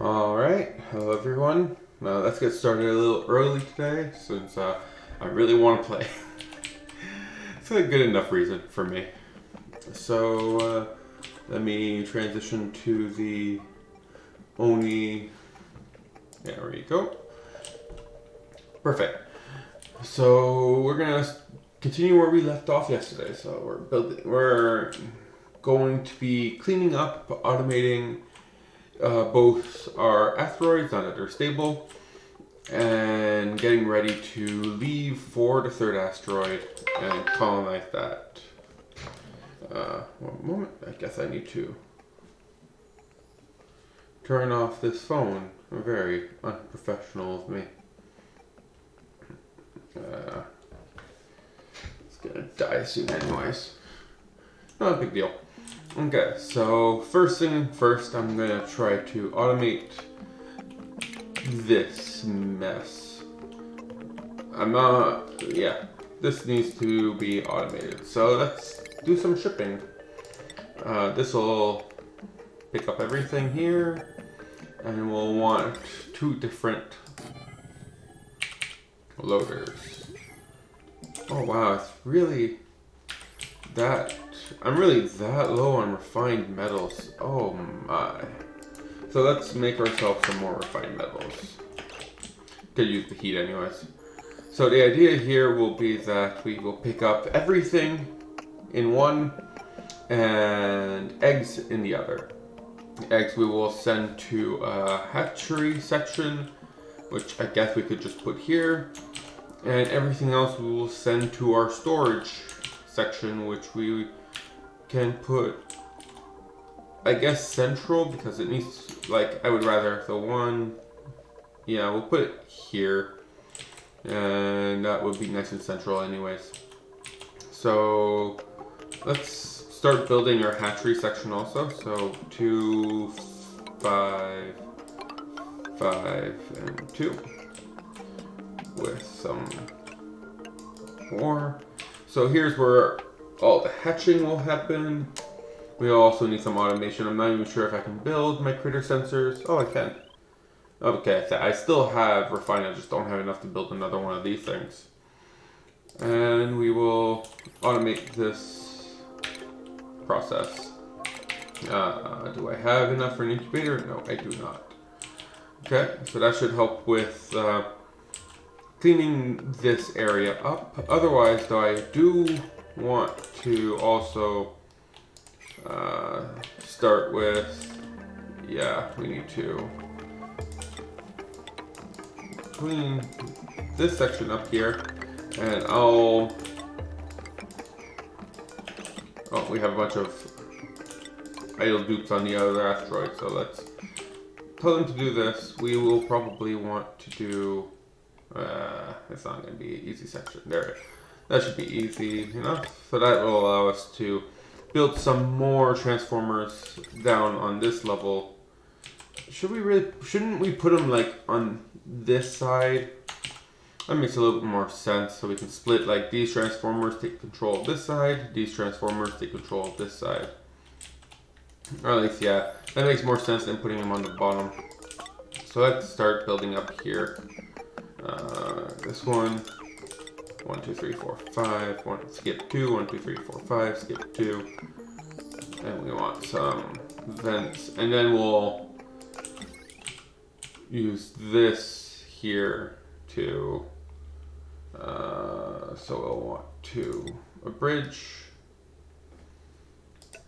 Alright, hello everyone. Let's get started a little early today since I really want to play. It's a good enough reason for me. So let me transition to the Oni. Yeah, there you go. Perfect. So we're gonna continue where we left off yesterday. So we're going to be cleaning up, automating both our asteroids now that they're stable, and getting ready to leave for the third asteroid and colonize that. One moment, I guess I need to turn off this phone. Very unprofessional of me. It's gonna die soon anyways. Not a big deal. Okay, so first thing first, I'm gonna try to automate this mess. This needs to be automated. So let's do some shipping. This will pick up everything here, and we'll want 2 different loaders. Oh wow, it's really that. I'm really that low on refined metals. Oh my. So let's make ourselves some more refined metals. Could use the heat anyways. So the idea here will be that we will pick up everything in one and eggs in the other. The eggs we will send to a hatchery section, which I guess we could just put here. And everything else we will send to our storage section, which we can put, I guess, central, because it needs, like, I would rather the one, yeah, we'll put it here, and that would be nice and central anyways. So let's start building our hatchery section also. So 2, 5, 5, and 2 with some more. So here's where all the hatching will happen. We also need some automation. I'm not even sure if I can build my critter sensors. Oh, I can. Okay, I still have refined. I just don't have enough to build another one of these things. And we will automate this process. Do I have enough for an incubator? No, I do not. Okay, so that should help with cleaning this area up. Otherwise, though, I do want to also start with, we need to clean this section up here, and we have a bunch of idle dupes on the other asteroid, so let's tell them to do this. We will probably want to do, it's not going to be an easy section. There, that should be easy enough. So that will allow us to build some more transformers down on this level. Shouldn't we put them like on this side? That makes a little bit more sense. So we can split, like, these transformers take control of this side, these transformers take control of this side. Or at least, yeah, that makes more sense than putting them on the bottom. So let's start building up here. This one, 1, 2, 3, 4, 5. Skip 2, 1, 2, 3, 4, 5. Skip 2, and we want some vents, and then we'll use this here to. So we'll want a bridge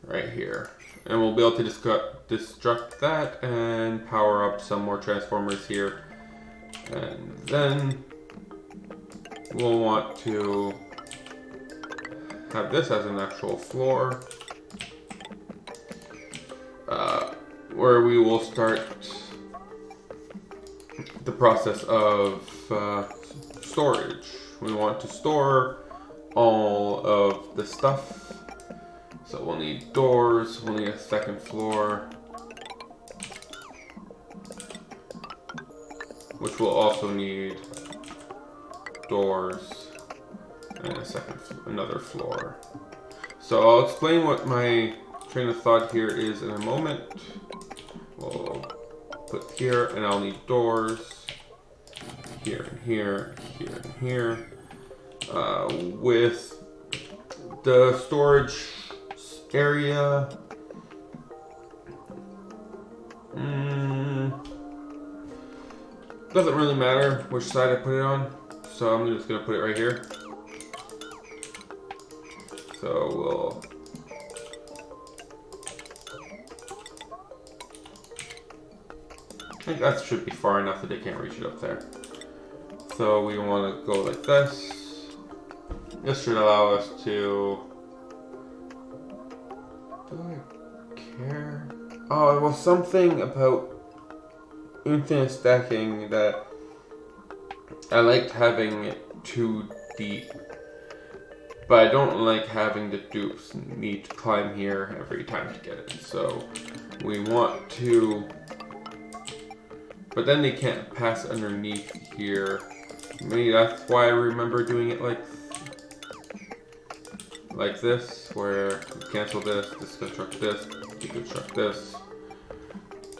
right here, and we'll be able to destruct that and power up some more transformers here. And then we'll want to have this as an actual floor, where we will start the process of storage. We want to store all of the stuff, so we'll need doors, we'll need a second floor, which will also need doors and another floor. So I'll explain what my train of thought here is in a moment. We'll put here, and I'll need doors here and here, here and here. With the storage area, doesn't really matter which side I put it on, so I'm just gonna put it right here. So we'll I think that should be far enough that they can't reach it up there. So we want to go like this. This should allow us to... Do I care? Oh, well, something about infinite stacking that I liked having it too deep. But I don't like having the dupes need to climb here every time to get it. So we want to... But then they can't pass underneath here. Maybe that's why I remember doing it like this, where you cancel this, deconstruct this, deconstruct this.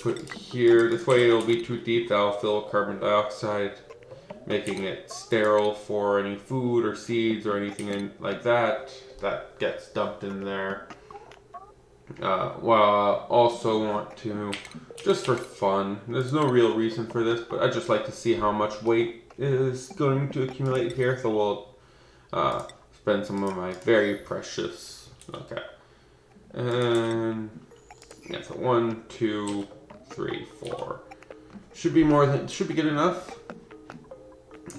Put it here. This way it'll be too deep. That'll fill carbon dioxide, making it sterile for any food or seeds or anything like that that gets dumped in there. While I also want to, just for fun, there's no real reason for this, but I just like to see how much weight is going to accumulate here, so we'll spend some of my very precious, okay. And yeah, so 1, 2, 3, 4. Should be good enough.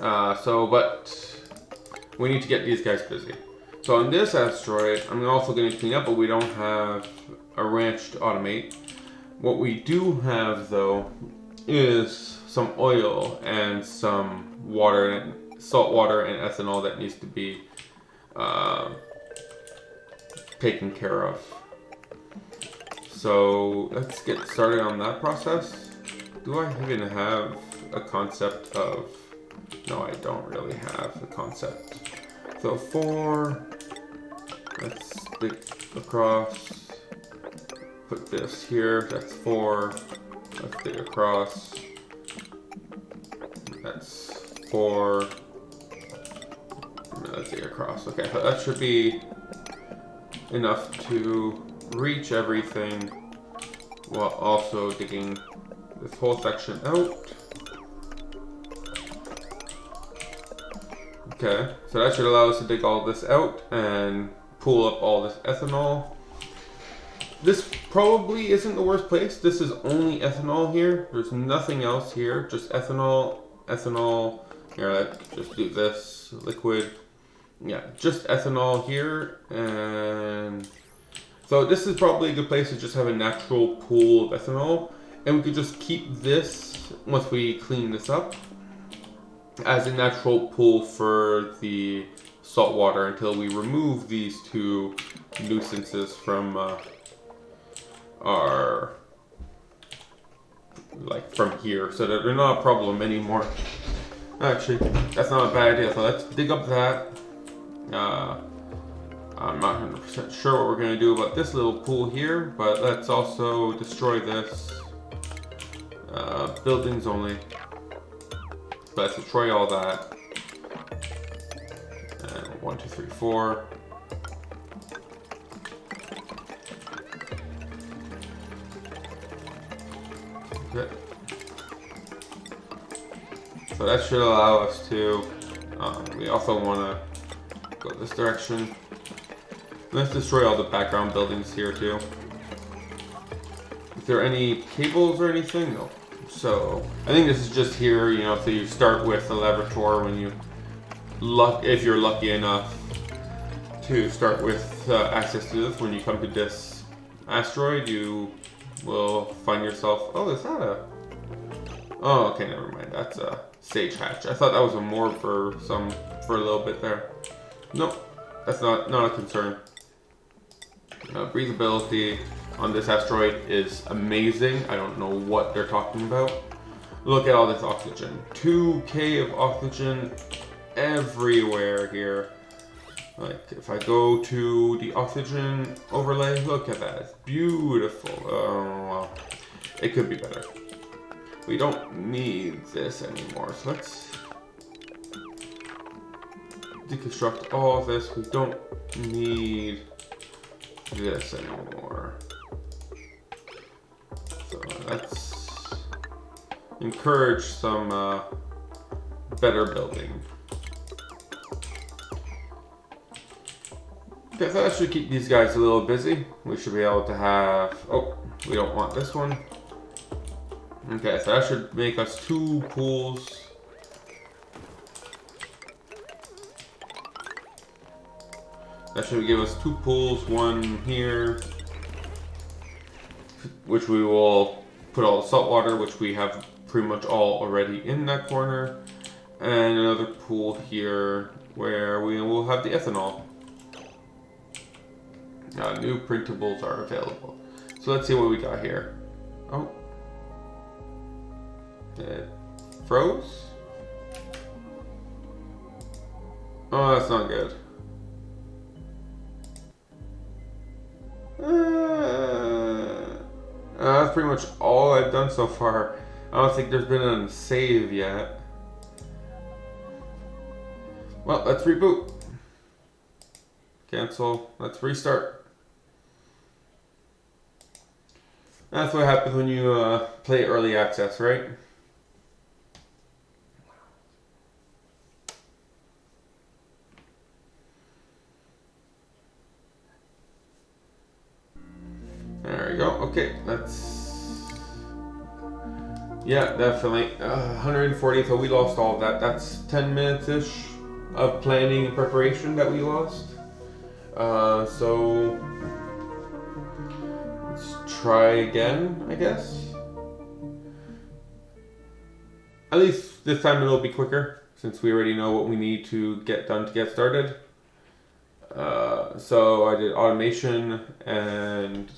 But we need to get these guys busy. So on this asteroid, I'm also going to clean up, but we don't have a ranch to automate. What we do have, though, is some oil and some water, salt water and ethanol that needs to be taken care of. So let's get started on that process. Do I even have a concept of... No, I don't really have a concept. So 4, let's stick across, put this here, that's 4, let's stick across, that's 4, let's stick across. Okay, so that should be enough to reach everything while also digging this whole section out. Okay, so that should allow us to dig all this out and pull up all this ethanol. This probably isn't the worst place. This is only ethanol here. There's nothing else here, just ethanol, ethanol. Here, let's just do this, liquid. Yeah, just ethanol here. And so this is probably a good place to just have a natural pool of ethanol. And we could just keep this, once we clean this up, as a natural pool for the salt water until we remove these two nuisances from from here, so that they're not a problem anymore. Actually, that's not a bad idea. So let's dig up that. I'm not 100% sure what we're going to do about this little pool here, but let's also destroy this. Buildings only. Let's destroy all that. And 1, 2, 3, 4. Okay. So that should allow us to. We also want to go this direction. Let's destroy all the background buildings here too. Is there any cables or anything? No. So I think this is just here, you know, so you start with a laboratory when you if you're lucky enough to start with access to this. When you come to this asteroid, you will find yourself. Oh, is that a? Oh, okay, never mind. That's a sage hatch. I thought that was a morgue for a little bit there. Nope, that's not a concern. Breathability on this asteroid is amazing. I don't know what they're talking about. Look at all this oxygen. 2K of oxygen everywhere here. Like, if I go to the oxygen overlay, look at that. It's beautiful. Oh, well, it could be better. We don't need this anymore. So let's deconstruct all of this. We don't need this anymore. So let's encourage some better building. Okay, so that should keep these guys a little busy. We should be able to have... Oh, we don't want this one. Okay, so that should make us 2 pools. That should give us 2 pools, one here, which we will put all the salt water, which we have pretty much all already in that corner, and another pool here where we will have the ethanol. New printables are available. So let's see what we got here. Oh. It froze? Oh, that's not good. That's pretty much all I've done so far. I don't think there's been a save yet. Well, let's reboot. Cancel. Let's restart. That's what happens when you play early access, right? There we go. Okay, let's... Yeah, definitely. 140, so we lost all of that. That's 10 minutes-ish of planning and preparation that we lost. So... let's try again, I guess. At least this time it'll be quicker, since we already know what we need to get done to get started. So I did automation and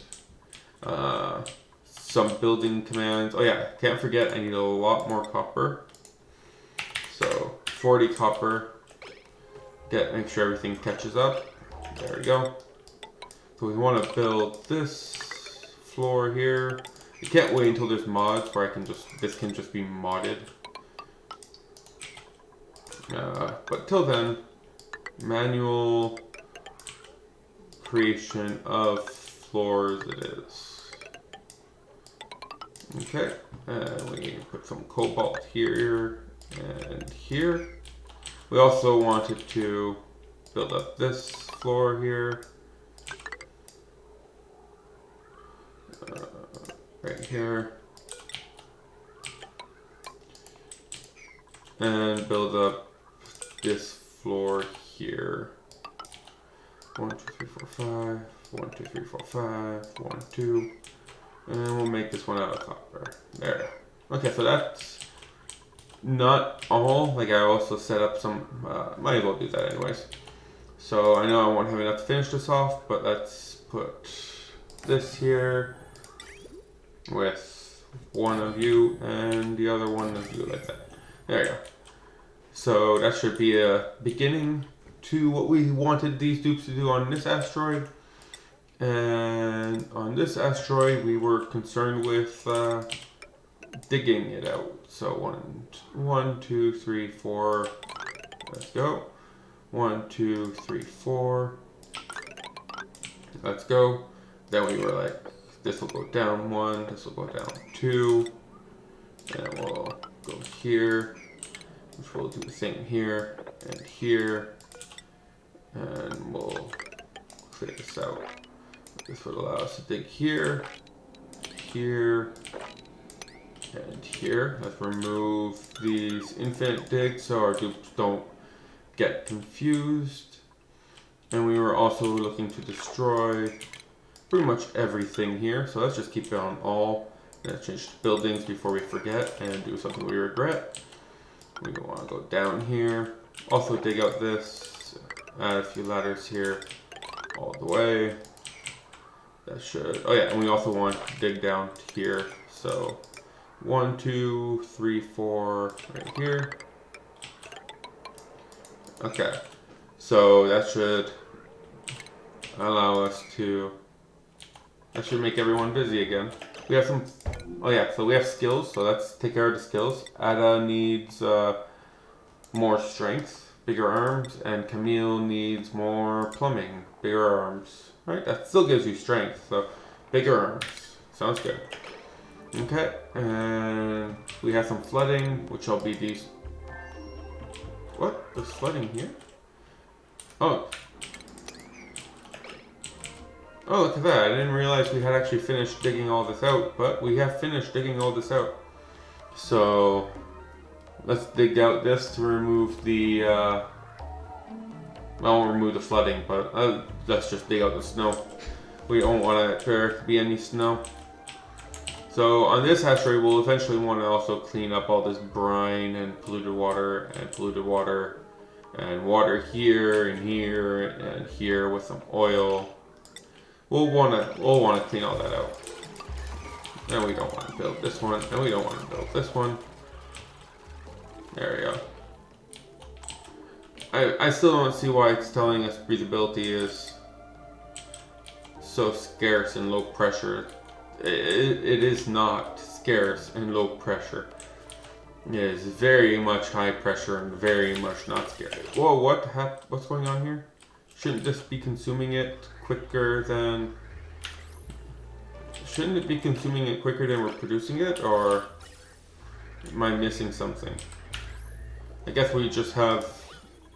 some building commands. Oh yeah, can't forget I need a lot more copper. So 40 copper. Make sure everything catches up. There we go. So we want to build this floor here. You can't wait until there's mods where this can just be modded. But till then, manual creation of floors it is. Okay, and we put some cobalt here and here. We also wanted to build up this floor here. Right here. And build up this floor here. 1, 2, 3, 4, 5. 1, 2, 3, 4, 5. 1, 2. And we'll make this one out of copper. There. Okay, so that's not all. Like, I also set up some, might as well do that anyways. So I know I won't have enough to finish this off, but let's put this here with one of you and the other one of you, like that. There you go. So that should be a beginning to what we wanted these dupes to do on this asteroid. And on this asteroid, we were concerned with digging it out. So 1, 2, 3, 4. Let's go. 1, 2, 3, 4. Let's go. Then we were like, this will go down 1. This will go down 2. And we'll go here. Which we'll do the same here and here. And we'll clear this out. This would allow us to dig here, here, and here. Let's remove these infinite digs so our dupes don't get confused. And we were also looking to destroy pretty much everything here. So let's just keep it on all. Let's change to buildings before we forget and do something we regret. We want to go down here. Also dig out this. Add a few ladders here all the way. That should, oh yeah, and we also want to dig down to here. So 1, 2, 3, 4 right here. Okay, so that should allow us to, that should make everyone busy again. We have some Oh yeah, so we have skills, so let's take care of the skills. Ada needs more strength, bigger arms, and Camille needs more plumbing, bigger arms. Right, that still gives you strength, so bigger arms. Sounds good. Okay, and we have some flooding, which will be these. What? There's flooding here? Oh. Oh, look at that. I didn't realize we had actually finished digging all this out, but we have finished digging all this out. So, let's dig out this to remove the, I won't remove the flooding, but let's just dig out the snow. We don't want there to be any snow. So, on this hatchery, we'll eventually want to also clean up all this brine and polluted water, and water here, and here, and here with some oil. We'll want to clean all that out. And we don't want to build this one, and we don't want to build this one. There we go. I still don't see why it's telling us breathability is so scarce and low pressure. It is not scarce and low pressure. It is very much high pressure and very much not scarce. Whoa, what's going on here? Shouldn't this be consuming it quicker than... Shouldn't it be consuming it quicker than we're producing it, or am I missing something? I guess we just have...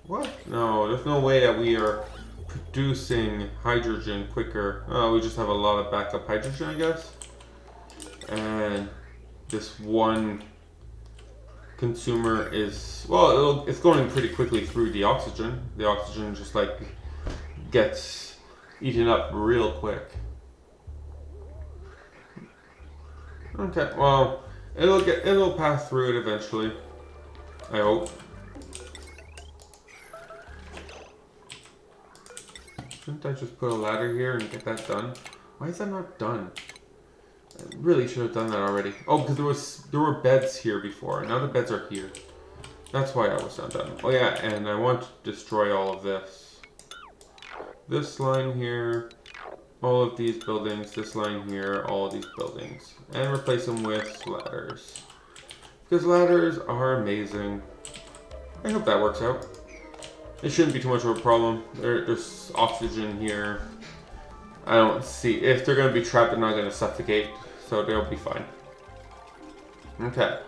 What? No, there's no way that we are producing hydrogen quicker. Oh, we just have a lot of backup hydrogen, I guess. And this one consumer is... Well, it's going pretty quickly through the oxygen. The oxygen just like gets eaten up real quick. Okay, well, it'll pass through it eventually. I hope. Shouldn't I just put a ladder here and get that done? Why is that not done? I really should have done that already. Oh, because there were beds here before. Now the beds are here. That's why I was not done. Oh yeah, and I want to destroy all of this. This line here, all of these buildings, this line here, all of these buildings. And replace them with ladders. Because ladders are amazing. I hope that works out. It shouldn't be too much of a problem. There's oxygen here. I don't see... If they're going to be trapped, they're not going to suffocate. So they'll be fine. Okay.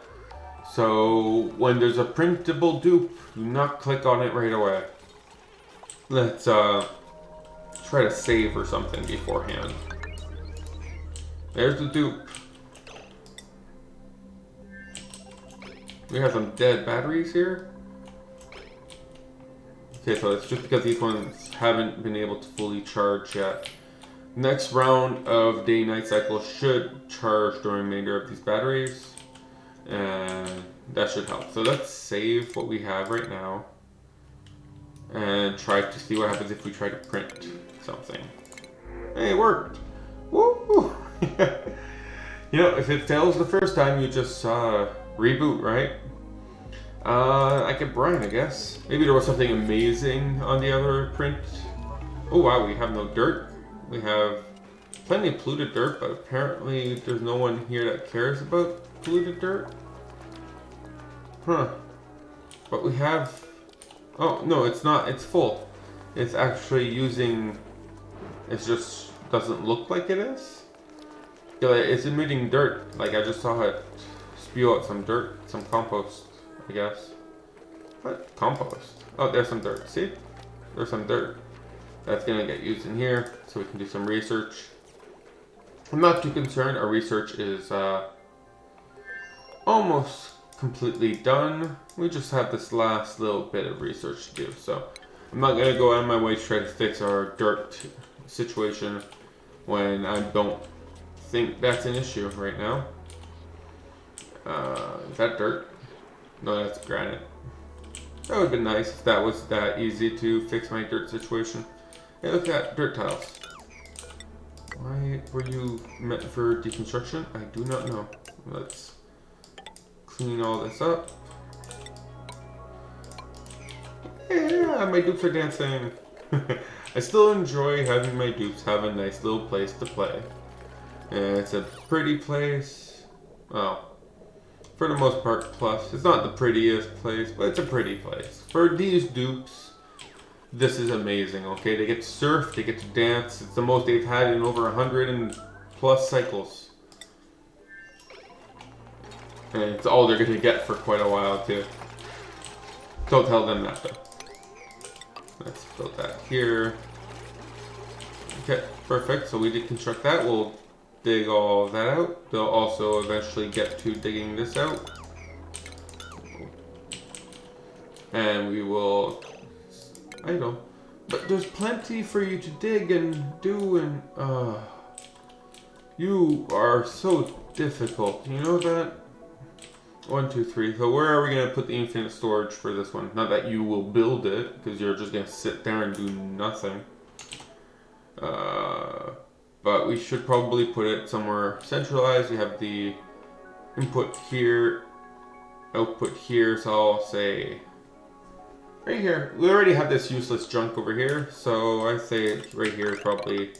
So, when there's a printable dupe, do not click on it right away. Let's try to save or something beforehand. There's the dupe. We have some dead batteries here. Okay, so it's just because these ones haven't been able to fully charge yet. Next round of day-night cycle should charge the remainder of these batteries. And that should help. So let's save what we have right now. And try to see what happens if we try to print something. Hey, it worked! Woo! You know, if it fails the first time, you just reboot, right? I could brine, I guess. Maybe there was something amazing on the other print. Oh wow, we have no dirt. We have plenty of polluted dirt, but apparently there's no one here that cares about polluted dirt. Huh. But we have... Oh, no, it's not. It's full. It's actually using... It just doesn't look like it is. Yeah, like, it's emitting dirt. Like, I just saw it spew out some dirt, some compost, I guess. What? Compost? Oh, there's some dirt. See? There's some dirt. That's going to get used in here, so we can do some research. I'm not too concerned. Our research is almost completely done. We just have this last little bit of research to do, so I'm not going to go out of my way to try to fix our dirt situation when I don't think that's an issue right now. Is that dirt? No, that's granite. That would have been nice if that was that easy to fix my dirt situation. Hey, look at that, dirt tiles. Why were you meant for deconstruction? I do not know. Let's clean all this up. Yeah, my dupes are dancing. I still enjoy having my dupes have a nice little place to play. And it's a pretty place. well, for the most part, plus. It's not the prettiest place, but it's a pretty place. For these dupes, this is amazing, okay? They get to surf, they get to dance. It's the most they've had in over 100 and plus cycles. And it's all they're going to get for quite a while, too. Don't tell them that, though. Let's build that here. Okay, perfect. So we did construct that. We'll dig all that out. They'll also eventually get to digging this out. And we will... I know. But there's plenty for you to dig and do and... you are so difficult. You know that? 1, 2, 3. So where are we going to put the infinite storage for this one? Not that you will build it, because you're just going to sit there and do nothing. But we should probably put it somewhere centralized. We have the input here, output here, so I'll say right here. We already have this useless junk over here, so I say right here is probably...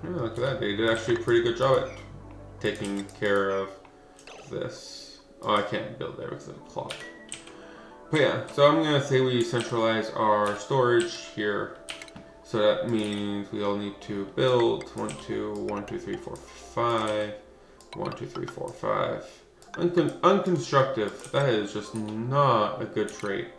Yeah, look at that. They did actually a pretty good job at taking care of this. Oh, I can't build there because of the clock. But yeah, so I'm going to say we centralize our storage here. So that means we all need to build 1, 2, 1, 2, 3, 4, 5. 1, 2, 3, 4, 5. Unconstructive. That is just not a good trait.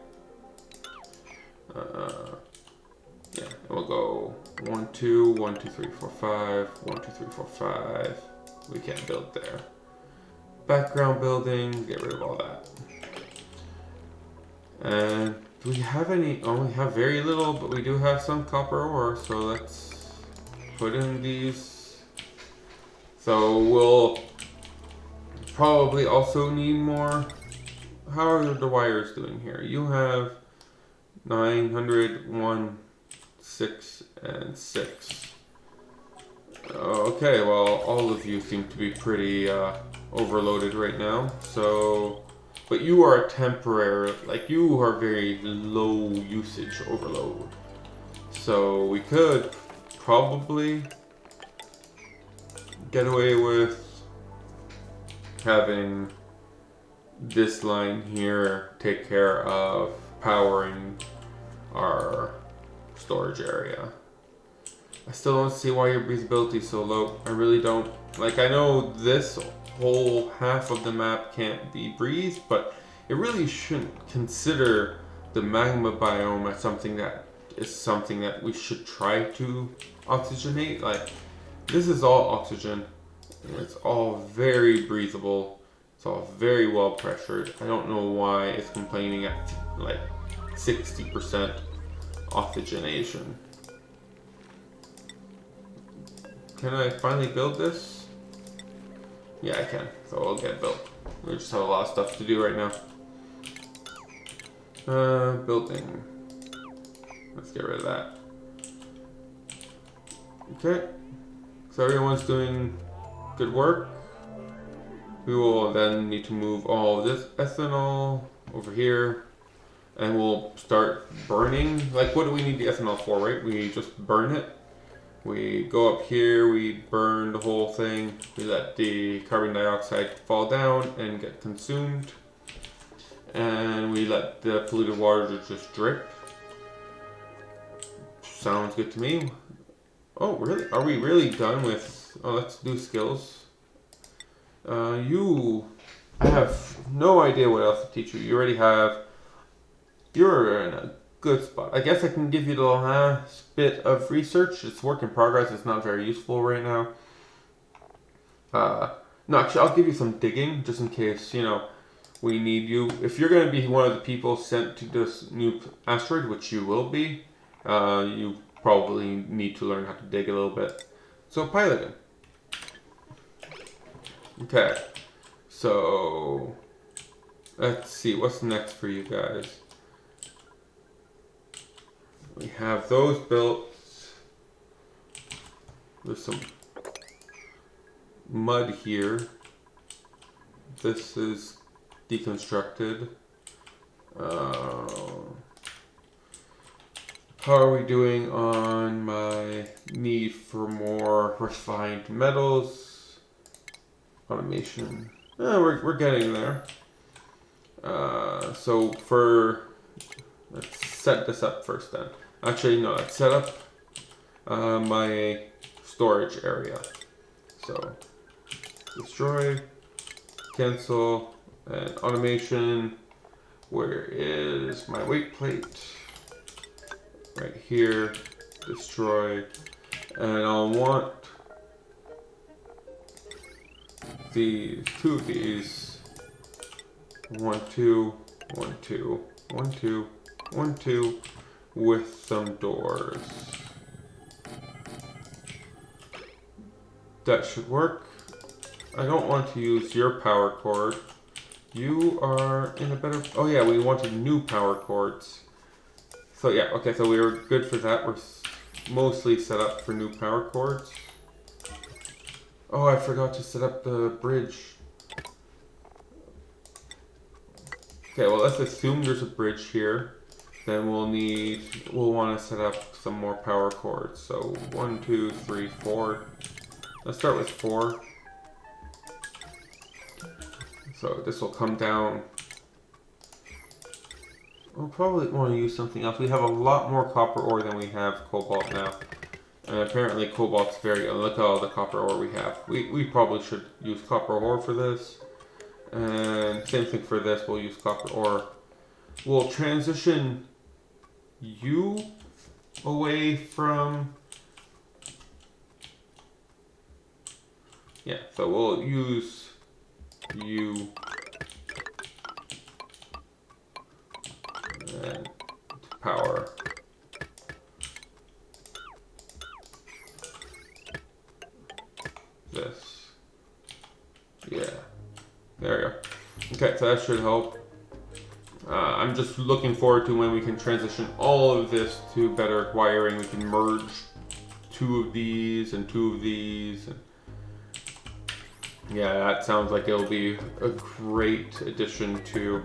Yeah, and we'll go 1, 2, 1, 2, 3, 4, 5. 1, 2, 3, 4, 5. We can't build there. Background building. Get rid of all that. And do we have any? Oh, we have very little, but we do have some copper ore, so let's put in these. So we'll probably also need more. How are the wires doing here? You have 900, 1, 6, and 6. Okay, well, all of you seem to be pretty overloaded right now, so... But you are a temporary, like you are very low usage overload. So we could probably get away with having this line here take care of powering our storage area. I still don't see why your breathability is so low. I really don't. Like, I know this whole half of the map can't be breathed, but it really shouldn't consider the magma biome as something that we should try to oxygenate. Like, this is all oxygen, and it's all very breathable. It's all very well pressured. I don't know why it's complaining at like 60% oxygenation. Can I finally build this? Yeah, I can. So it'll get built. We just have a lot of stuff to do right now. Building. Let's get rid of that. Okay. So everyone's doing good work. We will then need to move all of this ethanol over here. And we'll start burning. Like, what do we need the ethanol for, right? We just burn it. We go up here, we burn the whole thing, we let the carbon dioxide fall down and get consumed, and we let the polluted water just drip. Sounds good to me. Oh, really? Are we really done with... Oh, let's do skills. I have no idea what else to teach you. You already have... You're in a good spot. I guess I can give you the last bit of research. It's work in progress. It's not very useful right now. No, actually, I'll give you some digging just in case, you know, we need you. If you're going to be one of the people sent to this new asteroid, which you will be, you probably need to learn how to dig a little bit. So, piloting. Okay. So, let's see. What's next for you guys? We have those built. There's some mud here. This is deconstructed. How are we doing on my need for more refined metals? automation. We're getting there. So let's set this up first then. Actually, no, let's set up my storage area. So destroy, cancel, and automation. Where is my weight plate? Right here. Destroy, and I'll want these two of these. 1, 2, 1, 2, 1, 2, 1, 2, with some doors. That should work. I don't want to use your power cord. You are in a better... Oh yeah, we wanted new power cords. So yeah, okay, so we were good for that. We're mostly set up for new power cords. Oh, I forgot to set up the bridge. Okay, well, let's assume there's a bridge here. Then we'll want to set up some more power cords. So 1, 2, 3, 4. Let's start with 4. So this will come down. We'll probably want to use something else. We have a lot more copper ore than we have cobalt now. And apparently cobalt's very... Look at all the copper ore we have. We probably should use copper ore for this. And same thing for this, we'll use copper ore. We'll transition you away from... Yeah, so we'll use you and to power this. Yeah. There we go. Okay, so that should help. I'm just looking forward to when we can transition all of this to better wiring. We can merge 2 of these and 2 of these. And yeah, that sounds like it'll be a great addition to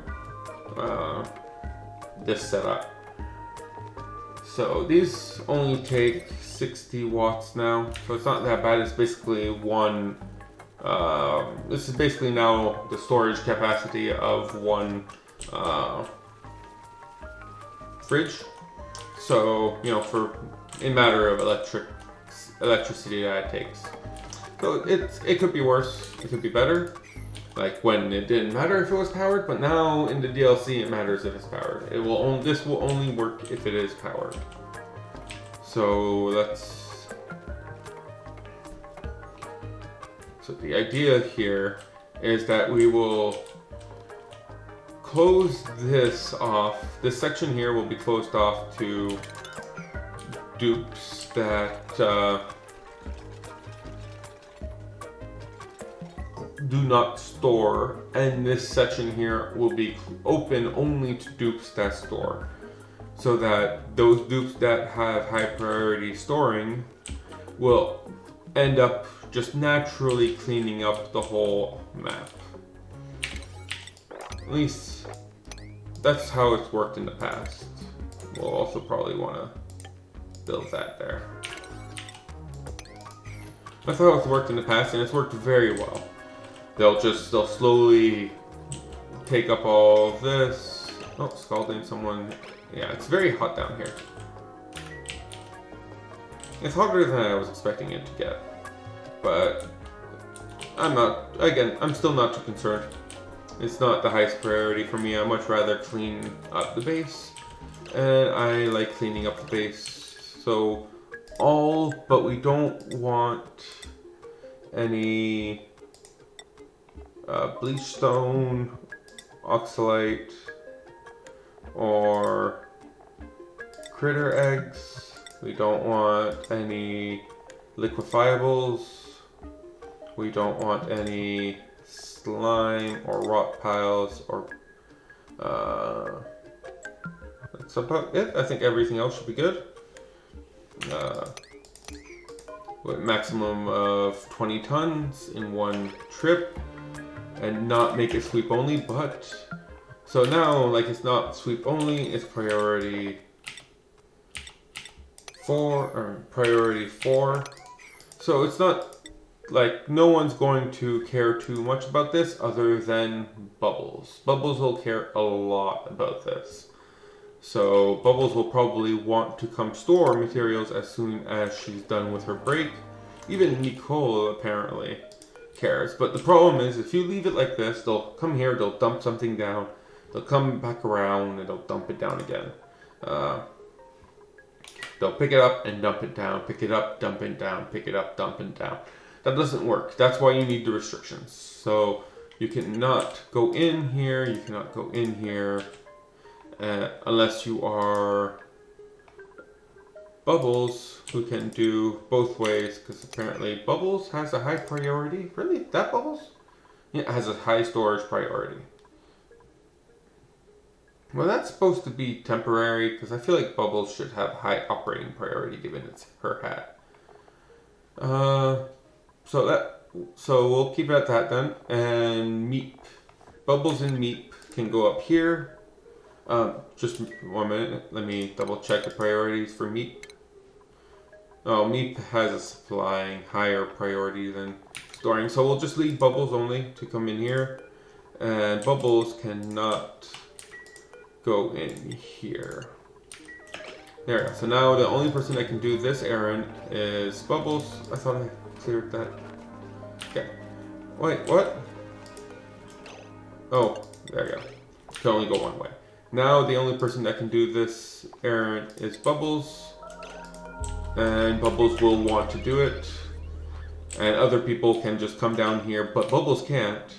this setup. So these only take 60 watts now, so it's not that bad. It's basically one... this is basically now the storage capacity of one fridge. So, you know, in matter of electricity that it takes. So it could be worse, it could be better. Like when it didn't matter if it was powered, but now in the DLC it matters if it's powered. This will only work if it is powered. So So the idea here is that we will close this off. This section here will be closed off to dupes that do not store, and this section here will be open only to dupes that store, so that those dupes that have high priority storing will end up just naturally cleaning up the whole map. At least that's how it's worked in the past. We'll also probably want to build that there. That's how it's worked in the past, and it's worked very well. They'll slowly take up all of this. Oh, scalding someone. Yeah, it's very hot down here. It's hotter than I was expecting it to get. But I'm still not too concerned. It's not the highest priority for me. I much rather clean up the base. And I like cleaning up the base. So but we don't want any bleach stone, oxalite, or critter eggs. We don't want any liquefiables. We don't want any slime or rot piles, or that's about it. I think everything else should be good. With maximum of 20 tons in one trip, and not make it sweep only, but so now, like, it's not sweep only, it's priority 4 or priority 4. So it's not like, no one's going to care too much about this other than Bubbles. Bubbles will care a lot about this. So Bubbles will probably want to come store materials as soon as she's done with her break. Even Nicole apparently cares. But the problem is, if you leave it like this, they'll come here, they'll dump something down, they'll come back around, and they'll dump it down again. They'll pick it up and dump it down, pick it up, dump it down, pick it up, dump it down. That doesn't work. That's why you need the restrictions. So you cannot go in here, you cannot go in here, unless you are Bubbles, who can do both ways, because apparently Bubbles has a high priority. Really? That Bubbles? Yeah, it has a high storage priority. Well, that's supposed to be temporary, because I feel like Bubbles should have high operating priority given it's her hat. So we'll keep it at that then. And Meep. Bubbles and Meep can go up here. Just 1 minute. Let me double check the priorities for Meep. Oh, Meep has a flying higher priority than storing. So we'll just leave Bubbles only to come in here. And Bubbles cannot go in here. There we go. So now the only person that can do this errand is Bubbles. I thought I cleared that. Okay. Wait, what? Oh, there you go. You can only go one way. Now the only person that can do this errand is Bubbles. And Bubbles will want to do it. And other people can just come down here, but Bubbles can't.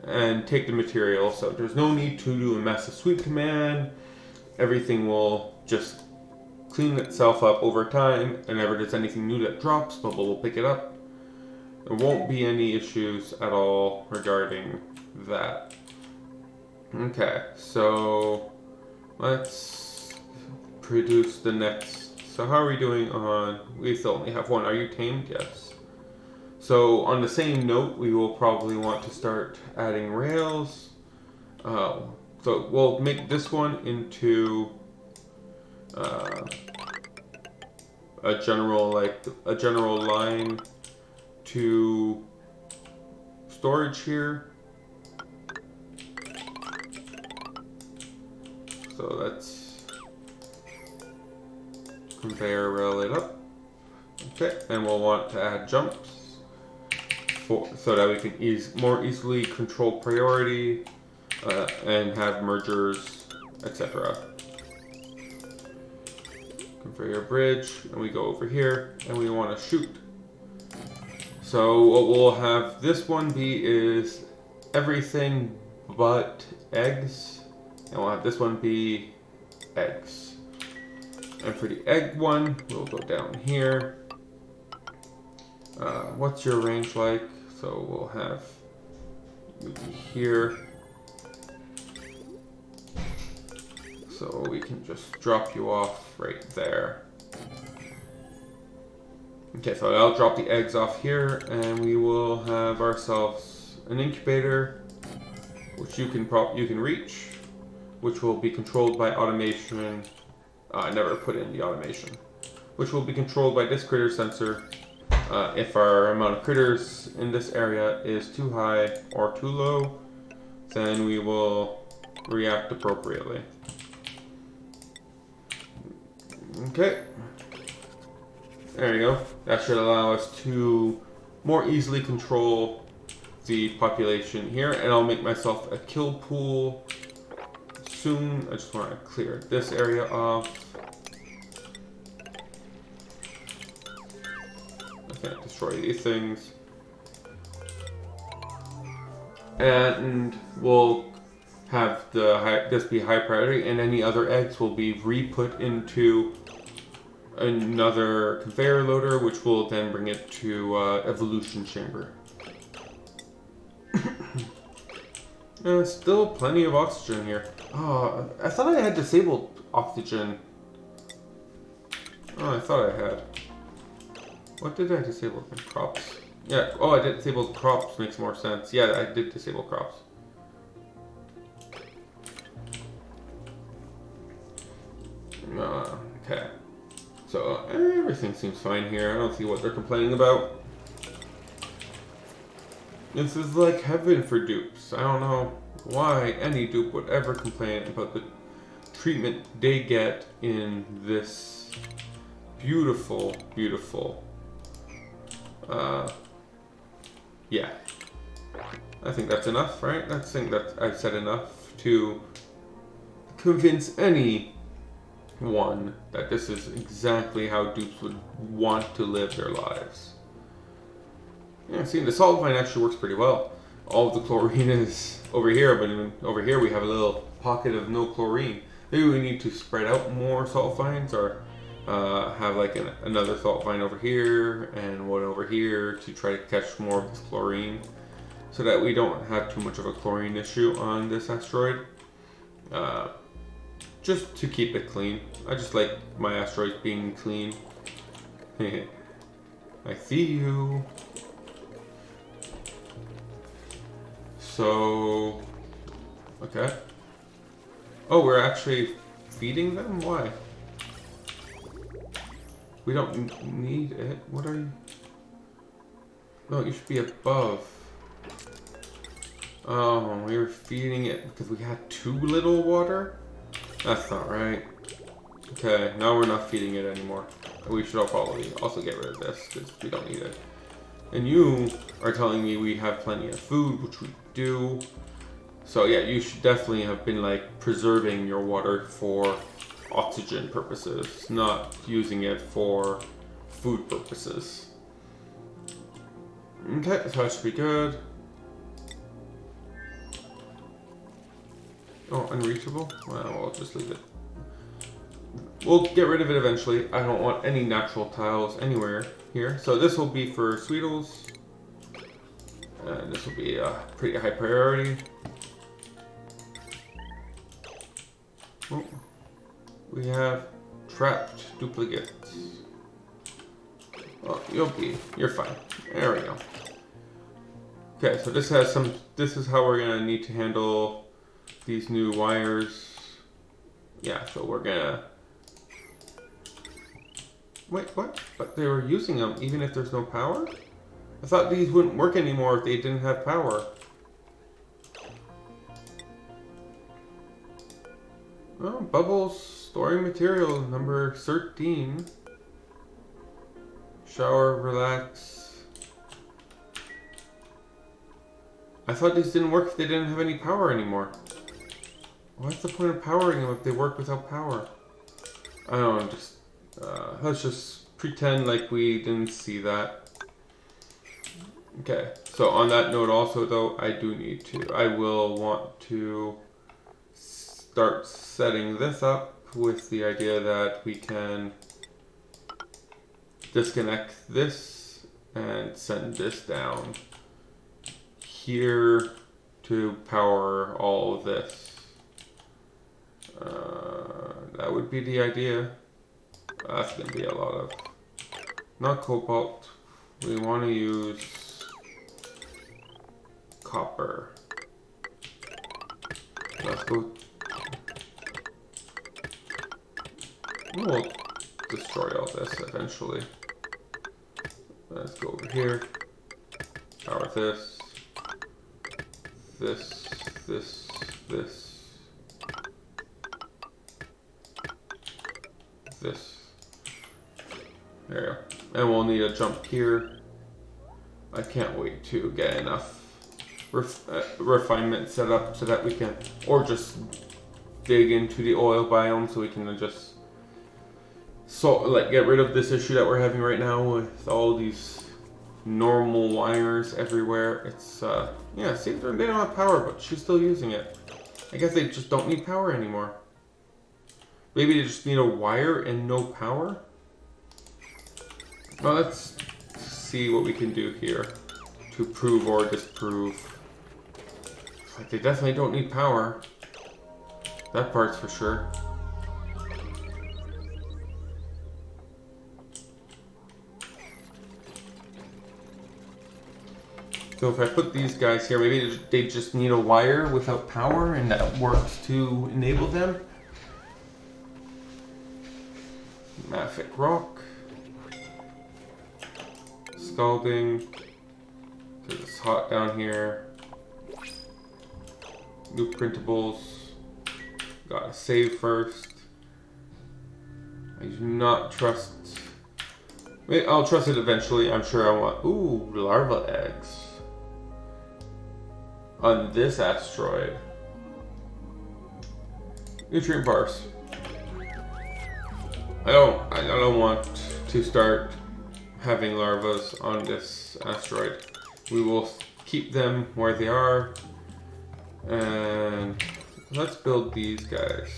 And take the material, so there's no need to do a massive sweep command. Everything will just clean itself up over time, and whenever there's anything new that drops, Bubble will pick it up. There won't be any issues at all regarding that. Okay, so let's produce the next. So how are we doing on, we still only have one. Are you tamed? Yes. So on the same note, we will probably want to start adding rails. So we'll make this one into a general line to storage here. So let's conveyor rail it up. Okay, and we'll want to add jumps so that we can more easily control priority and have mergers, etc. Conveyor bridge, and we go over here and we want to shoot. So what we'll have this one be is everything but eggs, and we'll have this one be eggs. And for the egg one, we'll go down here. What's your range like? So we'll have you here. So we can just drop you off right there. Okay, so I'll drop the eggs off here, and we will have ourselves an incubator, which you can reach, which will be controlled by automation. I never put in the automation, which will be controlled by this critter sensor. If our amount of critters in this area is too high or too low, then we will react appropriately. Okay. There you go. That should allow us to more easily control the population here. And I'll make myself a kill pool soon. I just want to clear this area off. I can't destroy these things. And we'll have this be high priority, and any other eggs will be re-put into another conveyor loader, which will then bring it to evolution chamber. Still plenty of oxygen here. Oh, I thought I had disabled oxygen. Oh, I thought I had. What did I disable? Crops. Yeah, oh, I did disable crops, makes more sense. Yeah, I did disable crops. Okay. So everything seems fine here. I don't see what they're complaining about. This is like heaven for dupes. I don't know why any dupe would ever complain about the treatment they get in this beautiful, beautiful, yeah. I think that's enough, right? I think that I've said enough to convince anyone that this is exactly how dupes would want to live their lives. Yeah, see, the salt mine actually works pretty well. All of the chlorine is over here, but over here we have a little pocket of no chlorine. Maybe we need to spread out more salt fines, or have like another salt fine over here and one over here to try to catch more of this chlorine, so that we don't have too much of a chlorine issue on this asteroid. Just to keep it clean. I just like my asteroids being clean. I see you. So, okay. Oh, we're actually feeding them? Why? We don't need it. What are you? No, you should be above. Oh, we were feeding it because we had too little water? That's not right. Okay, now we're not feeding it anymore. We should probably also get rid of this because we don't need it. And you are telling me we have plenty of food, which we do. So yeah, you should definitely have been like preserving your water for oxygen purposes, not using it for food purposes. Okay, so that should be good. Oh, unreachable? Well, we'll just leave it. We'll get rid of it eventually. I don't want any natural tiles anywhere here. So this will be for Sweetles. And this will be a pretty high priority. Oh, we have trapped duplicates. Oh, you're fine. There we go. Okay, so this is how we're gonna need to handle these new wires. Yeah, so we're gonna... Wait, what? But they were using them even if there's no power? I thought these wouldn't work anymore if they didn't have power. Oh, bubbles, storing material, number 13. Shower, relax. I thought these didn't work if they didn't have any power anymore. What's the point of powering them if they work without power? I don't know, just... let's just pretend like we didn't see that. Okay, so on that note also though, I will want to start setting this up with the idea that we can disconnect this and send this down here to power all of this. That would be the idea. That's going to be a lot of... Not cobalt. We want to use copper. Let's go... We'll destroy all this eventually. Let's go over here. Power this. This. This. This. This. There you go. And we'll need a jump here. I can't wait to get enough refinement set up so that we can, or just dig into the oil biome so we can just get rid of this issue that we're having right now with all these normal wires everywhere. It's yeah, see, they don't have power, but she's still using it. I guess they just don't need power anymore. Maybe they just need a wire and no power? Well, let's see what we can do here to prove or disprove. Like, they definitely don't need power. That part's for sure. So if I put these guys here, maybe they just need a wire without power and that works to enable them. Mafic rock. Scalding. because it's hot down here. New printables. Gotta save first. I do not trust. Wait, I'll trust it eventually. I'm sure I want. Ooh, larva eggs on this asteroid. Nutrient bars. I don't want to start having larvas on this asteroid. We will keep them where they are, and let's build these guys.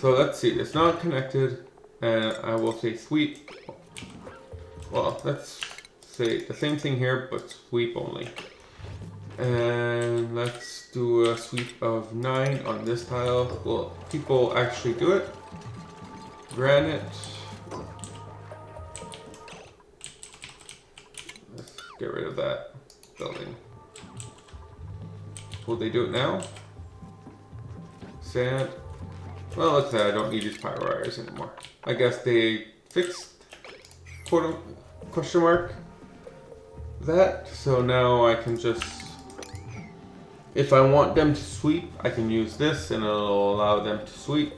So let's see, it's not connected, and I will say sweep. Well, let's say the same thing here, but sweep only. And let's do a sweep of 9 on this tile. Well, people actually do it. Granite. Let's get rid of that building. Will they do it now? Sand. Well, let's say I don't need these pyro wires anymore. I guess they fixed, question mark, that. So now I can just, if I want them to sweep, I can use this and it'll allow them to sweep.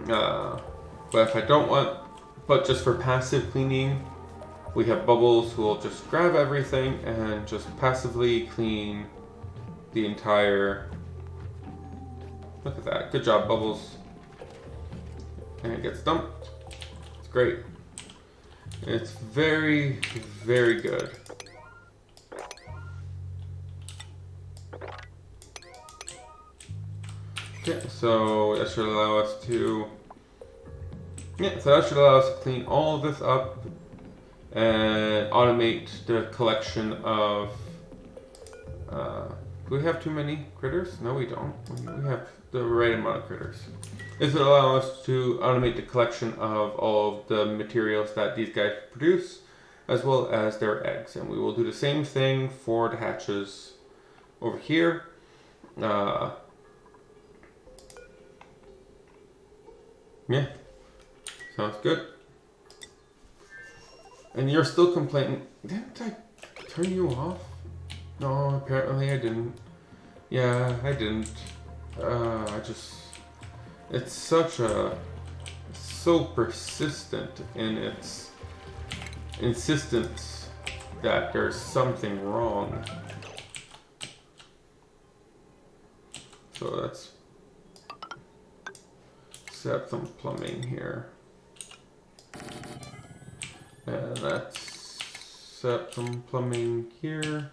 But if I don't want, but just for passive cleaning, we have Bubbles who will just grab everything and just passively clean the entire. Look at that. Good job, Bubbles. And it gets dumped. It's great. It's very, very good. Okay, so that should allow us to. Yeah, so that should allow us to clean all of this up and automate the collection of. Do we have too many critters? No, we don't. We have the right amount of critters. This would allow us to automate the collection of all of the materials that these guys produce, as well as their eggs. And we will do the same thing for the hatches over here. Yeah. Sounds good. And you're still complaining. Didn't I turn you off? No, apparently I didn't. Yeah, I didn't. It's so persistent in its insistence that there's something wrong. So let's set some plumbing here. And let's set some plumbing here.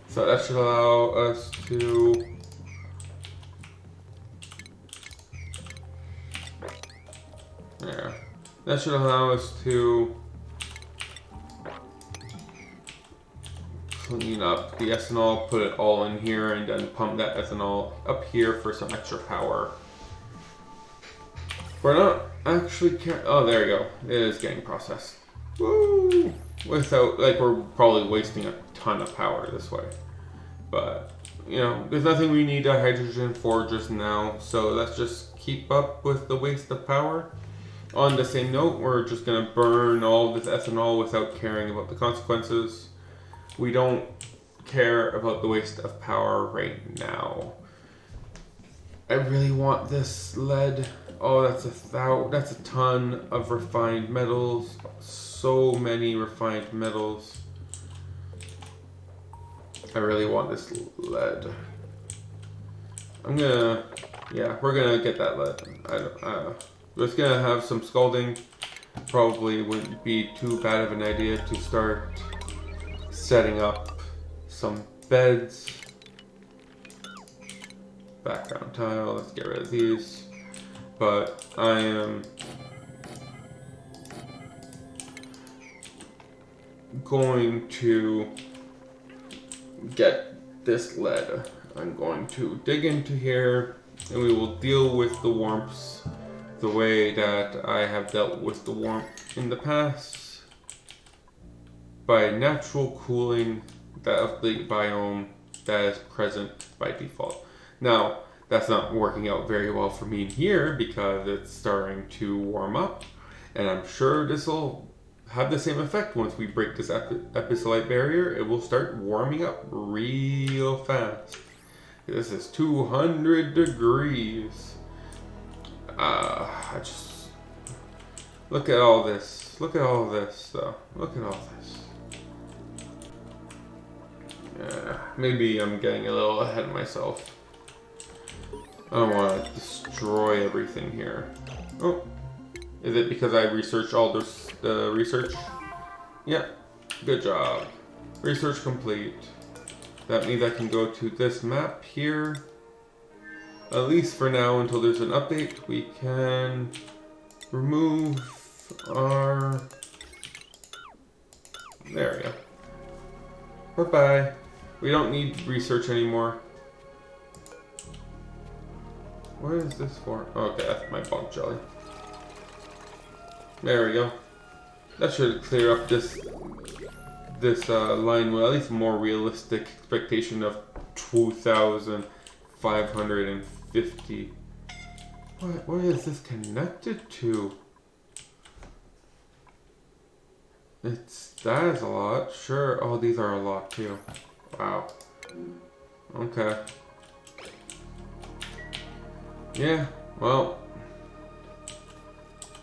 So that should allow us to that should allow us to clean up the ethanol, put it all in here, and then pump that ethanol up here for some extra power. We're not actually oh, there you go. It is getting processed. Woo! Without, like, we're probably wasting a ton of power this way. But, you know, there's nothing we need a hydrogen for just now, so let's just keep up with the waste of power. On the same note, we're just going to burn all this ethanol without caring about the consequences. We don't care about the waste of power right now. I really want this lead. Oh, that's a ton of refined metals. So many refined metals. I really want this lead. We're gonna get that lead. It's gonna have some scalding. Probably wouldn't be too bad of an idea to start setting up some beds. Background tile, let's get rid of these. But I am going to get this lead. I'm going to dig into here and we will deal with the warmths the way that I have dealt with the warmth in the past, by natural cooling of the biome that is present by default. Now, that's not working out very well for me here because it's starting to warm up, and I'm sure this will have the same effect once we break this epistolite barrier. It will start warming up real fast. This is 200 degrees. I just look at all this. Look at all this, though. Look at all this. Yeah, maybe I'm getting a little ahead of myself. I don't want to destroy everything here. Oh, is it because I researched all this research? Yeah, good job. Research complete. That means I can go to this map here. At least for now, until there's an update, we can remove our... There we go. Bye-bye. We don't need research anymore. What is this for? Okay, that's my bug jelly. There we go. That should clear up this line with at least a more realistic expectation of 2,550. What is this connected to? That is a lot. Sure. Oh, these are a lot too. Wow. Okay. Yeah, well,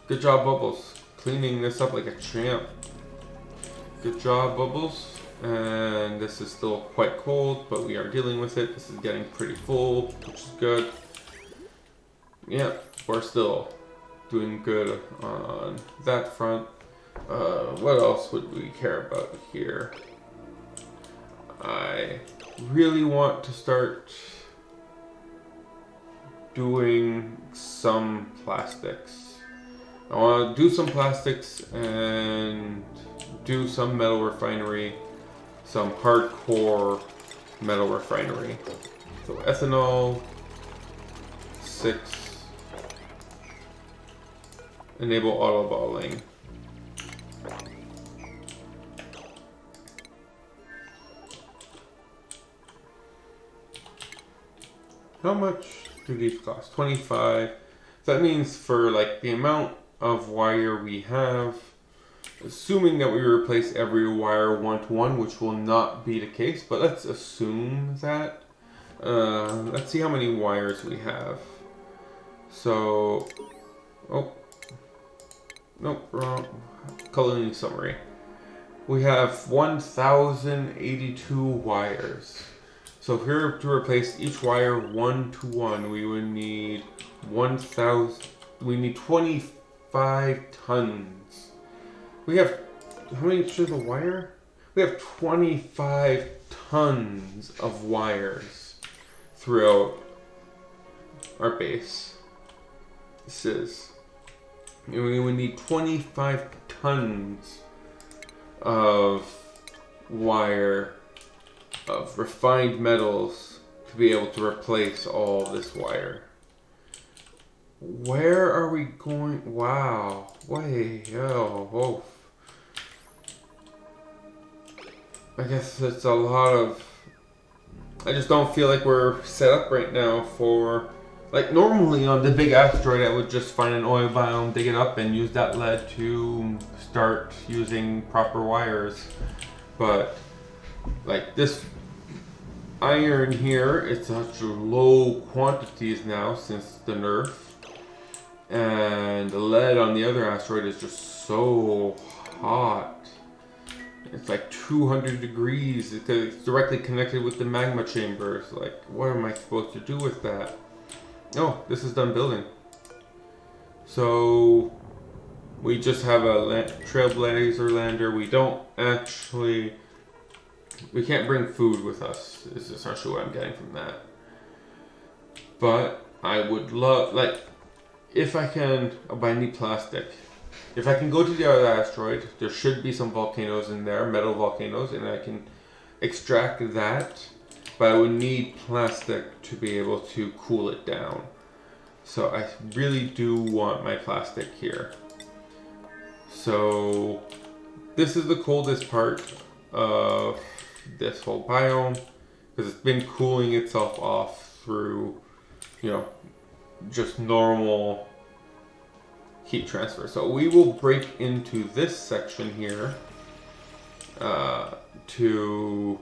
good job, Bubbles. Cleaning this up like a champ. Good job, Bubbles. And this is still quite cold, but we are dealing with it. This is getting pretty full, which is good. Yeah, we're still doing good on that front. What else would we care about here? I really want to start doing some plastics. I want to do some plastics and do some metal refinery, some hardcore metal refinery. So ethanol, 6, enable auto balling. How much do these cost? 25. So that means for like the amount of wire we have, assuming that we replace every wire 1-to-1, which will not be the case, but let's assume that. Let's see how many wires we have. So, oh, nope, wrong. Coloring summary. We have 1,082 wires. So if we were to replace each wire 1-to-1, we would need 25 tons. We have, how many inches of wire? We have 25 tons of wires throughout our base. This is, and we would need 25 tons of wire, of refined metals, to be able to replace all this wire. Where are we going? Wow. Wait, oh. I guess it's a lot of... I just don't feel like we're set up right now for... Like normally on the big asteroid I would just find an oil biome, dig it up and use that lead to start using proper wires. But like this iron here, it's such low quantities now since the nerf. And the lead on the other asteroid is just so hot. It's like 200 degrees. It's directly connected with the magma chambers. Like, what am I supposed to do with that? Oh, this is done building. So, we just have a Trailblazer lander. We don't actually... We can't bring food with us. Is essentially what I'm getting from that. But, I would love... Like, if I can... Oh, but I need plastic. If I can go to the other asteroid, there should be some volcanoes in there, metal volcanoes, and I can extract that. But I would need plastic to be able to cool it down. So I really do want my plastic here. So this is the coldest part of this whole biome, because it's been cooling itself off through, you know, just normal heat transfer. So we will break into this section here to...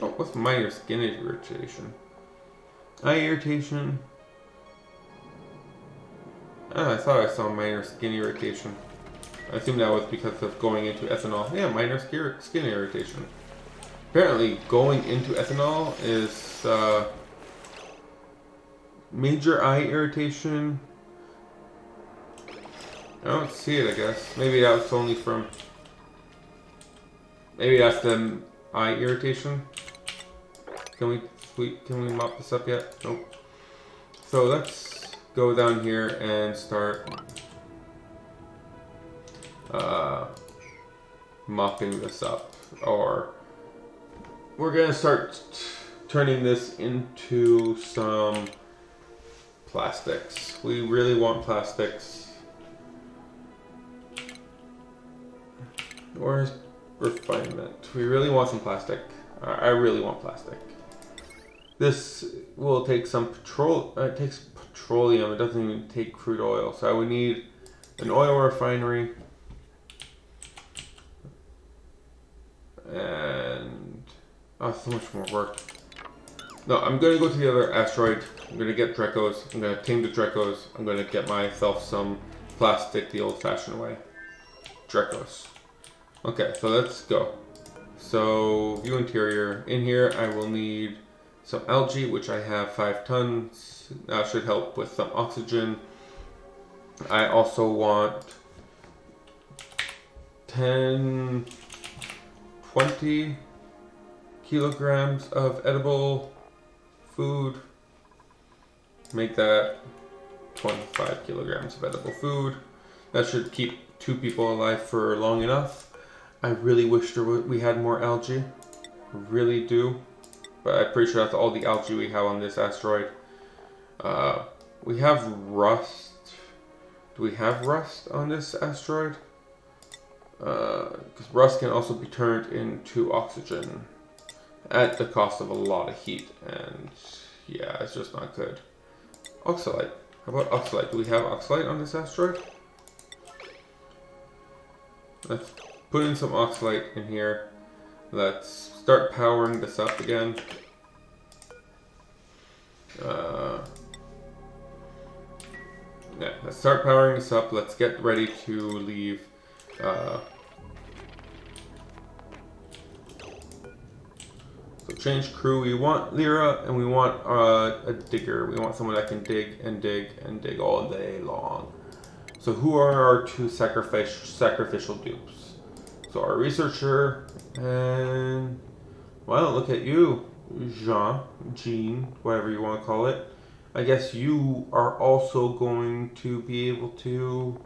Oh, what's minor skin irritation? Eye irritation. I thought I saw minor skin irritation. I assume that was because of going into ethanol. Yeah, minor skin irritation. Apparently, going into ethanol is major eye irritation. I don't see it, I guess. Maybe that's only from... Maybe that's the eye irritation. Can we mop this up yet? Nope. So let's go down here and start mopping this up. Or we're gonna start turning this into some plastics. We really want plastics. Or refinement. We really want some plastic. I really want plastic. This will take some it takes petroleum. It doesn't even take crude oil. So I would need an oil refinery. And so much more work. No, I'm gonna go to the other asteroid. I'm gonna get Drecos. I'm gonna tame the Drecos. I'm gonna get myself some plastic the old-fashioned way. Drecos. Okay, so let's go. So, view interior. In here, I will need some algae, which I have 5 tons. That should help with some oxygen. I also want 10, 20 kilograms of edible food. Make that 25 kilograms of edible food. That should keep 2 people alive for long enough. I really wish we had more algae. I really do. But I'm pretty sure that's all the algae we have on this asteroid. We have rust. Do we have rust on this asteroid? Because rust can also be turned into oxygen at the cost of a lot of heat. And yeah, it's just not good. Oxalite. How about oxalite? Do we have oxalite on this asteroid? Let's put in some oxalite in here. Let's start powering this up again. Yeah, let's start powering this up. Let's get ready to leave. So change crew. We want Lyra and we want a digger. We want someone that can dig and dig and dig all day long. So who are our 2 sacrificial dupes? So our researcher and, well, look at you, Jean, whatever you want to call it. I guess you are also going to be able to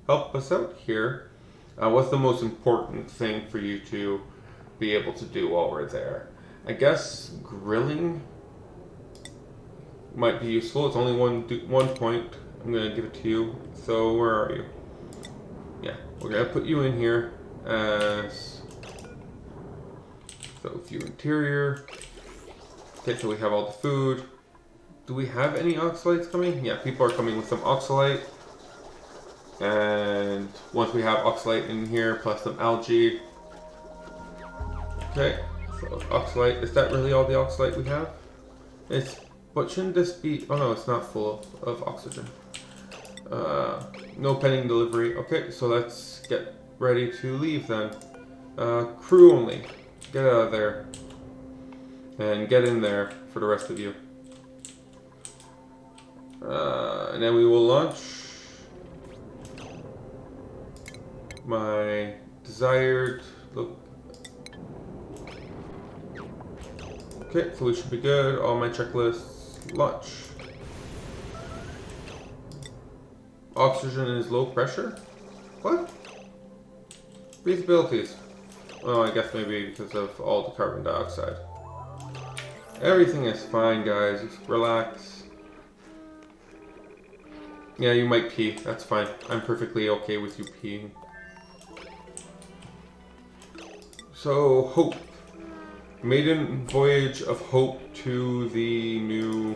help us out here. What's the most important thing for you to be able to do while we're there? I guess grilling might be useful. It's only one point. I'm going to give it to you. So where are you? Yeah, we're going to put you in here as... So view interior. Okay, so we have all the food. Do we have any oxalites coming? Yeah, people are coming with some oxalite. And once we have oxalite in here, plus some algae. Okay, so oxalite. Is that really all the oxalite we have? But shouldn't this be... Oh no, it's not full of oxygen. No pending delivery. Okay, so let's get ready to leave then. Crew only. Get out of there. And get in there for the rest of you. And then we will launch my desired look. Okay, so we should be good. All my checklists. Launch. Oxygen is low pressure? What? Breathabilities. Oh, I guess maybe because of all the carbon dioxide. Everything is fine, guys. Just relax. Yeah, you might pee. That's fine. I'm perfectly okay with you peeing. So, Hope. maiden voyage of hope to the new,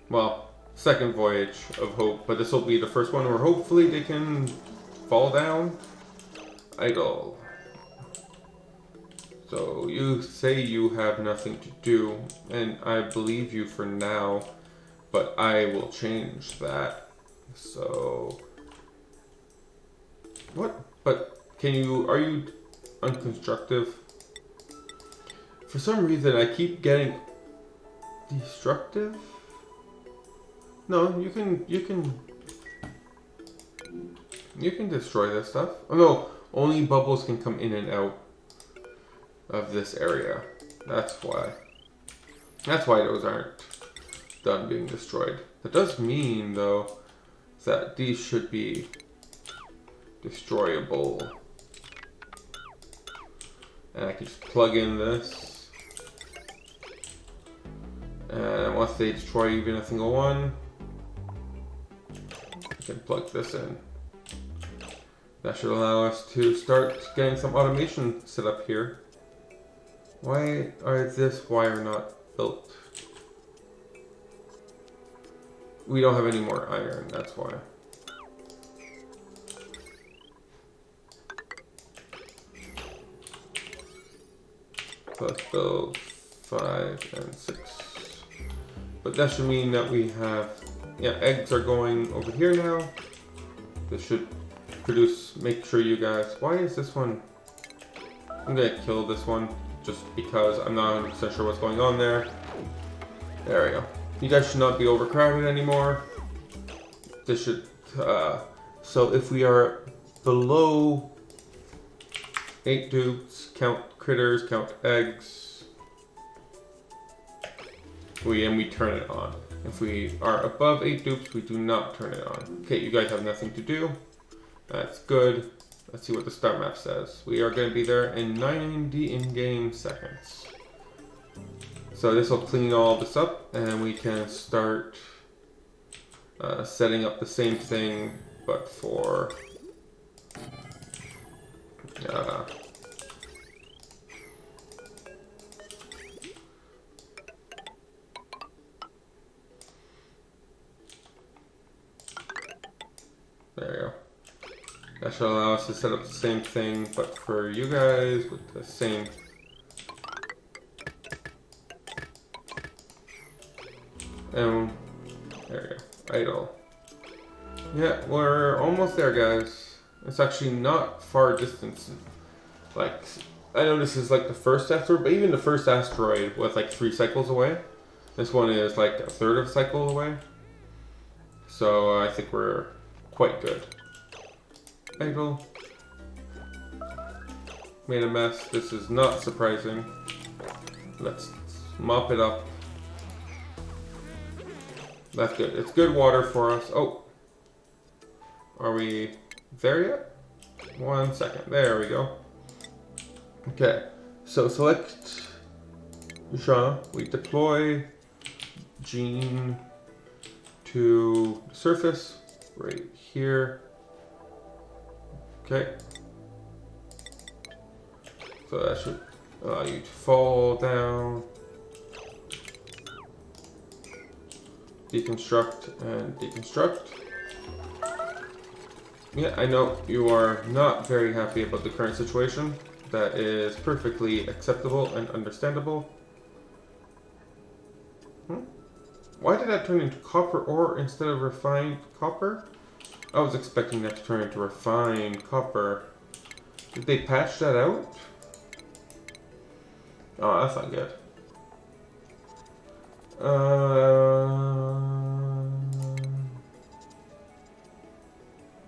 well, second voyage of hope, but this will be the first one where hopefully they can fall down. Idle. So you say you have nothing to do, and I believe you for now, but I will change that. So what? But can you, are you unconstructive? For some reason I keep getting destructive. No, you can destroy this stuff. Oh no, only bubbles can come in and out of this area. That's why. That's why those aren't done being destroyed. That does mean though that these should be destroyable. And I can just plug in this. And once they destroy even a single one, I can plug this in. That should allow us to start getting some automation set up here. Why is this wire not built? We don't have any more iron, that's why. So let's build 5 and 6. But that should mean that we have, yeah, eggs are going over here now. This should produce, make sure you guys, why is this one, I'm gonna kill this one just because I'm not 100% sure what's going on there. There we go. You guys should not be overcrowded anymore. This should, so if we are below 8 dupes, count critters, count eggs, we turn it on. If we are above 8 dupes, we do not turn it on. Okay, you guys have nothing to do. That's good. Let's see what the start map says. We are going to be there in 90 in-game seconds. So this will clean all this up, and we can start setting up the same thing, but for there we go. That should allow us to set up the same thing, but for you guys with the same. And there we go. Idle. Yeah, we're almost there, guys. It's actually not far distance. Like, I know this is like the first asteroid, but even the first asteroid was like 3 cycles away. This one is like a third of a cycle away. So I think we're quite good. Idle. Made a mess. This is not surprising. Let's mop it up. That's good. It's good water for us. Oh. Are we there yet? 1 second. There we go. Okay. So select Jean. We deploy Gene to the surface right here. Okay. So that should allow you to fall down, deconstruct, and deconstruct. Yeah, I know you are not very happy about the current situation. That is perfectly acceptable and understandable. Why did that turn into copper ore instead of refined copper? I was expecting that to turn into refined copper. Did they patch that out? Oh, that's not good.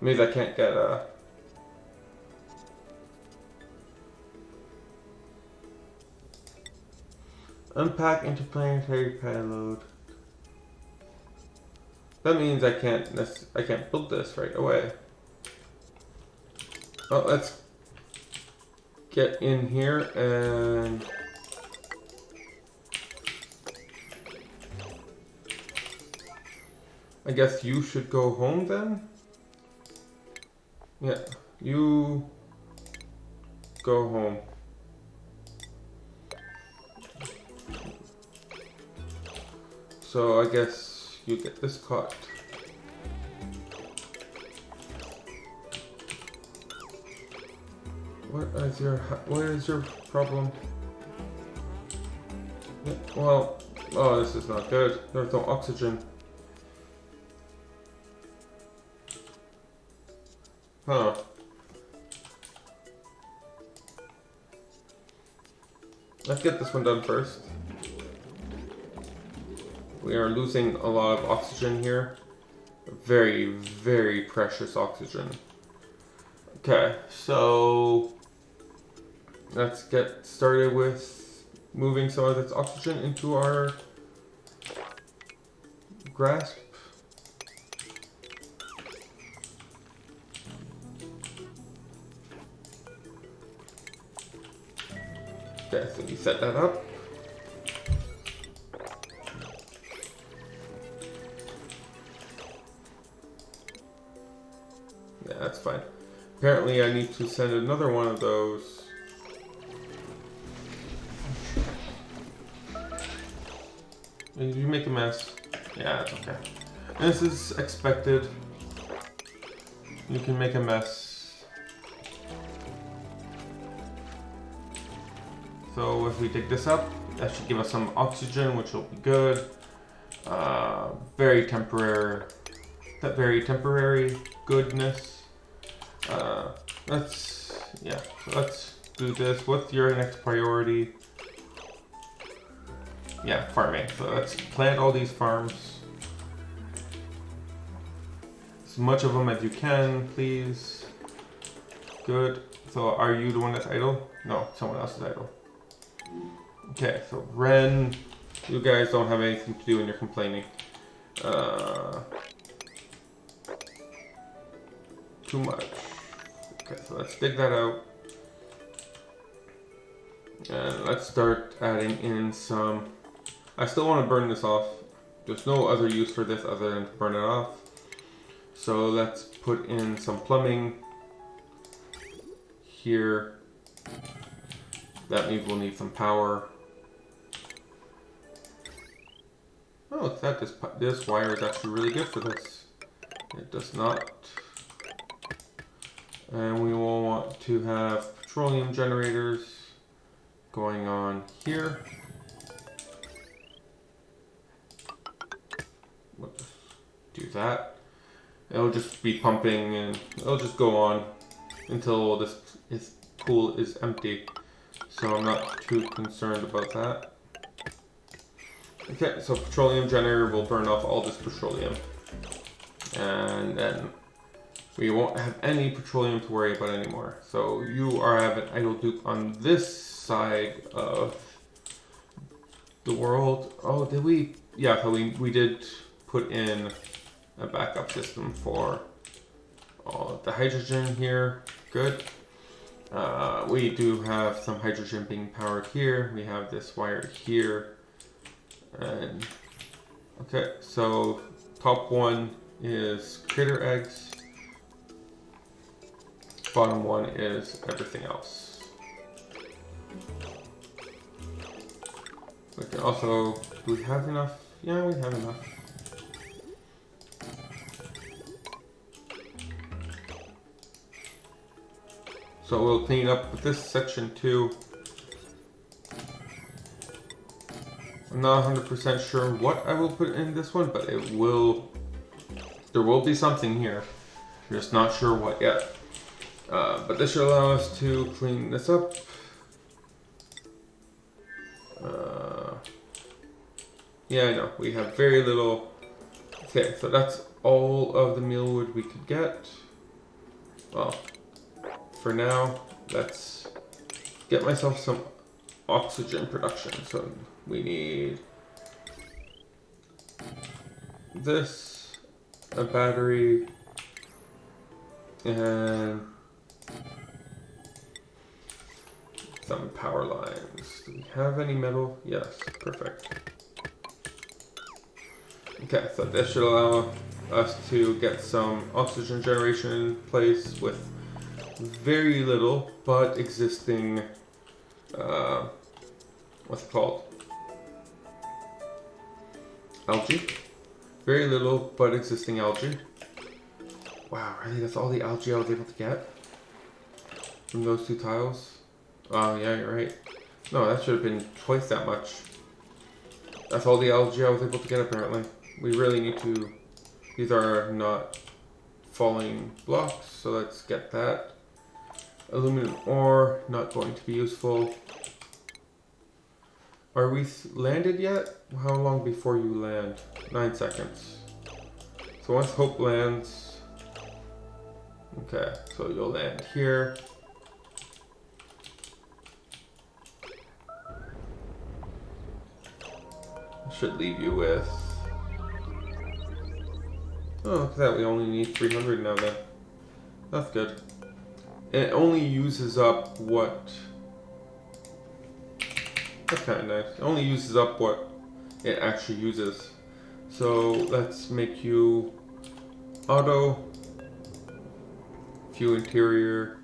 Maybe I can't get a... Unpack interplanetary payload. That means I can't build this right away. Oh, let's get in here and I guess you should go home then? Yeah, you go home. so I guess you get this caught. What is your problem? Yeah, well, oh, this is not good. There's no oxygen. Huh. Let's get this one done first. We are losing a lot of oxygen here. Very, very precious oxygen. Okay, so let's get started with moving some of this oxygen into our grasp. Okay, so we set that up. Yeah, that's fine. Apparently I need to send another one of those. Did you make a mess? Yeah, that's okay. This is expected. You can make a mess. So if we dig this up, that should give us some oxygen, which will be good. Very temporary goodness. Let's do this. What's your next priority? Yeah, farming. So let's plant all these farms. As much of them as you can, please. Good. So are you the one that's idle? No, someone else is idle. Okay, so Ren, you guys don't have anything to do and you're complaining. Too much. Okay, so let's dig that out. And let's start adding in some... I still want to burn this off. There's no other use for this other than to burn it off. So let's put in some plumbing here. That means we'll need some power. Oh, it's that this wire is actually really good for this. It does not. And we will want to have petroleum generators going on here. We'll just do that. It'll just be pumping and it'll just go on until this pool is empty. So I'm not too concerned about that. Okay, so petroleum generator will burn off all this petroleum. And then we won't have any petroleum to worry about anymore. So you have an idle dupe on this side of the world. Oh, did we? Yeah, so we did put in a backup system for all of the hydrogen here. Good. We do have some hydrogen being powered here. We have this wire here. And okay, so top one is critter eggs. Bottom one is everything else. We can also, do we have enough? Yeah, we have enough. So we'll clean up with this section too. I'm not 100% sure what I will put in this one, but there will be something here. I'm just not sure what yet. But this should allow us to clean this up. Yeah, I know, we have very little. Okay, so that's all of the mealwood we could get. Well, for now, let's get myself some oxygen production. So we need this, a battery, and some power lines. Do we have any metal? Yes, perfect. Okay, so this should allow us to get some oxygen generation in place with very little but existing, what's it called? algae. Very little, but existing algae. Wow, really? That's all the algae I was able to get? From those 2 tiles? Oh, yeah, you're right. No, that should have been twice that much. That's all the algae I was able to get, apparently. We really need to... These are not falling blocks, so let's get that. Aluminum ore, not going to be useful. Are we landed yet? How long before you land? 9 seconds. So once Hope lands... Okay, so you'll land here. Should leave you with... Oh, look at that, we only need 300 now then. That's good. And it only uses up what... That's kind of nice. It only uses up what it actually uses. So let's make you auto, few interior.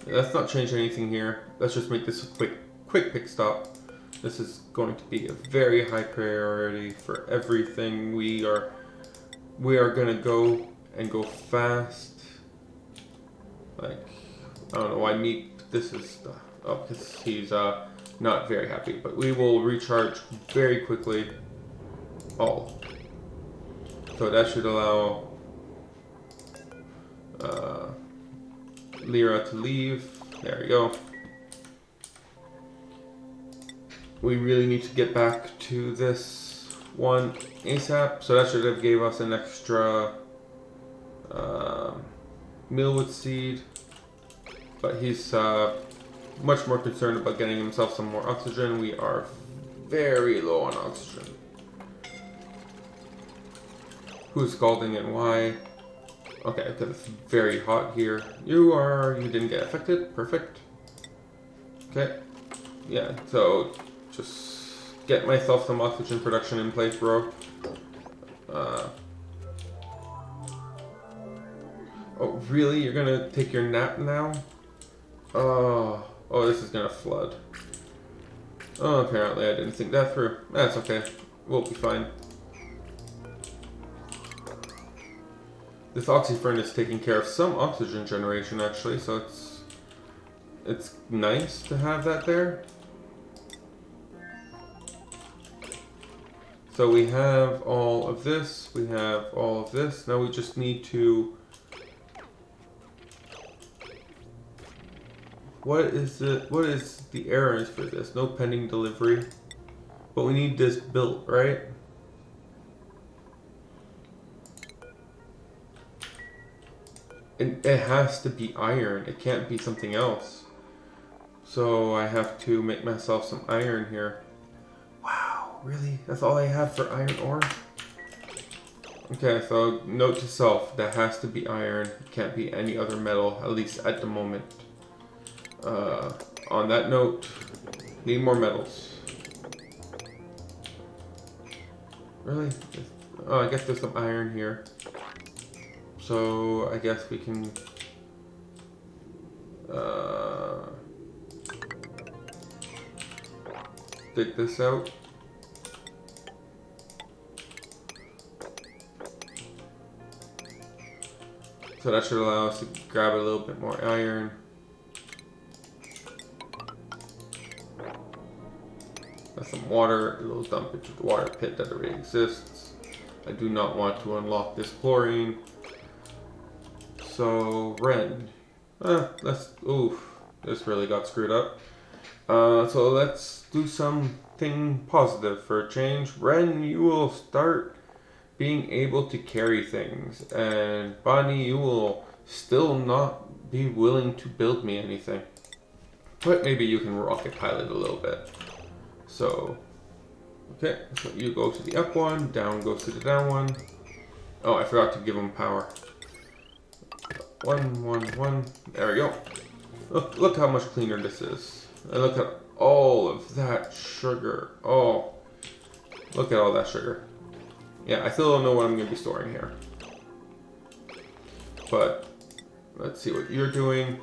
Let's not change anything here. Let's just make this a quick pick stop. This is going to be a very high priority for everything. We are gonna go and go fast. Like, I don't know why this is because he's not very happy, but we will recharge very quickly. All. So that should allow Lyra to leave. There we go. We really need to get back to this one ASAP. So that should have gave us an extra millwood seed. But he's much more concerned about getting himself some more oxygen. We are very low on oxygen. Who's scalding and why? Okay, because it's very hot here. You didn't get affected. Perfect. Okay. Yeah, so just get myself some oxygen production in place, bro. Oh, really? You're gonna take your nap now? Oh, this is gonna flood. Oh, apparently I didn't think that through. That's okay. We'll be fine. This oxyfern is taking care of some oxygen generation, actually, so it's nice to have that there. So we have all of this. We have all of this. Now we just need to... What is the errors for this? No pending delivery. But we need this built, right? And it has to be iron. It can't be something else. So I have to make myself some iron here. Wow, really? That's all I have for iron ore? Okay, so note to self, that has to be iron. It can't be any other metal, at least at the moment. On that note, need more metals. Really? Oh, I guess there's some iron here. So I guess we can dig this out. So that should allow us to grab a little bit more iron. That's some water. It'll dump into the water pit that already exists. I do not want to unlock this chlorine. So Ren, oof, this really got screwed up. So let's do something positive for a change. Ren, you will start being able to carry things, and Bonnie, you will still not be willing to build me anything. But maybe you can rocket pilot a little bit. So, okay, so you go to the up one, down goes to the down one. Oh, I forgot to give them power. 1, 1, 1. There we go. Look how much cleaner this is. And look at all of that sugar. Oh, look at all that sugar. Yeah, I still don't know what I'm going to be storing here. But let's see what you're doing.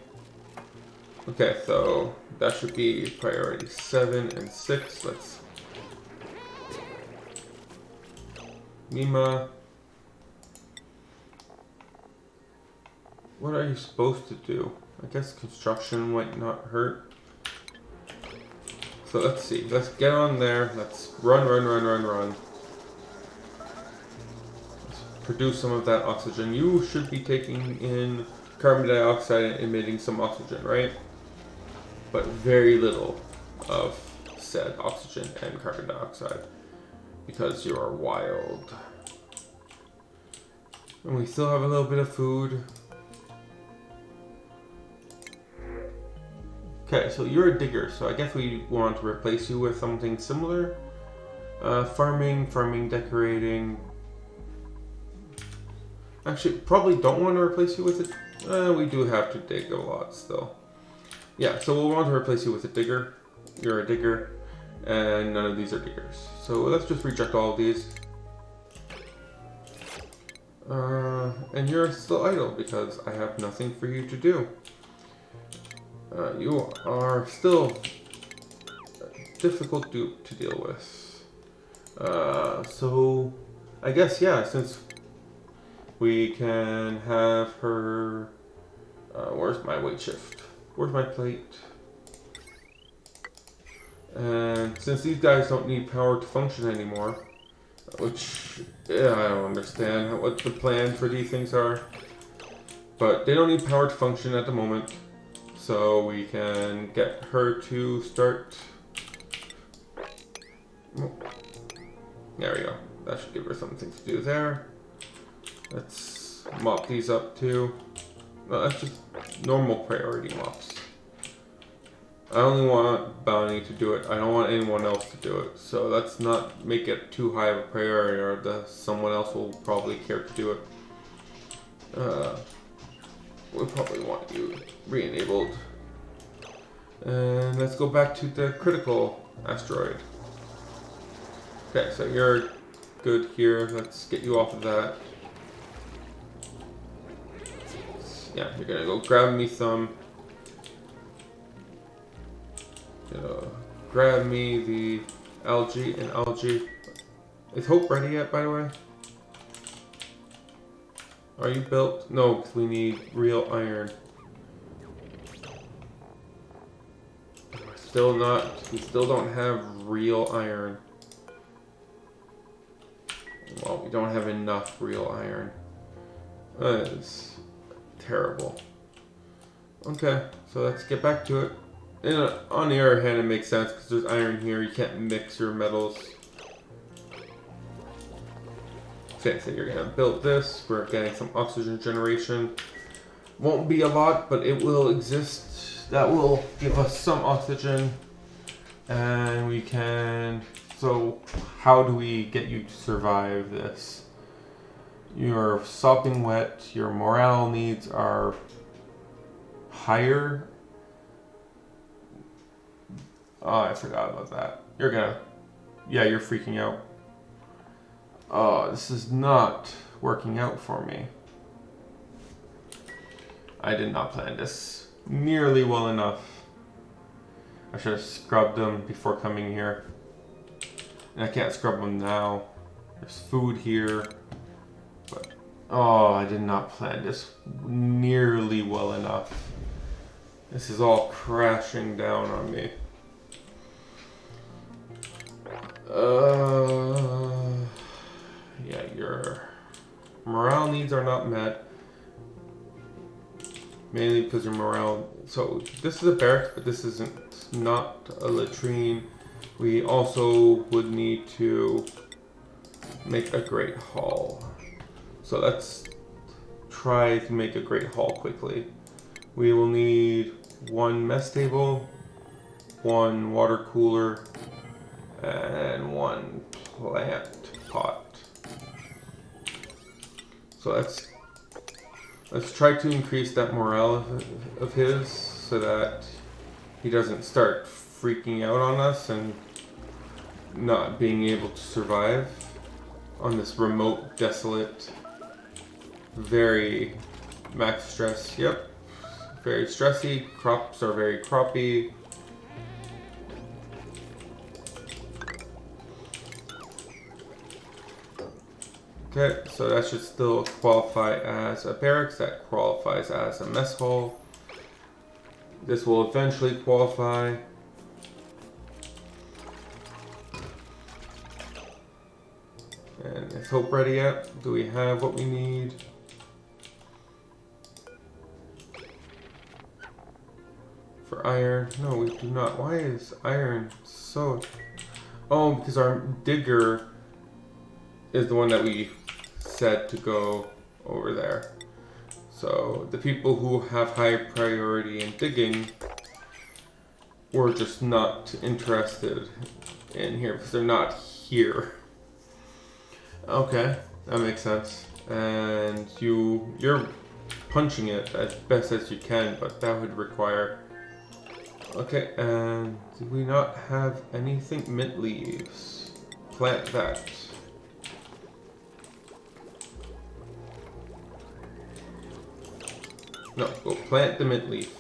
Okay, so that should be priority 7 and 6. Let's Mima. What are you supposed to do? I guess construction might not hurt. So let's see. Let's get on there. Let's run. Let's produce some of that oxygen. You should be taking in carbon dioxide and emitting some oxygen, right? But very little of said oxygen and carbon dioxide because you are wild. And we still have a little bit of food. Okay, so you're a digger, so I guess we want to replace you with something similar. Farming, decorating. Actually, probably don't want to replace you with it. We do have to dig a lot still. Yeah, so we'll want to replace you with a digger. You're a digger, and none of these are diggers. So let's just reject all of these. And you're still idle because I have nothing for you to do. You are still difficult to deal with. So I guess, yeah, since we can have her... where's my weight shift? Where's my plate? And since these guys don't need power to function anymore, which, yeah, I don't understand what the plan for these things are. But they don't need power to function at the moment. So we can get her to start. There we go. That should give her something to do there. Let's mop these up too. No, that's just normal priority mops. I only want Bounty to do it. I don't want anyone else to do it. So let's not make it too high of a priority, or someone else will probably care to do it. We probably want you re-enabled. And let's go back to the critical asteroid. Okay, so you're good here. Let's get you off of that. Yeah, you're gonna go grab me some. Grab me the algae and algae. Is Hope ready yet, by the way? Are you built? No, because we need real iron. Still not. We still don't have real iron. Well, we don't have enough real iron. That is terrible. Okay, so let's get back to it. And on the other hand, it makes sense because there's iron here. You can't mix your metals. Okay, so you're gonna build this. We're getting some oxygen generation. Won't be a lot, but it will exist. That will give us some oxygen. And we can... So, how do we get you to survive this? You're sopping wet. Your morale needs are higher. Oh, I forgot about that. You're gonna... Yeah, you're freaking out. Oh, this is not working out for me. I did not plan this nearly well enough. I should have scrubbed them before coming here. And I can't scrub them now. There's food here. But, oh, I did not plan this nearly well enough. This is all crashing down on me. Yeah, your morale needs are not met. Mainly because your morale... So, this is a barracks, but this isn't not a latrine. We also would need to make a great hall. So let's try to make a great hall quickly. We will need one mess table, one water cooler, and one plant pot. So let's try to increase that morale of his so that he doesn't start freaking out on us and not being able to survive on this remote, desolate, very max stress. Yep, very stressy. Crops are very croppy. Okay, so that should still qualify as a barracks. That qualifies as a mess hall. This will eventually qualify. And is Hope ready yet? Do we have what we need? For iron? No, we do not. Why is iron so... Oh, because our digger is the one that we said to go over there. So the people who have high priority in digging were just not interested in here because they're not here. Okay, that makes sense. And you're punching it as best as you can, but that would require... Okay, and do we not have anything? Mint leaves. Plant that. No, go plant the mint leaf.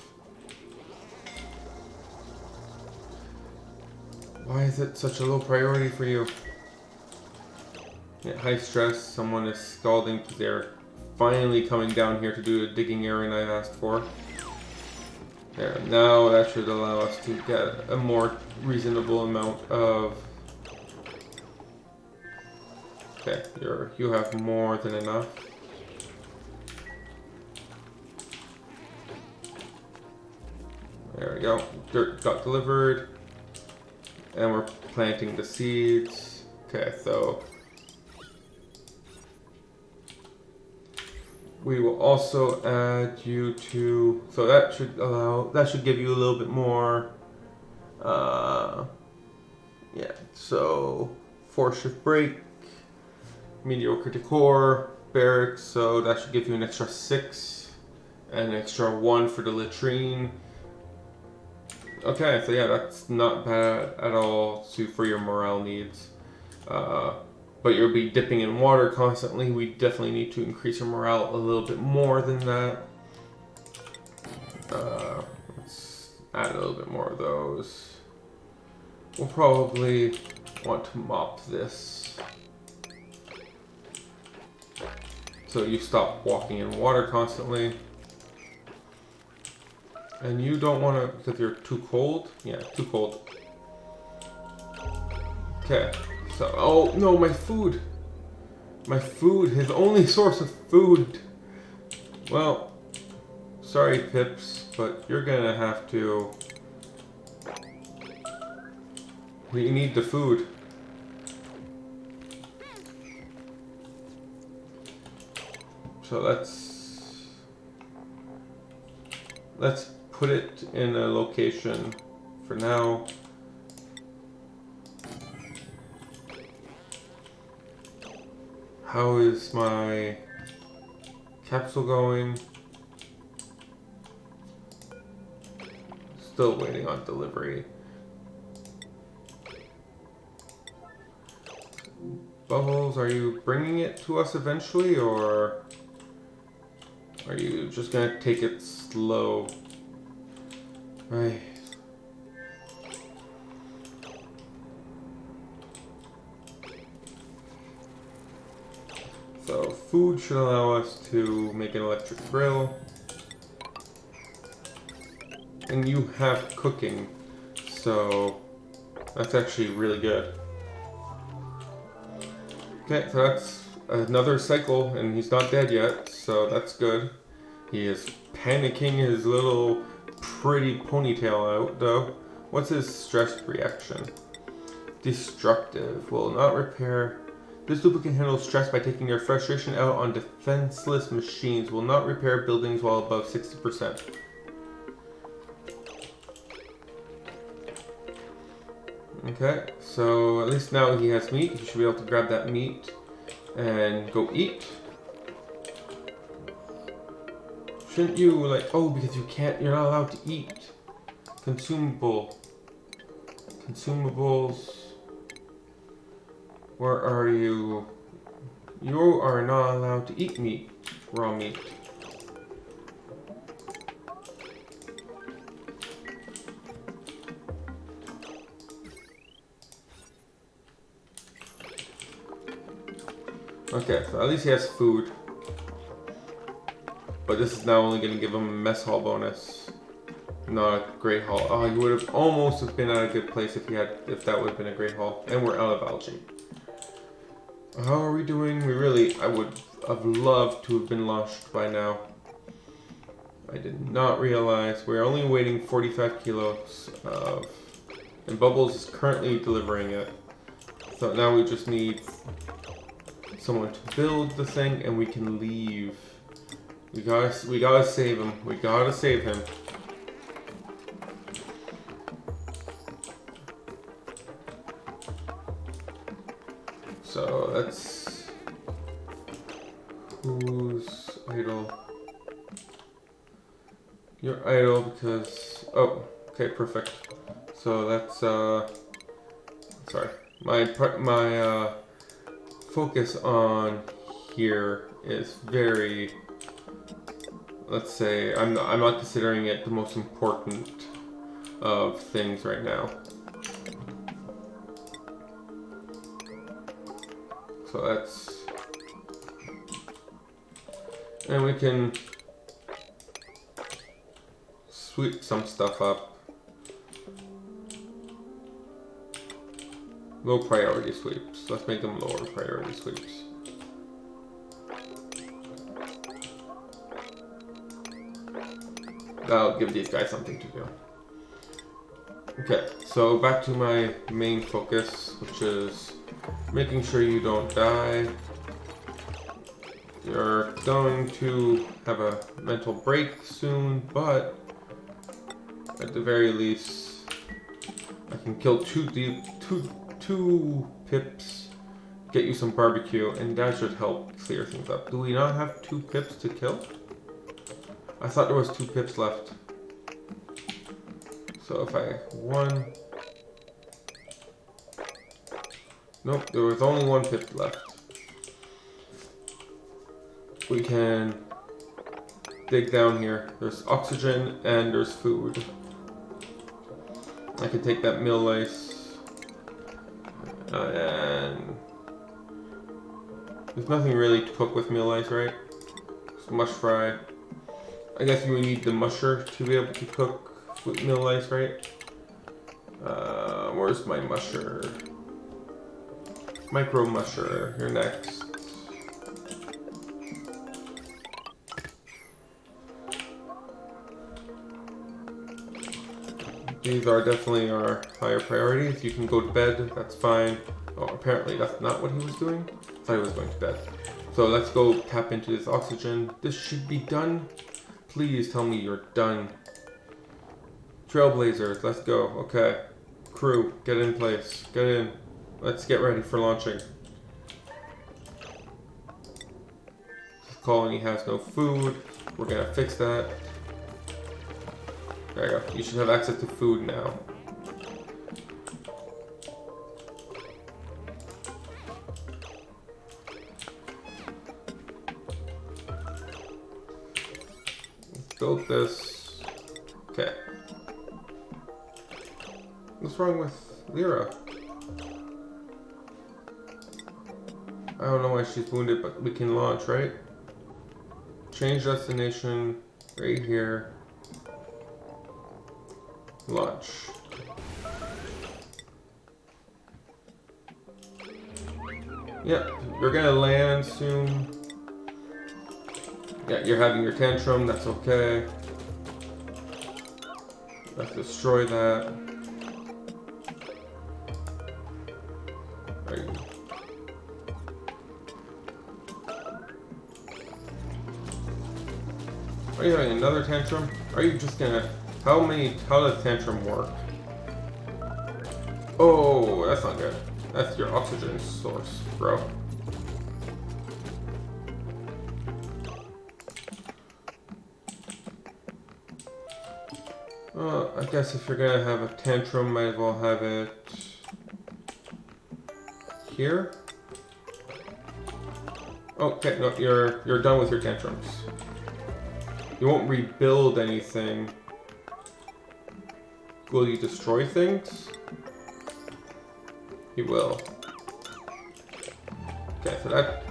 Why is it such a low priority for you? Yeah, high stress, someone is scalding because they're finally coming down here to do the digging errand I asked for. There, now that should allow us to get a more reasonable amount of... Okay, you have more than enough. There we go. Dirt got delivered. And we're planting the seeds. Okay, so... We will also add you to... So that should give you a little bit more... yeah, so... 4-shift break. Mediocre decor. Barracks, so that should give you an extra 6. And an extra 1 for the latrine. Okay, so yeah, that's not bad at all for your morale needs. But you'll be dipping in water constantly. We definitely need to increase your morale a little bit more than that. Let's add a little bit more of those. We'll probably want to mop this. So you stop walking in water constantly. And you don't want to, because you're too cold? Yeah, too cold. Okay, so, oh no, my food! My food, his only source of food! Well, sorry Pips, but you're gonna have to... We need the food. So let's put it in a location for now. How is my capsule going? Still waiting on delivery. Bubbles, are you bringing it to us eventually, or are you just gonna take it slow? Right. So food should allow us to make an electric grill. And you have cooking, so that's actually really good. Okay, so that's another cycle, and he's not dead yet, so that's good. He is panicking his little pretty ponytail out, though. What's his stress reaction? Destructive. Will not repair. This duplicate handles stress by taking their frustration out on defenseless machines. Will not repair buildings while above 60%. Okay, so at least now he has meat. He should be able to grab that meat and go eat. Shouldn't you, like, oh, because you can't, you're not allowed to eat. Consumables. Where are you? You are not allowed to eat meat, raw meat. Okay, so at least he has food. But this is now only going to give him a mess hall bonus. Not a great hall. Oh, he would have almost have been at a good place if that would have been a great hall. And we're out of algae. How are we doing? I would have loved to have been launched by now. I did not realize we're only waiting 45 kilos of, and Bubbles is currently delivering it. So now we just need someone to build the thing and we can leave. We gotta save him. We gotta save him. So that's who's idle. You're idle because okay, perfect. So that's sorry. My focus on here is very, let's say I'm not considering it the most important of things right now. So that's, and we can sweep some stuff up. Low priority sweeps. Let's make them lower priority sweeps. That'll give these guys something to do. Okay, so back to my main focus, which is making sure you don't die. You're going to have a mental break soon, but at the very least, I can kill two pips, get you some barbecue, and that should help clear things up. Do we not have 2 pips to kill? I thought there was 2 pips left. So if I one, nope, there was only 1 pip left. We can dig down here. There's oxygen and there's food. I can take that mill lice and there's nothing really to cook with mill lice, right? It's mush fry. I guess you would need the musher to be able to cook with mill lice, right? Where's my musher? Micro musher, you're next. These are definitely our higher priorities. You can go to bed, that's fine. Oh, apparently that's not what he was doing. I thought he was going to bed. So let's go tap into this oxygen. This should be done. Please tell me you're done. Trailblazers, let's go. Okay. Crew, get in place. Get in. Let's get ready for launching. This colony has no food. We're gonna fix that. There you go. You should have access to food now. Let's build this. Okay. What's wrong with Lyra? I don't know why she's wounded, but we can launch, right? Change destination right here. Launch. Yep, you're gonna land soon. Yeah, you're having your tantrum, that's okay. Let's destroy that. Are you having another tantrum? Are you just gonna... How does tantrum work? Oh, that's not good. That's your oxygen source, bro. I guess if you're gonna have a tantrum, might as well have it here. Okay, no, you're done with your tantrums. You won't rebuild anything. Will you destroy things? He will. Okay, so that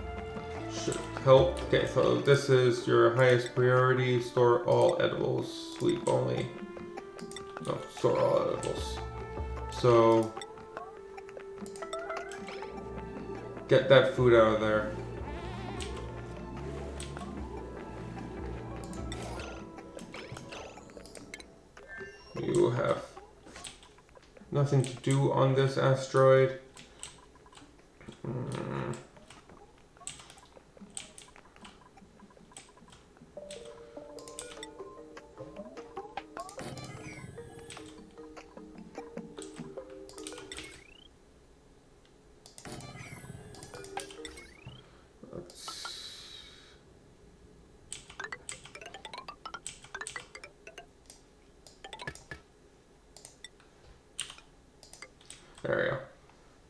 help. Okay, so this is your highest priority. Store all edibles. Sleep only. No, store all edibles. So get that food out of there. You have nothing to do on this asteroid. There we go.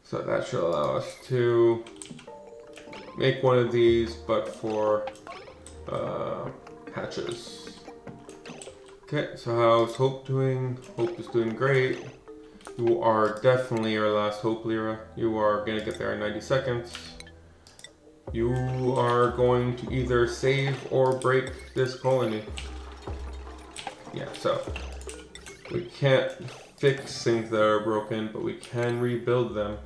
So that should allow us to make one of these, but for hatches. Okay, so how's Hope doing? Hope is doing great. You are definitely our last Hope, Lyra. You are gonna get there in 90 seconds. You are going to either save or break this colony. Yeah, so we can't fix things that are broken, but we can rebuild them.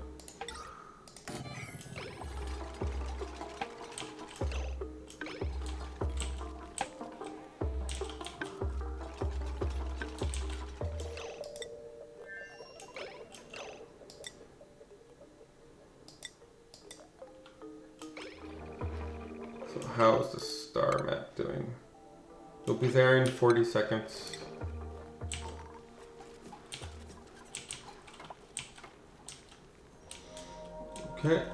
So how's the star map doing? You'll be there in 40 seconds. Okay.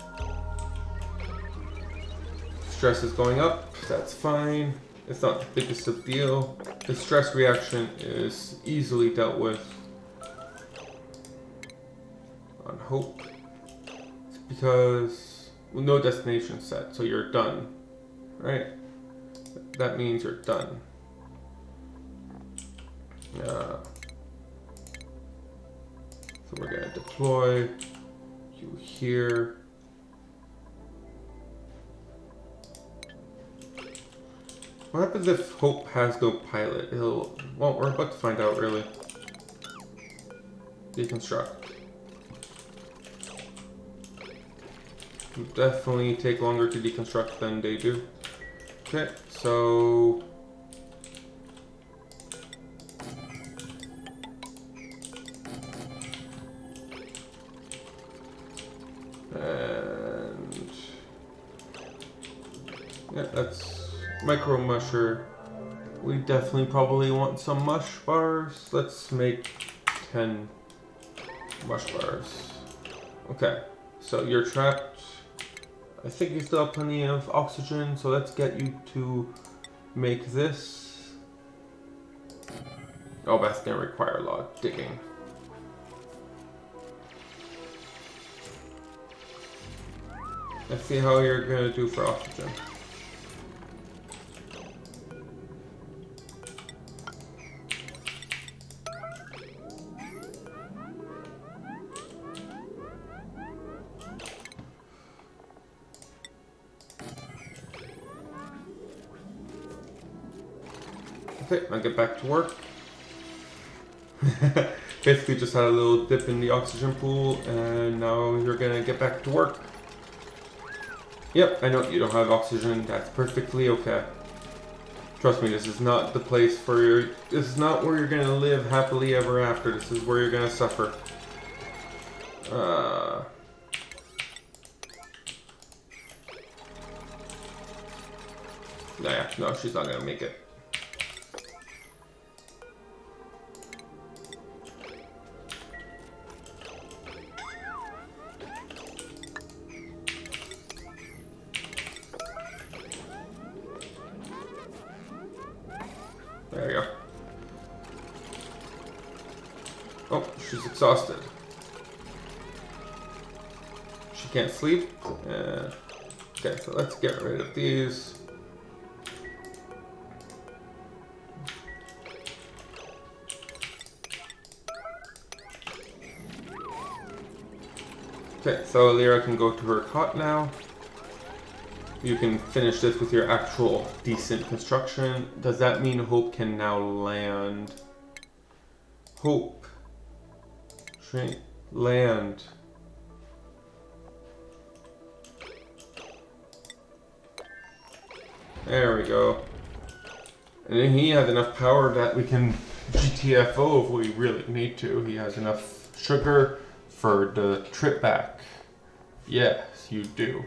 Stress is going up. That's fine. It's not the biggest of deal. The stress reaction is easily dealt with on Hope. It's because no destination set, so you're done, right? That means you're done. So we're gonna deploy you here. What happens if Hope has no pilot? Well, we're about to find out, really. Deconstruct. It'll definitely take longer to deconstruct than they do. Okay, so and yeah, that's micro musher. We definitely probably want some mush bars. Let's make 10 mush bars. Okay, so you're trapped. I think you still have plenty of oxygen, so let's get you to make this. Oh, that's gonna require a lot of digging. Let's see how you're gonna do for oxygen. Okay, I'll get back to work. Basically just had a little dip in the oxygen pool, and now you're gonna get back to work. Yep, I know you don't have oxygen. That's perfectly okay. Trust me, this is not the place for your... This is not where you're gonna live happily ever after. This is where you're gonna suffer. Nah, no, she's not gonna make it. There you go. Oh, she's exhausted. She can't sleep. Okay, so let's get rid of these. Okay, so Lyra can go to her cot now. You can finish this with your actual decent construction. Does that mean Hope can now land? Hope. Land. There we go. And then he has enough power that we can GTFO if we really need to. He has enough sugar for the trip back. Yes, you do.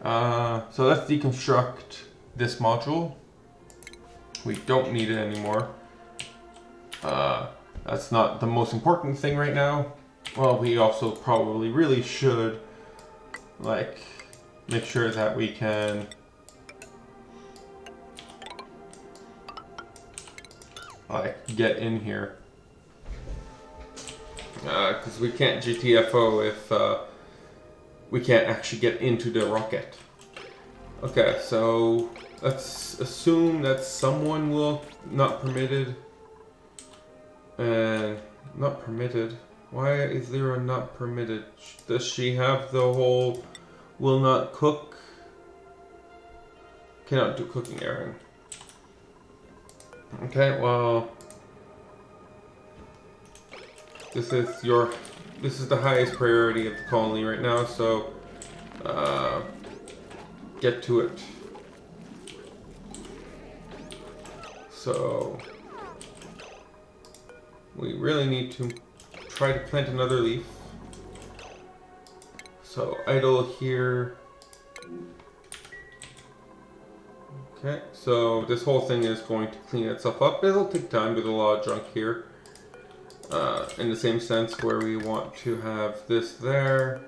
So let's deconstruct this module. We don't need it anymore. That's not the most important thing right now. Well, we also probably really should like make sure that we can get in here. Because we can't GTFO if we can't actually get into the rocket. Okay, so let's assume that someone will not permitted. And not permitted. Why is there a not permitted? Does she have the whole will not cook? Cannot do cooking errand. Okay, well, this is the highest priority of the colony right now, so get to it. So we really need to try to plant another leaf. So idle here. Okay, so this whole thing is going to clean itself up. It'll take time, there's a lot of junk here. In the same sense where we want to have this there.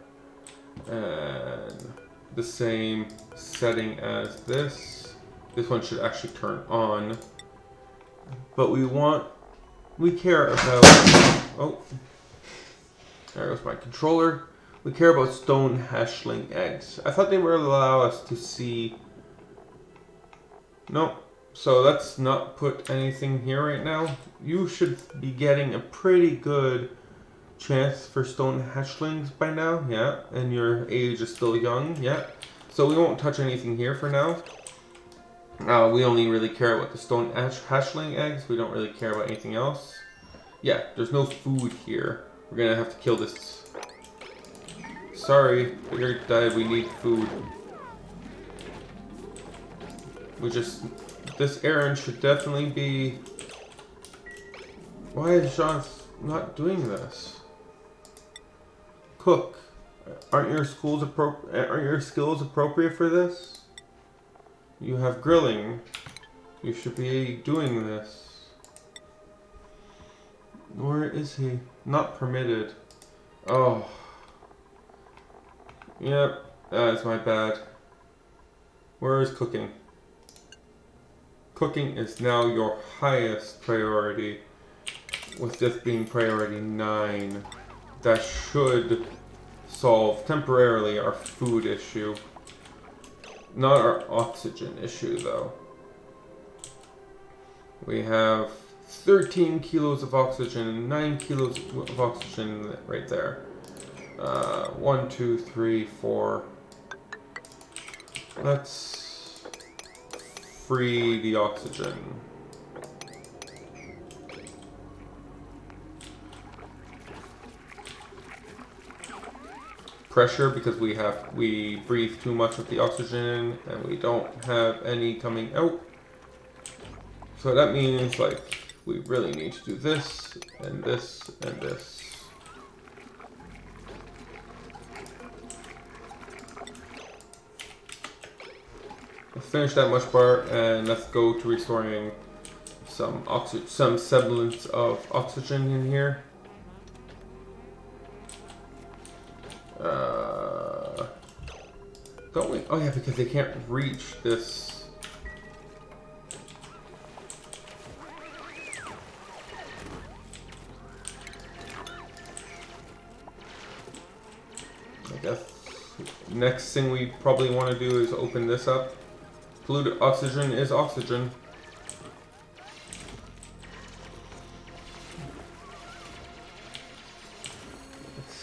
And the same setting as this. This one should actually turn on. But we care about, oh, there goes my controller. We care about stone hatchling eggs. I thought they would allow us to see. No, so let's not put anything here right now. You should be getting a pretty good chance for stone hatchlings by now, yeah. And your age is still young, yeah. So we won't touch anything here for now. We only really care about the stone hatchling eggs. We don't really care about anything else. Yeah, there's no food here. We're gonna have to kill this. Sorry, Bigger died. We need food. This errand should definitely be. Why is Jean not doing this? Cook. Aren't your skills appropriate for this? You have grilling. You should be doing this. Where is he? Not permitted. Oh. Yep, that's my bad. Where is cooking? Cooking is now your highest priority, with this being priority 9. That should solve temporarily our food issue. Not our oxygen issue, though. We have 13 kilos of oxygen and 9 kilos of oxygen right there. 1, 2, 3, 4. Let's free the oxygen. Pressure because we breathe too much of the oxygen and we don't have any coming out. So that means like we really need to do this and this and this. Let's finish that much part and let's go to restoring some semblance of oxygen in here. Don't we? Oh yeah, because they can't reach this. I guess next thing we probably want to do is open this up. Polluted oxygen is oxygen.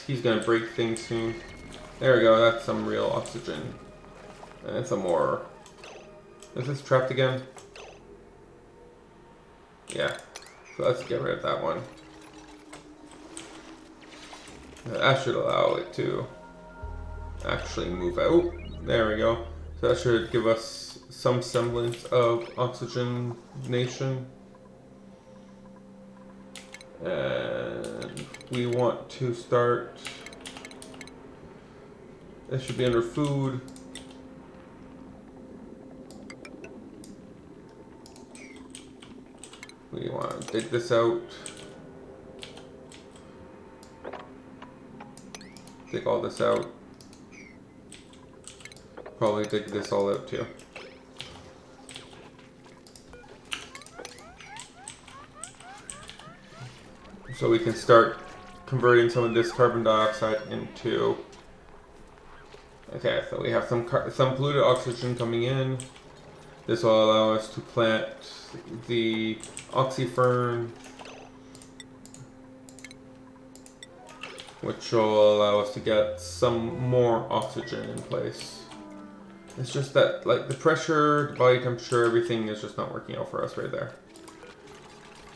He's gonna break things soon. There we go, that's some real oxygen. And some more. Is this trapped again? Yeah. So let's get rid of that one. That should allow it to actually move out. There we go. So that should give us some semblance of oxygenation. And we want to start. This should be under food. We want to dig this out. Dig all this out. Probably dig this all out too. So we can start converting some of this carbon dioxide into. Okay, so we have some polluted oxygen coming in. This will allow us to plant the oxyfern, which will allow us to get some more oxygen in place. It's just that, like, the pressure, the body temperature, everything is just not working out for us right there.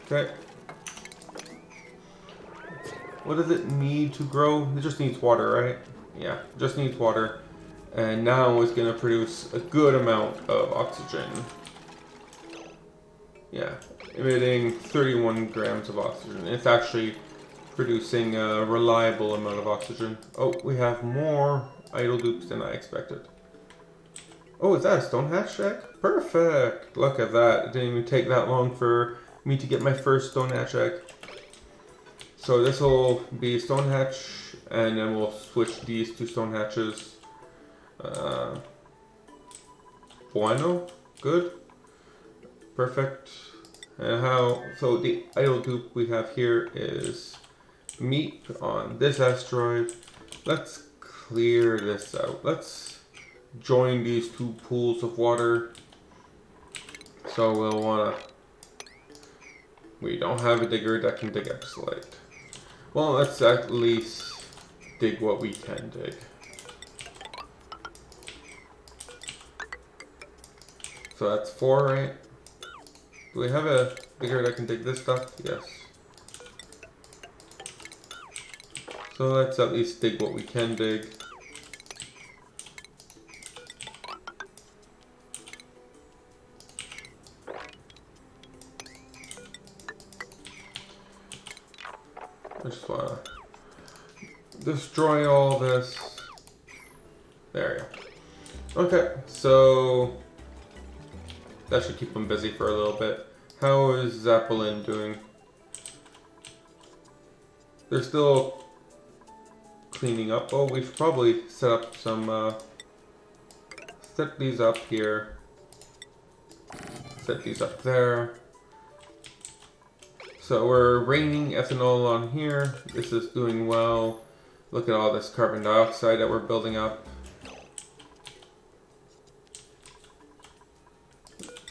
Okay. What does it need to grow? It just needs water, right? Yeah, it just needs water. And now it's going to produce a good amount of oxygen. Yeah, emitting 31 grams of oxygen. It's actually producing a reliable amount of oxygen. Oh, we have more idle dupes than I expected. Oh, is that a stone hatch egg? Perfect! Look at that. It didn't even take that long for me to get my first stone hatch egg. So this will be stone hatch, and then we'll switch these to stone hatches. Bueno, good, perfect. And so the idle dupe we have here is meat on this asteroid. Let's clear this out. Let's join these two pools of water. So we'll wanna, we don't have a digger that can dig epsilite. Well, let's at least dig what we can dig. So that's 4, right? Do we have a digger that can dig this stuff? Yes. So let's at least dig what we can dig. I just want to destroy all this. There we go. Okay, so that should keep them busy for a little bit. How is Zeppelin doing? They're still cleaning up. Oh, we should probably set up some, set these up here. Set these up there. So we're raining ethanol on here. This is doing well. Look at all this carbon dioxide that we're building up.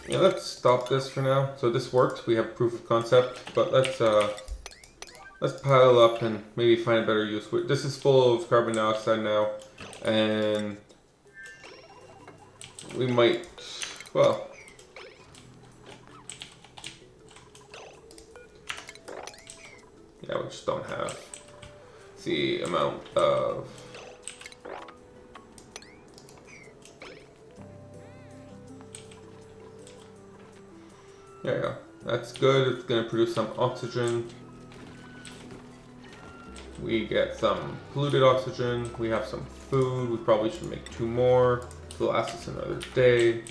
Yeah, let's stop this for now. So this worked. We have proof of concept, but let's pile up and maybe find a better use. This is full of carbon dioxide now, and we might, well, yeah, we just don't have the amount of. There you go. That's good. It's going to produce some oxygen. We get some polluted oxygen. We have some food. We probably should make 2 more to last us another day.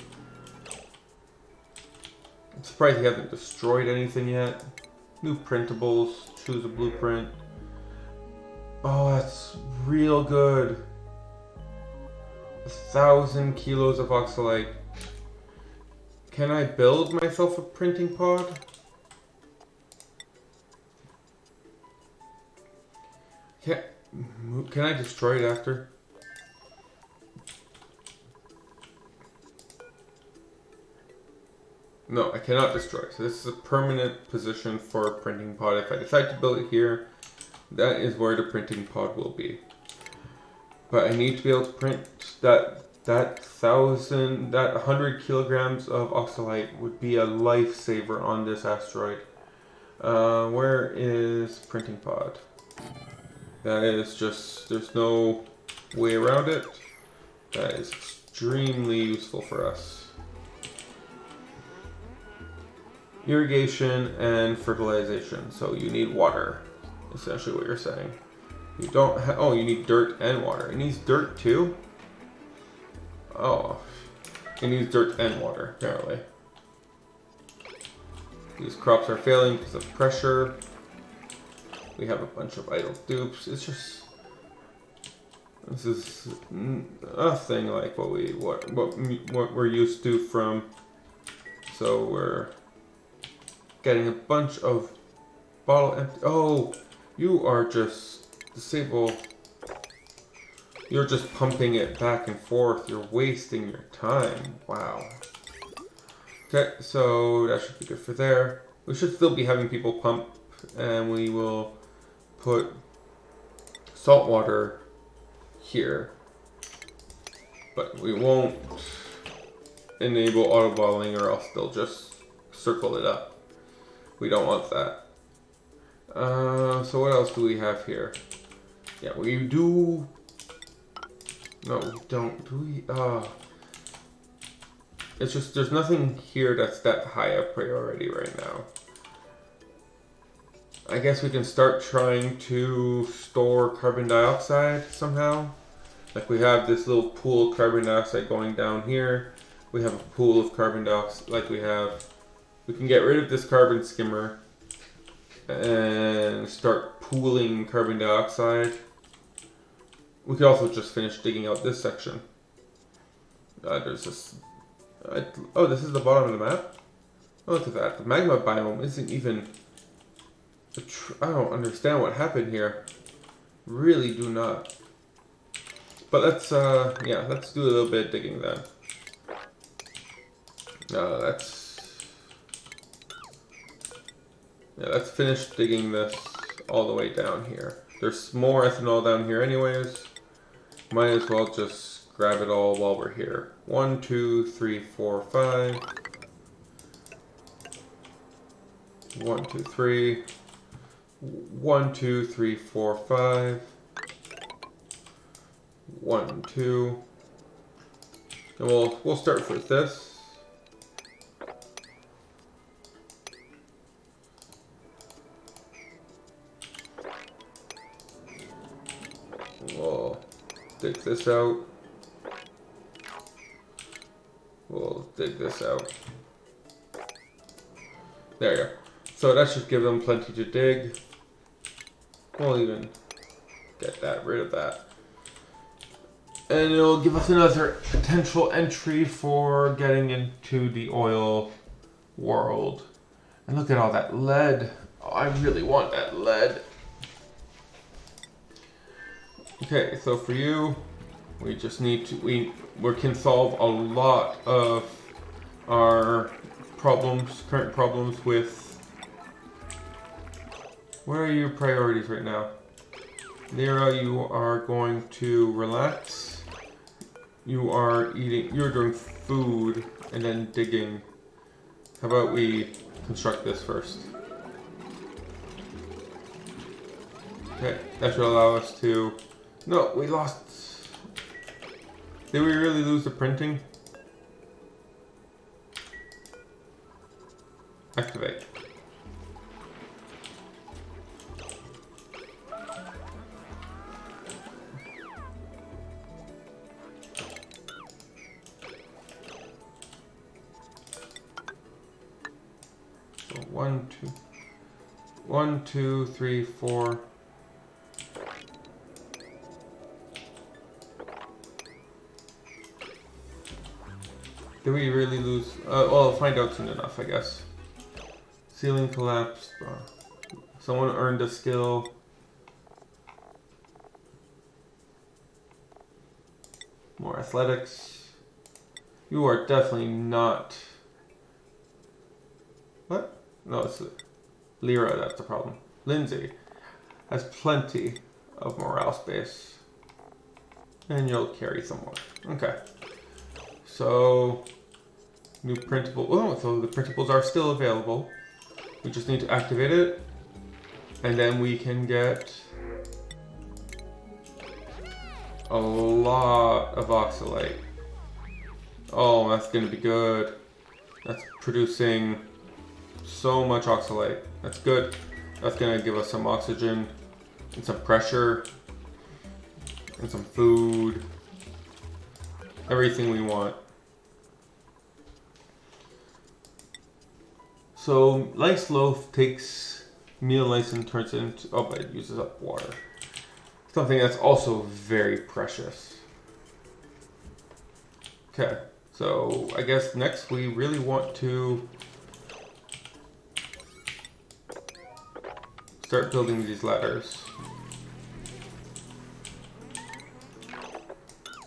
I'm surprised he hasn't destroyed anything yet. New printables. Choose a blueprint. Oh, that's real good. 1,000 kilos of oxalite. Can I build myself a printing pod? Can I destroy it after? No, I cannot destroy. So this is a permanent position for a printing pod. If I decide to build it here, that is where the printing pod will be. But I need to be able to print that That 100 kilograms of oxalite would be a lifesaver on this asteroid. Where is printing pod? That is just, there's no way around it. That is extremely useful for us. Irrigation and fertilization. So you need water, essentially what you're saying. You don't have, oh, you need dirt and water. It needs dirt too? Oh, it needs dirt and water, apparently. These crops are failing because of pressure. We have a bunch of idle dupes. It's just, this is nothing like what we're used to from. So we're getting a bunch of bottle empty. Oh, you are just disable. You're just pumping it back and forth. You're wasting your time. Wow. Okay, so that should be good for there. We should still be having people pump, and we will put salt water here. But we won't enable auto bottling, or else they'll just circle it up. We don't want that. So what else do we have here? Yeah, we do. No, we don't. Do we? It's just, there's nothing here that's that high a priority right now. I guess we can start trying to store carbon dioxide somehow. Like we have this little pool of carbon dioxide going down here. We have a pool of carbon dioxide, like we can get rid of this carbon skimmer and start pooling carbon dioxide. We could also just finish digging out this section. There's this. Oh, this is the bottom of the map? Oh, look at that. The magma biome isn't even. I don't understand what happened here. Really do not. But let's, yeah, let's do a little bit of digging then. Let's finish digging this all the way down here. There's more ethanol down here anyways. Might as well just grab it all while we're here. 1, 2, 3, 4, 5. 1, 2, 3. 1, 2, 3, 4, 5. 1, 2. And we'll start with this. We'll dig this out. We'll dig this out. There you go. So that should give them plenty to dig. We'll even get rid of that. And it'll give us another potential entry for getting into the oil world. And look at all that lead. Oh, I really want that lead. Okay, so for you, we just need to, we can solve a lot of our problems, current problems with, where are your priorities right now? Nero, you are going to relax. You are eating, you're doing food and then digging. How about we construct this first? Okay, that should allow us to, no, we lost. Did we really lose the printing? Activate. So 1, 2, 1, 2, 3, 4. Did we really lose? Well, I'll find out soon enough, I guess. Ceiling collapsed. Someone earned a skill. More athletics. You are definitely not. What? No, it's Lyra, that's the problem. Lindsay has plenty of morale space. And you'll carry some more. Okay. So, new printable. Oh, so the printables are still available. We just need to activate it. And then we can get a lot of oxalate. Oh, that's gonna be good. That's producing so much oxalate. That's good. That's gonna give us some oxygen and some pressure and some food. Everything we want. So, Lice Loaf takes meal lice and turns it into, oh, but it uses up water. Something that's also very precious. Okay, so I guess next we really want to start building these ladders.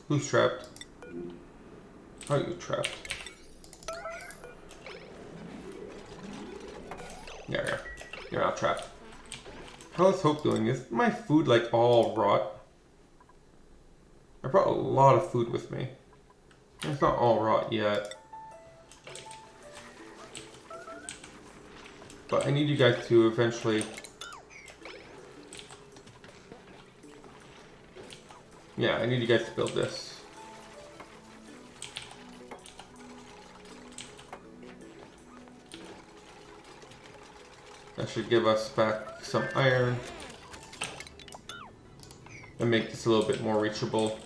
Who's trapped? How are you trapped? Yeah, you're not trapped. How is Hope doing? Is my food like all rot? I brought a lot of food with me. It's not all rot yet. But I need you guys to eventually... Yeah, I need you guys to build this. That should give us back some iron and make this a little bit more reachable.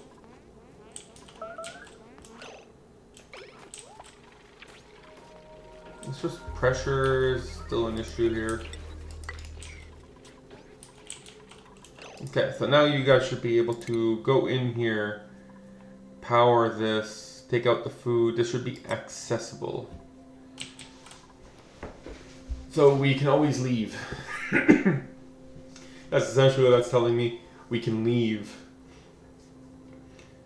It's just pressure is still an issue here. Okay, so now you guys should be able to go in here, power this, take out the food. This should be accessible. So we can always leave. That's essentially what that's telling me. We can leave.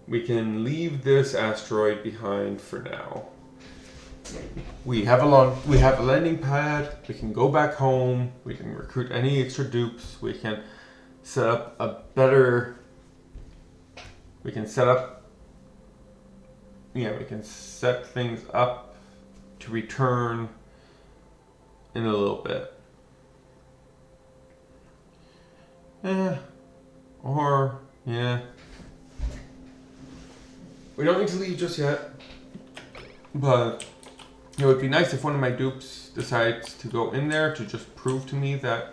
We can leave this asteroid behind for now. We have a landing pad. We can go back home. We can recruit any extra dupes. We can set up a better. We can set up. Yeah, we can set things up to return in a little bit. Yeah. We don't need to leave just yet. But it would be nice if one of my dupes decides to go in there to just prove to me that...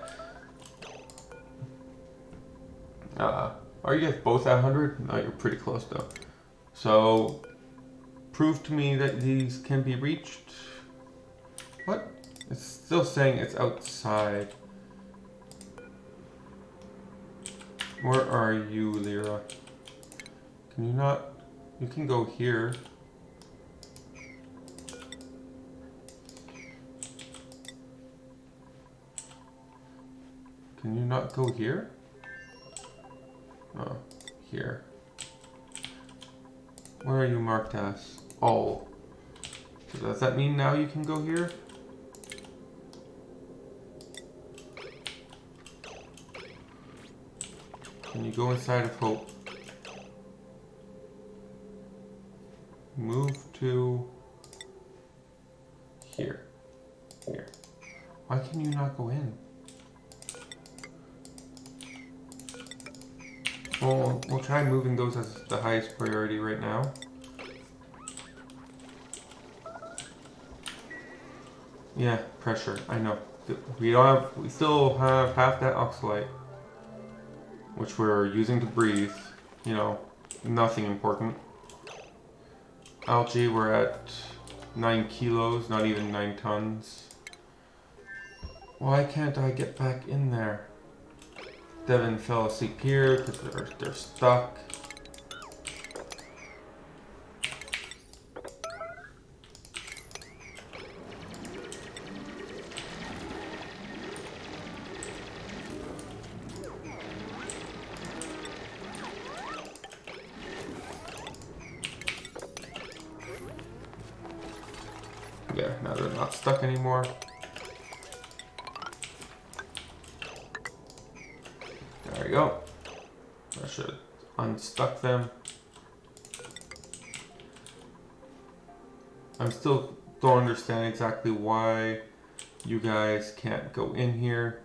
are you guys both at 100? No, you're pretty close though. So, prove to me that these can be reached. What? It's still saying it's outside. Where are you, Lyra? Can you not? You can go here. Can you not go here? Oh, here. Where are you marked as? Oh. So does that mean now you can go here? Can you go inside of Hope? Move to here. Here. Why can you not go in? Well, we'll try moving those as the highest priority right now. Yeah, pressure. I know. We still have half that oxalate, which we're using to breathe. You know, nothing important. Algae, we're at 9 kilos, not even 9 tons. Why can't I get back in there? Devin fell asleep here because they're stuck. Yeah, now they're not stuck anymore. There we go. That should unstuck them. I'm still don't understand exactly why you guys can't go in here.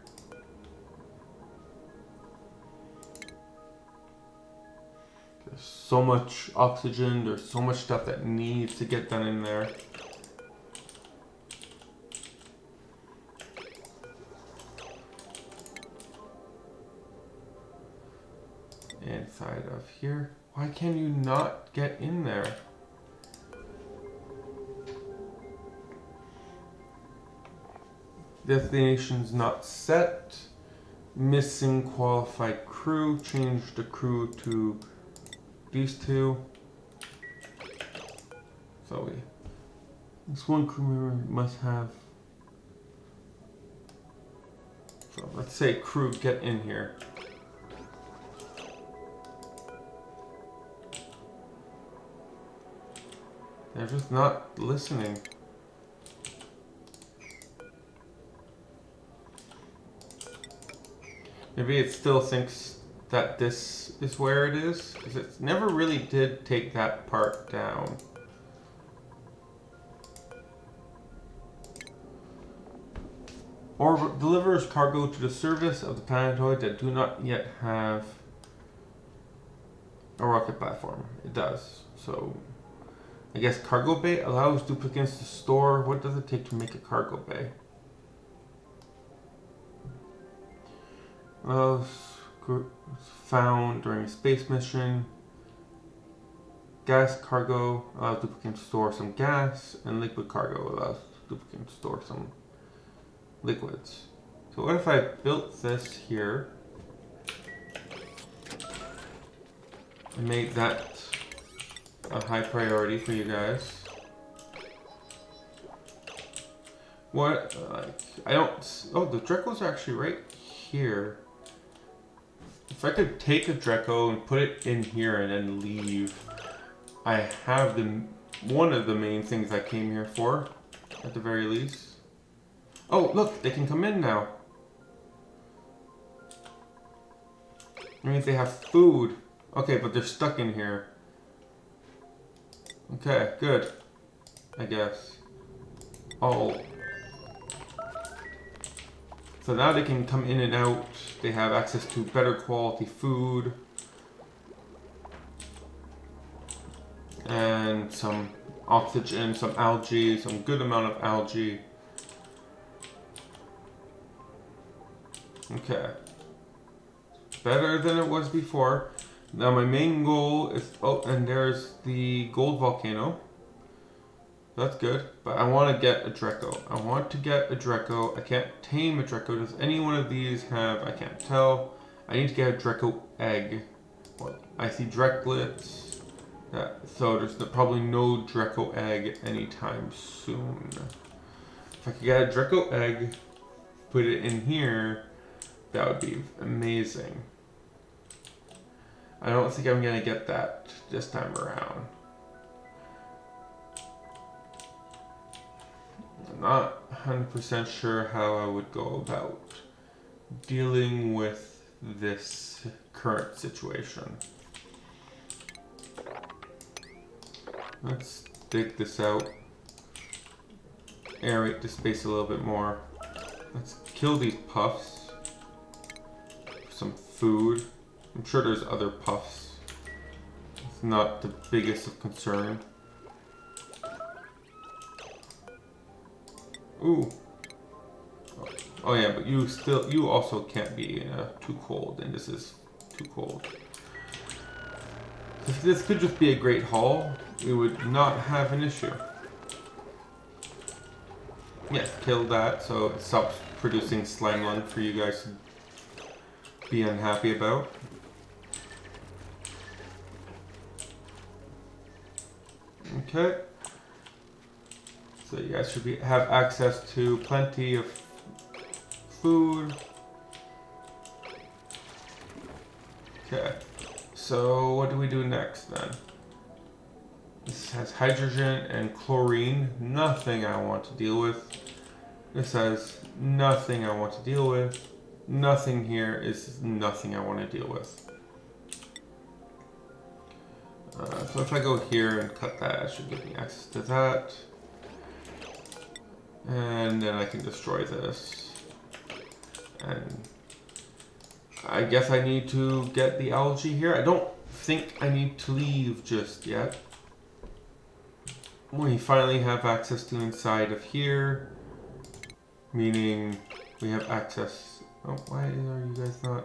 There's so much oxygen, there's so much stuff that needs to get done in there. Inside of here. Why can you not get in there? Destination's not set. Missing qualified crew. Change the crew to these two. So this one crew member must have. So let's say crew, get in here. They're just not listening. Maybe it still thinks that this is where it is, because it never really did take that part down. Or delivers cargo to the service of the planetoid that do not yet have a rocket platform. It does. So I guess cargo bay allows duplicates to store. What does it take to make a cargo bay? Allows found during a space mission. Gas cargo allows duplicates to store some gas, and liquid cargo allows duplicates to store some liquids. So what if I built this here and made that a high priority for you guys? What, I don't, oh, the Drecos are actually right here. If I could take a Dreco and put it in here and then leave, I have one of the main things I came here for, at the very least. Oh, look, they can come in now. That means they have food. Okay, but they're stuck in here. Okay, good. I guess. Oh. So now they can come in and out. They have access to better quality food. And some oxygen, some algae, some good amount of algae. Okay. Better than it was before. Now my main goal is, oh, and there's the gold volcano. That's good, but I want to get a Dreco. I want to get a Dreco. I can't tame a Dreco. Does any one of these have, I can't tell. I need to get a Dreco egg. Well, I see Drecklets. So there's probably no Dreco egg anytime soon. If I could get a Dreco egg, put it in here, that would be amazing. I don't think I'm gonna get that this time around. I'm not 100% sure how I would go about dealing with this current situation. Let's dig this out. Aerate the space a little bit more. Let's kill these puffs. Some food. I'm sure there's other puffs. It's not the biggest of concern. Ooh. Oh yeah, but you also can't be too cold, and this is too cold. If this could just be a great haul, we would not have an issue. Yes, kill that so it stops producing slime lung for you guys to be unhappy about. Okay. So you guys should have access to plenty of food. Okay. So what do we do next then? This has hydrogen and chlorine. Nothing I want to deal with. This has nothing I want to deal with. Nothing here is nothing I want to deal with. So if I go here and cut that, it should give me access to that. And then I can destroy this. And I guess I need to get the algae here. I don't think I need to leave just yet. We finally have access to inside of here. Meaning we have access. Oh, why are you guys not?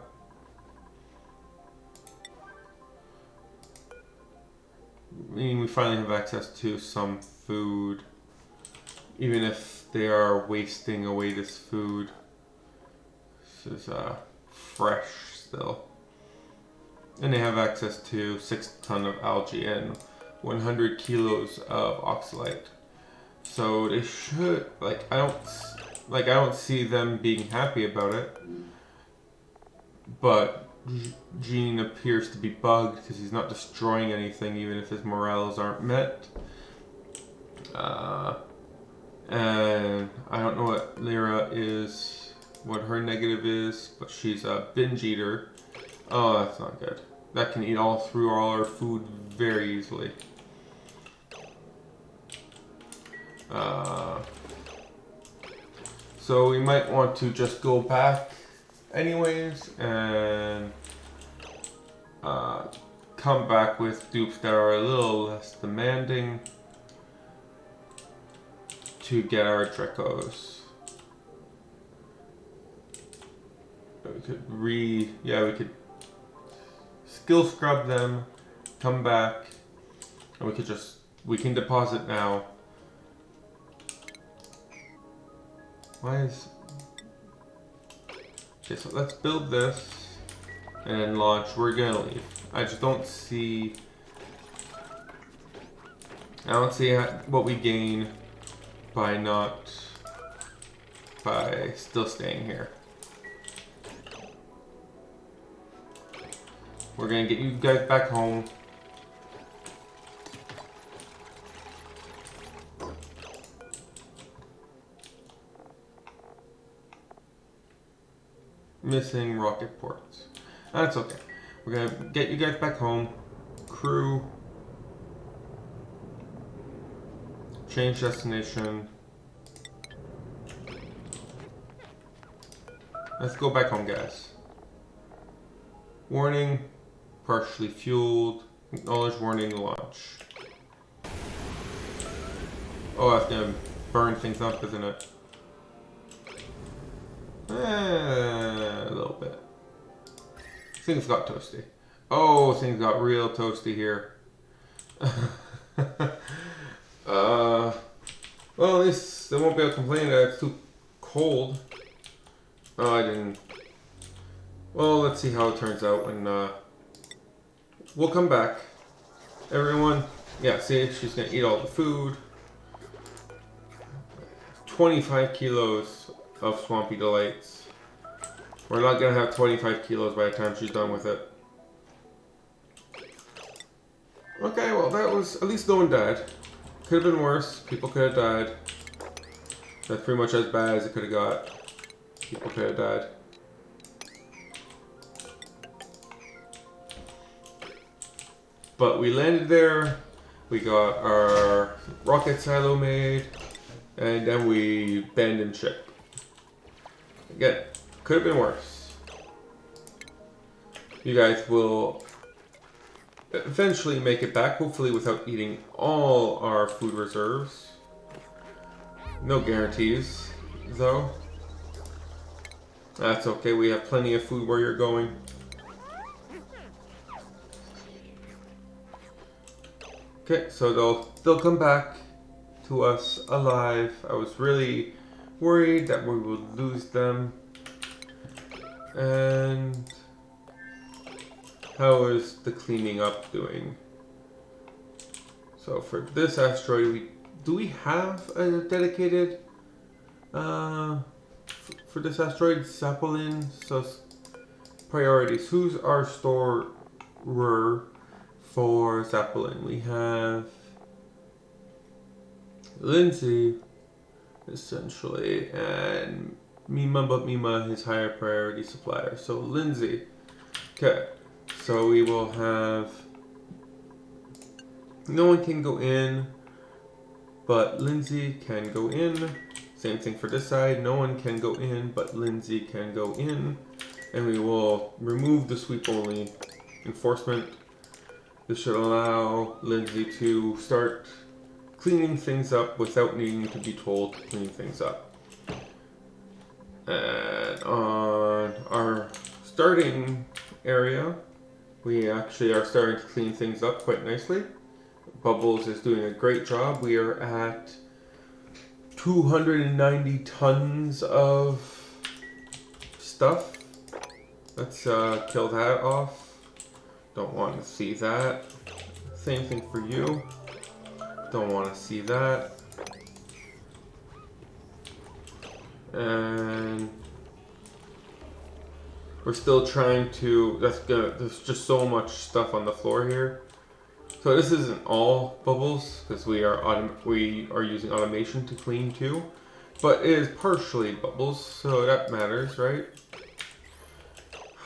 Meaning we finally have access to some food. Even if they are wasting away this food. This is fresh still. And they have access to 6 tons of algae and 100 kilos of oxalate. So they should, I don't see them being happy about it. But Gene appears to be bugged because he's not destroying anything even if his morales aren't met. And I don't know what Lyra is, what her negative is, but she's a binge eater. Oh, that's not good. That can eat through all our food very easily. So we might want to just go back anyways and come back with dupes that are a little less demanding to get our Dracos. We could we could skill scrub them, come back, and we can deposit now. Okay, so let's build this and then launch. We're gonna leave. I don't see what we gain by still staying here. We're gonna get you guys back home. Missing rocket ports. That's okay. We're gonna get you guys back home. Crew. Change destination. Let's go back home, guys. Warning. Partially fueled. Acknowledge warning launch. Oh, that's gonna burn things up, isn't it? A little bit. Things got toasty. Oh, things got real toasty here. Well, at least they won't be able to complain that it's too cold. Oh, I didn't. Well, let's see how it turns out when we'll come back. Everyone, yeah, see, she's gonna eat all the food. 25 kilos of Swampy Delights. We're not gonna have 25 kilos by the time she's done with it. Okay, well that was, at least no one died. Could have been worse, people could have died. That's pretty much as bad as it could have got. People could have died. But we landed there, we got our rocket silo made, and then we abandoned ship. Again, could have been worse. You guys will eventually make it back, hopefully without eating all our food reserves. No guarantees, though. That's okay, we have plenty of food where you're going. Okay, so they'll come back to us alive. I was really worried that we would lose them. And how is the cleaning up doing? So for this asteroid, do we have a dedicated for this asteroid, Zeppelin? So priorities. Who's our storer for Zeppelin? We have Lindsay, essentially, and Mima, but Mima is higher priority supplier. So Lindsay. Okay, so we will have, no one can go in, but Lindsay can go in. Same thing for this side. No one can go in, but Lindsay can go in. And we will remove the sweep only enforcement. This should allow Lindsay to start cleaning things up without needing to be told to clean things up. And on our starting area, we actually are starting to clean things up quite nicely. Bubbles is doing a great job. We are at 290 tons of stuff. Let's kill that off. Don't want to see that. Same thing for you. Don't want to see that. And we're still trying to, there's just so much stuff on the floor here. So this isn't all bubbles, because we are using automation to clean too. But it is partially bubbles, so that matters, right?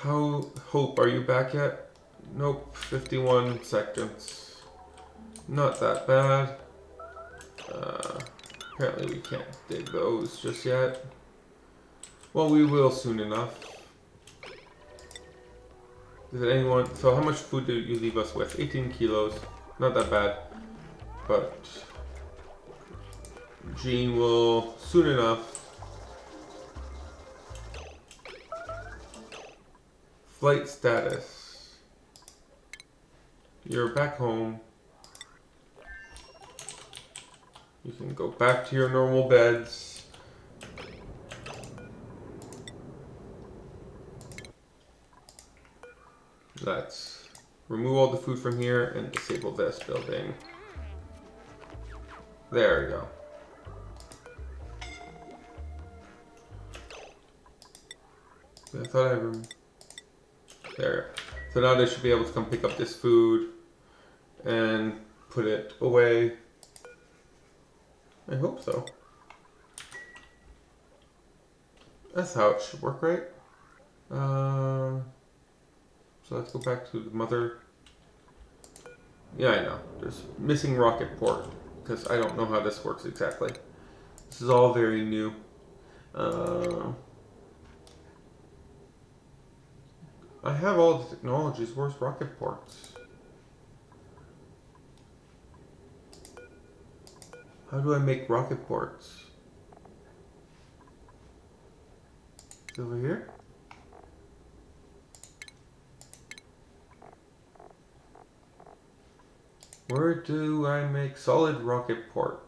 Hope, are you back yet? Nope, 51 seconds. Not that bad. Apparently we can't dig those just yet. Well, we will soon enough. Did anyone... So how much food did you leave us with? 18 kilos. Not that bad. But Jean will soon enough. Flight status. You're back home. You can go back to your normal beds. Let's remove all the food from here and disable this building. There we go. I thought I removed. There. So now they should be able to come pick up this food and put it away. I hope so. That's how it should work, right? So let's go back to the mother. Yeah, I know. There's missing rocket port, because I don't know how this works exactly. This is all very new. I have all the technologies. Where's rocket ports? How do I make rocket ports? It's over here? Where do I make solid rocket port?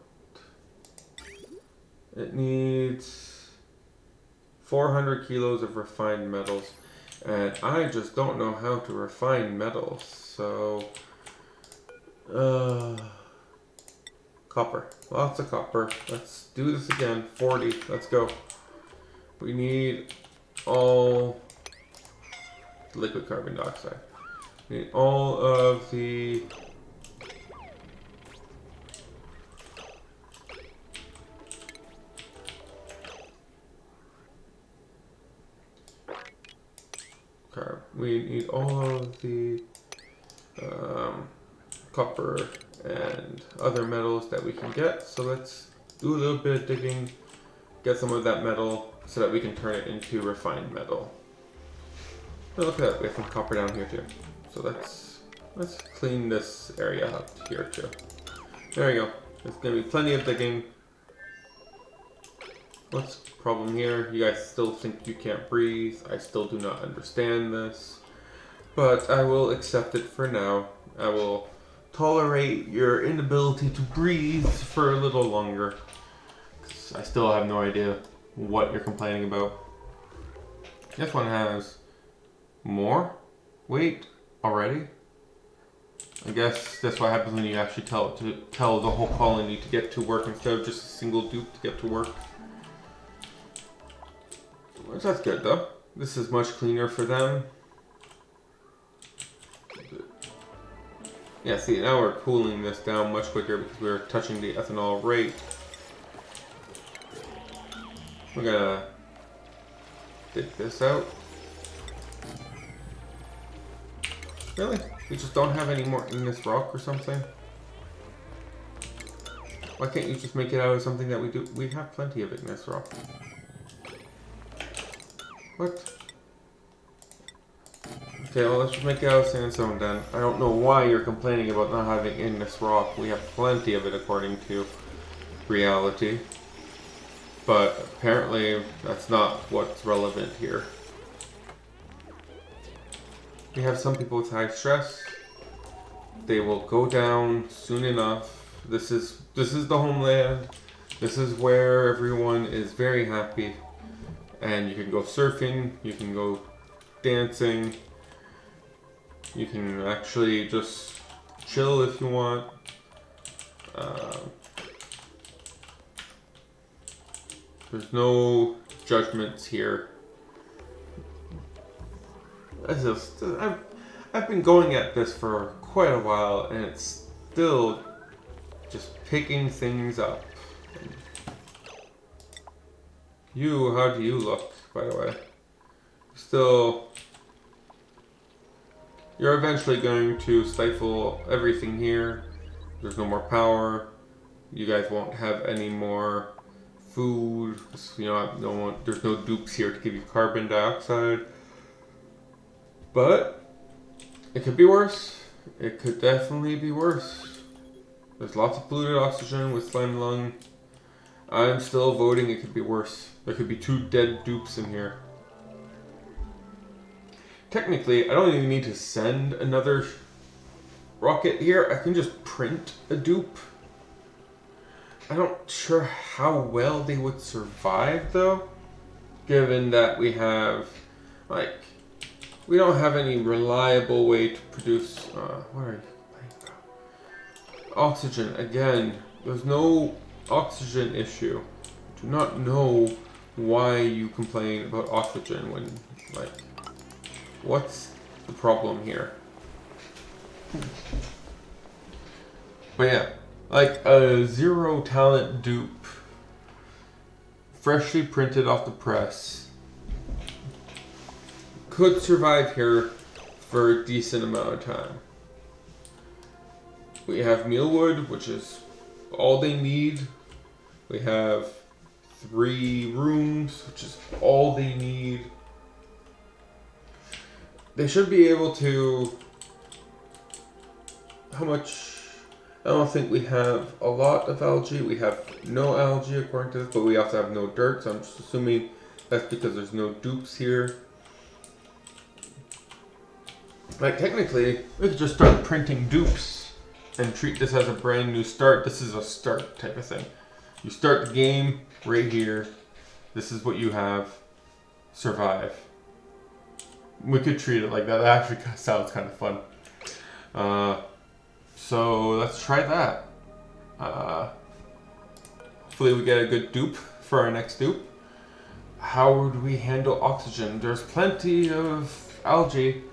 It needs 400 kilos of refined metals. And I just don't know how to refine metals, so... Copper. Lots of copper. Let's do this again. 40. Let's go. We need all liquid carbon dioxide. We need all of the... We need all of the copper and other metals that we can get. So let's do a little bit of digging, get some of that metal so that we can turn it into refined metal. Oh, look at that, we have some copper down here too. So let's clean this area up here too. There we go. There's gonna be plenty of digging. What's the problem here? You guys still think you can't breathe. I still do not understand this. But I will accept it for now. I will tolerate your inability to breathe for a little longer. 'Cause I still have no idea what you're complaining about. This one has more weight already. I guess that's what happens when you actually tell the whole colony to get to work instead of just a single dupe to get to work. That's good though. This is much cleaner for them. Yeah, see, now we're cooling this down much quicker because we're touching the ethanol rate. We're gonna dig this out. Really? We just don't have any more in this rock or something? Why can't you just make it out of something that we do? We have plenty of igneous rock. What? Okay, well, let's just make it out of sandstone then. I don't know why you're complaining about not having igneous rock. We have plenty of it according to reality. But apparently that's not what's relevant here. We have some people with high stress. They will go down soon enough. This is the homeland. This is where everyone is very happy. And you can go surfing, you can go dancing. You can actually just chill if you want. There's no judgments here. I've been going at this for quite a while, and it's still just picking things up. You, how do you look, by the way? Still, you're eventually going to stifle everything here. There's no more power. You guys won't have any more food. You know, there's no dupes here to give you carbon dioxide. But it could be worse. It could definitely be worse. There's lots of polluted oxygen with slime lung. I'm still voting it could be worse. There could be 2 dead dupes in here. Technically, I don't even need to send another rocket here. I can just print a dupe. I'm not sure how well they would survive though, given that we have, like, we don't have any reliable way to produce, what are you complaining about? Oxygen, again, there's no oxygen issue. I do not know why you complain about oxygen when, like, what's the problem here? But yeah, like a 0 talent dupe, freshly printed off the press, could survive here for a decent amount of time. We have mealwood, which is all they need. We have 3 rooms, which is all they need. They should be able to... How much... I don't think we have a lot of algae. We have no algae according to this, but we also have no dirt, so I'm just assuming that's because there's no dupes here. Like, technically, we could just start printing dupes and treat this as a brand new start. This is a start type of thing. You start the game right here. This is what you have. Survive. We could treat it like that. That actually sounds kind of fun. So let's try that. Hopefully we get a good dupe for our next dupe. How would we handle oxygen? There's plenty of algae.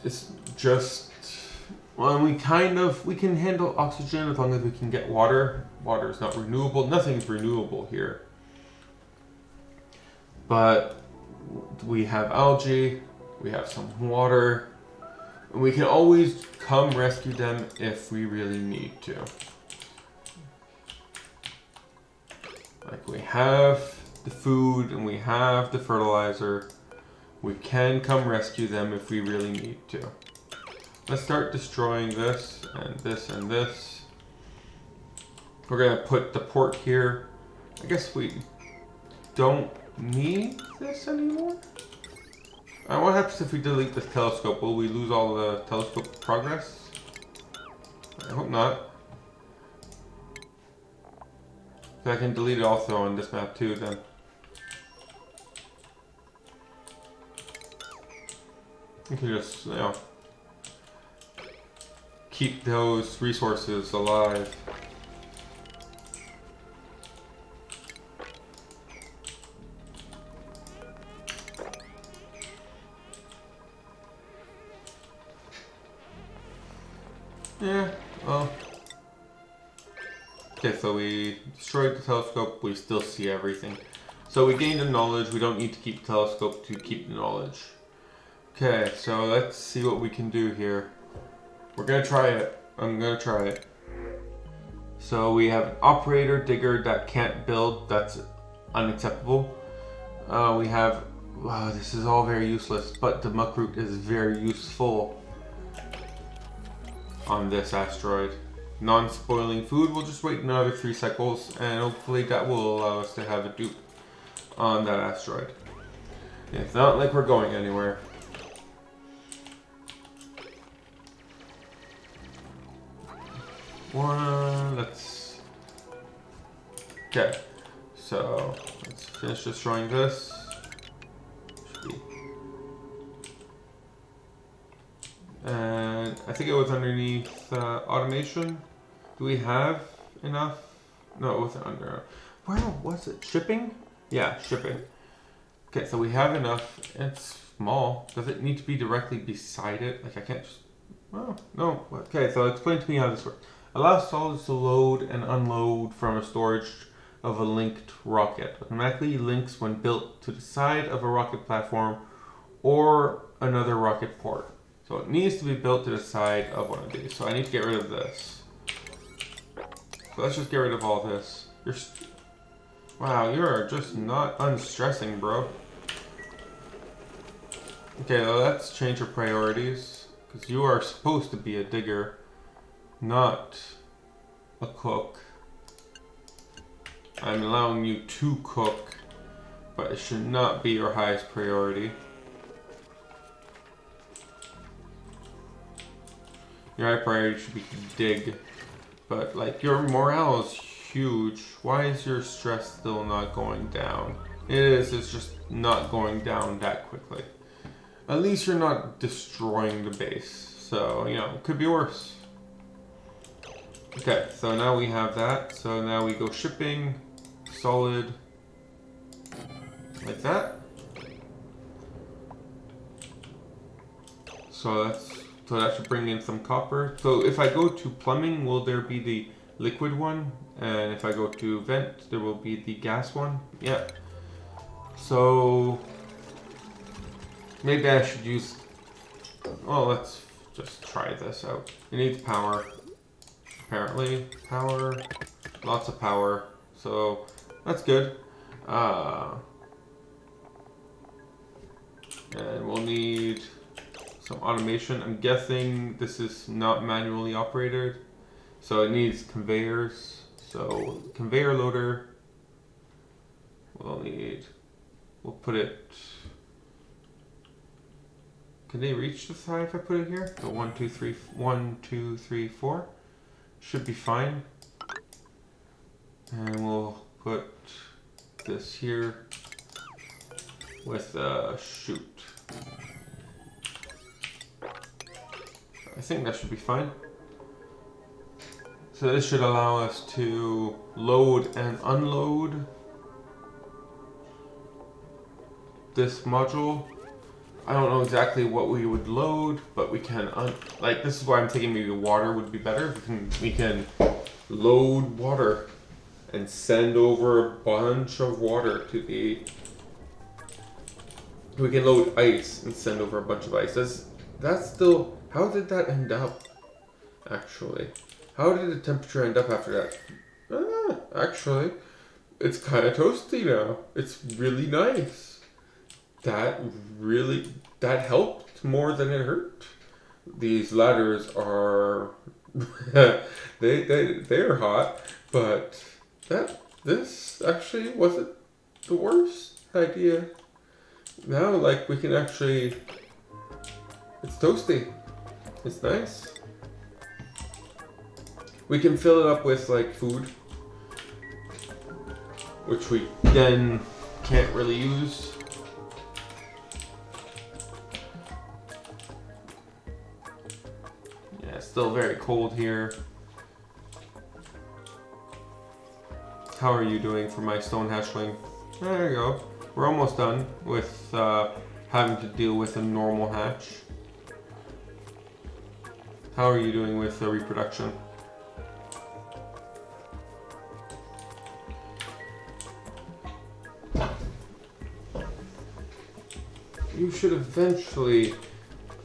It's just, well, we can handle oxygen as long as we can get water. Water is not renewable. Nothing's renewable here. But we have algae, we have some water, and we can always come rescue them if we really need to. Like, we have the food and we have the fertilizer. We can come rescue them if we really need to. Let's start destroying this and this and this. We're gonna put the port here. I guess we don't need this anymore. What happens if we delete this telescope? Will we lose all the telescope progress? I hope not. So I can delete it also on this map too then. You can just, you know, keep those resources alive. Yeah, well. Okay, so we destroyed the telescope, we still see everything. So we gained the knowledge, we don't need to keep the telescope to keep the knowledge. Okay, so let's see what we can do here. We're gonna try it. I'm gonna try it. So we have an operator digger that can't build. That's unacceptable. We have, wow, this is all very useless, but the muck root is very useful on this asteroid. Non-spoiling food, we'll just wait another 3 cycles and hopefully that will allow us to have a dupe on that asteroid. It's not like we're going anywhere. Let's... Okay, so let's finish destroying this. And I think it was underneath automation. Do we have enough? No, it wasn't under. Where was it? Shipping? Yeah, shipping. Okay, so we have enough. It's small. Does it need to be directly beside it? Like I can't just... Oh, no. Okay, so explain to me how this works. Allow solids to load and unload from a storage of a linked rocket. Automatically links when built to the side of a rocket platform or another rocket port. So it needs to be built to the side of one of these. So I need to get rid of this. So let's just get rid of all this. Wow, you're just not unstressing, bro. Okay, well, let's change your priorities. Because you are supposed to be a digger, not a cook. I'm allowing you to cook, but it should not be your highest priority. Your high priority should be to dig, but like your morale is huge. Why is your stress still not going down? It is, it's just not going down that quickly. At least you're not destroying the base, so you know, it could be worse. Okay, so now we have that, so now we go shipping, solid, like that. So that should bring in some copper. So if I go to plumbing, will there be the liquid one? And if I go to vent, there will be the gas one? Yeah. So maybe I should use... Well, let's just try this out. It needs power. Apparently. Power. Lots of power. So that's good. And we'll need... some automation. I'm guessing this is not manually operated, so it needs conveyors. So conveyor loader, we'll put it, can they reach the side if I put it here? So 1, 2, 3, 4 should be fine. And we'll put this here with a chute. I think that should be fine. So this should allow us to load and unload this module. I don't know exactly what we would load, but we can, like this is why I'm thinking maybe water would be better. We can load water and send over a bunch of water to the... We can load ice and send over a bunch of ice. That's still... How did that end up, actually? How did the temperature end up after that? Actually, it's kind of toasty now. It's really nice. That helped more than it hurt. These ladders are, they're hot, but this actually wasn't the worst idea. Now, like, we can actually, it's toasty. It's nice. We can fill it up with like food, which we then can't really use. Yeah, it's still very cold here. How are you doing for my stone hatchling? There you go. We're almost done with having to deal with a normal hatch. How are you doing with reproduction? You should eventually...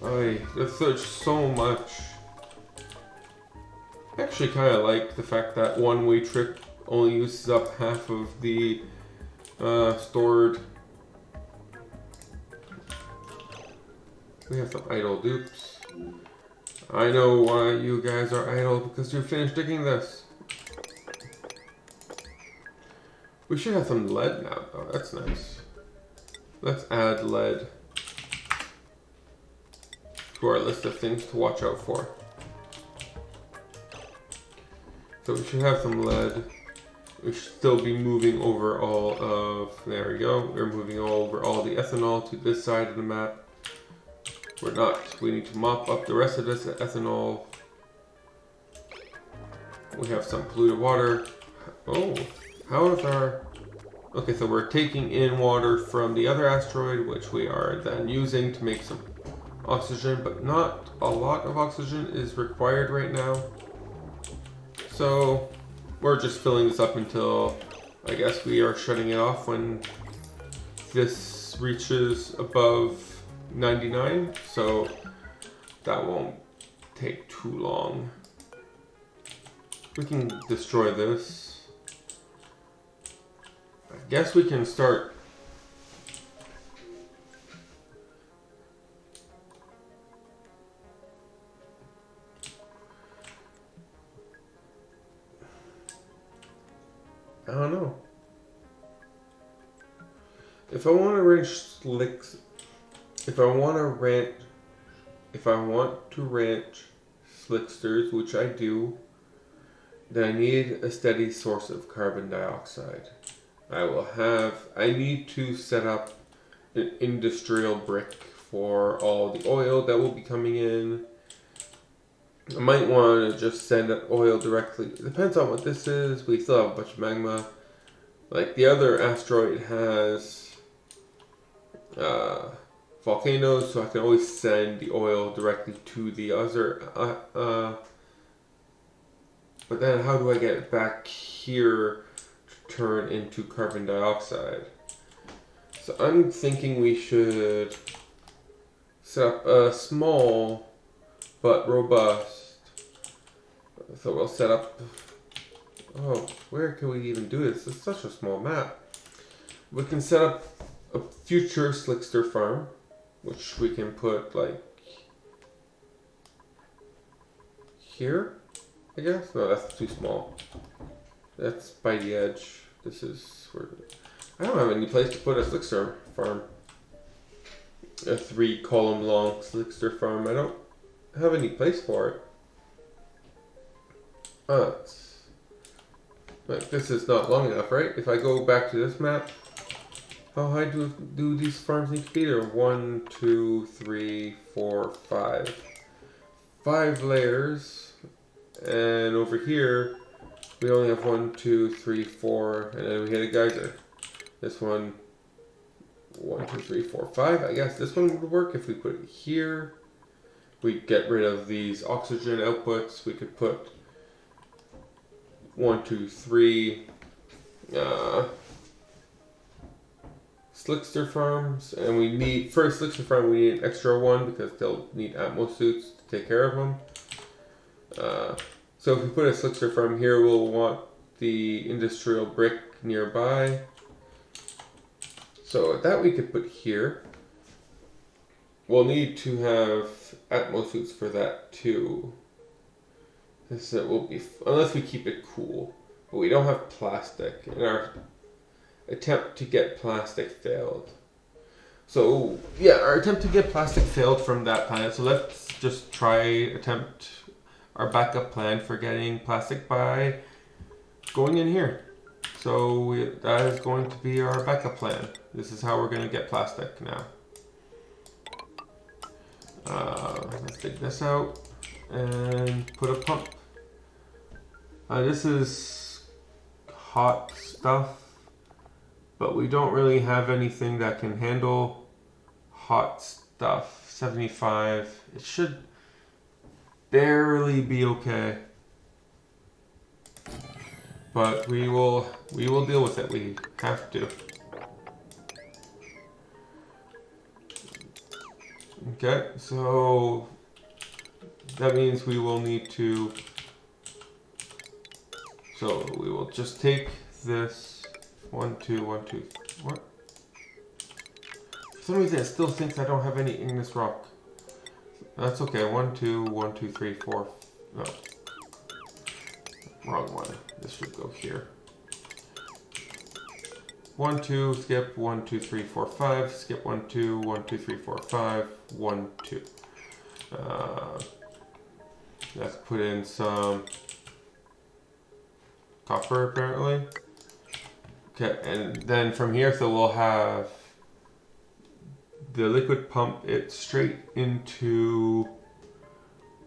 there's so much I actually kind of like the fact that one-way trip only uses up half of the stored. We have some idle dupes. I know why you guys are idle, because you finished digging this. We should have some lead now, though. That's nice. Let's add lead to our list of things to watch out for. So we should have some lead. We should still be moving over all of... There we go. We're moving over all the ethanol to this side of the map. We're not. We need to mop up the rest of this ethanol. We have some polluted water. Oh, how is our... Okay, so we're taking in water from the other asteroid, which we are then using to make some oxygen, but not a lot of oxygen is required right now. So we're just filling this up until, I guess, we are shutting it off when this reaches above 99, so that won't take too long. We can destroy this. I guess we can start. I don't know. If I want to ranch slicks, if I want to ranch slicksters, which I do, then I need a steady source of carbon dioxide. I need to set up an industrial brick for all the oil that will be coming in. I might want to just send that oil directly. It depends on what this is. We still have a bunch of magma. Like the other asteroid has volcanoes, so I can always send the oil directly to the other. But then how do I get it back here to turn into carbon dioxide? So I'm thinking we should set up a small but robust. So we'll set up... Oh, where can we even do this? It's such a small map. We can set up a future slickster farm, which we can put like here, I guess. No, that's too small. That's by the edge. This is where I don't have any place to put a slickster farm. A 3-column long slickster farm. I don't have any place for it. Like this is not long enough, right? If I go back to this map, how high do these farms need to be? There 1, 2, 3, 4, 5. 5 layers, and over here we only have 1, 2, 3, 4, and then we hit a geyser. This one, 1, 2, 3, 4, 5. I guess this one would work if we put it here. We get rid of these oxygen outputs. We could put 1, 2, 3 slickster farms, and we need, for a slickster farm we need an extra one because they'll need Atmos suits to take care of them. So if we put a slickster farm here, we'll want the industrial brick nearby. So that we could put here. We'll need to have Atmos suits for that too. This will be, unless we keep it cool. But we don't have plastic, and our attempt to get plastic failed. So yeah, our attempt to get plastic failed from that planet. So let's just attempt our backup plan for getting plastic by going in here. So that is going to be our backup plan. This is how we're going to get plastic now. Let's take this out and put a pump. This is hot stuff, but we don't really have anything that can handle hot stuff. 75, it should barely be okay, but we will deal with it. We have to. Okay, so that means we will need to So we will just take this 1, 2, 1, 2. What? For some reason, it still thinks I don't have any igneous rock. That's okay. 1, 2, 1, 2, 3, 4. No, wrong one. This should go here. 1, 2, skip 1, 2, 3, 4, 5. Skip 1, 2, 1, 2, 3, 4, 5. 1, 2. Let's put in some copper apparently. Okay, and then from here, so we'll have the liquid pump it straight into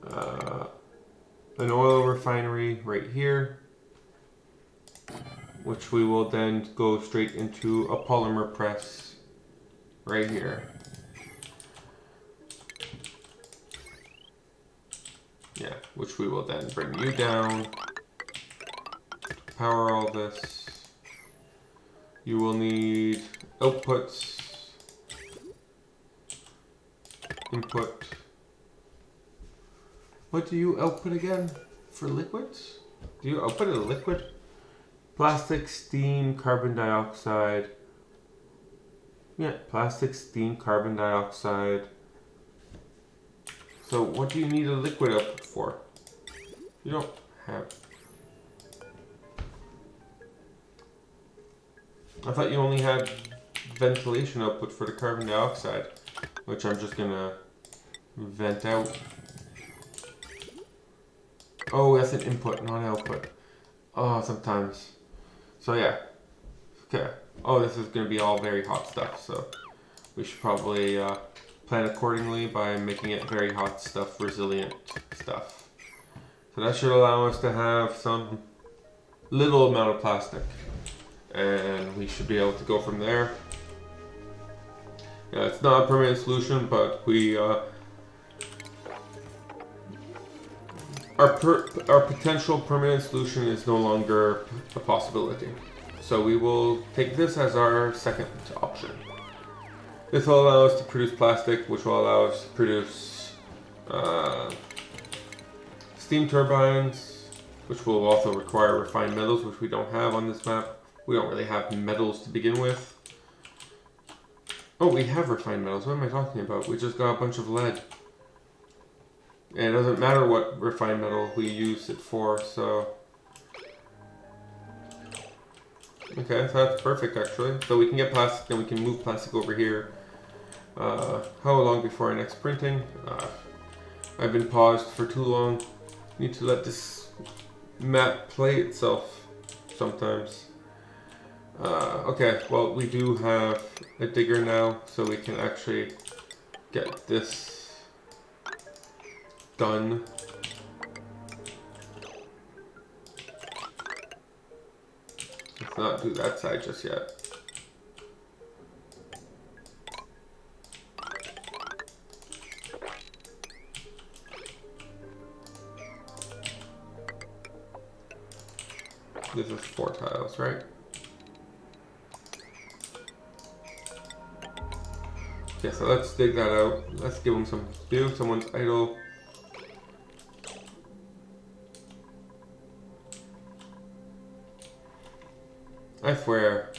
an oil refinery right here, which we will then go straight into a polymer press right here. Yeah, which we will then bring you down to power all this. You will need outputs, input. What do you output again for liquids? Do you output a liquid? Plastic, steam, carbon dioxide. Yeah, plastic, steam, carbon dioxide. So what do you need a liquid output for? You don't have. I thought you only had ventilation output for the carbon dioxide, which I'm just gonna vent out. Oh, that's an input, not an output. Oh, sometimes. So yeah. Okay. Oh, this is gonna be all very hot stuff, so we should probably plan accordingly by making it very hot stuff, resilient stuff. So that should allow us to have some little amount of plastic. And we should be able to go from there. Yeah, it's not a permanent solution, but we our potential permanent solution is no longer a possibility. So we will take this as our second option. This will allow us to produce plastic, which will allow us to produce steam turbines, which will also require refined metals, which we don't have on this map. We don't really have metals to begin with. Oh, we have refined metals. What am I talking about? We just got a bunch of lead. And it doesn't matter what refined metal we use it for, so... Okay, so that's perfect actually. So we can get plastic, then we can move plastic over here. How long before our next printing? I've been paused for too long. Need to let this map play itself sometimes. Okay, well we do have a digger now, so we can actually get this done. Let's not do that side just yet. This is 4 tiles, right? Yeah, so let's dig that out. Let's give them some do. Someone's idle. I swear,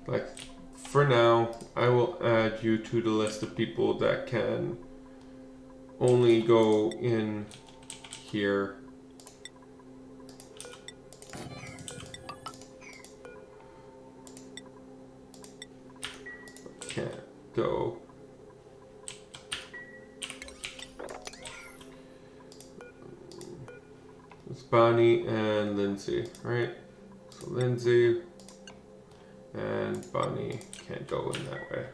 like, for now, I will add you to the list of people that can only go in here. Can't go. It's Bonnie and Lindsay, right? So Lindsay and Bonnie can't go in that way.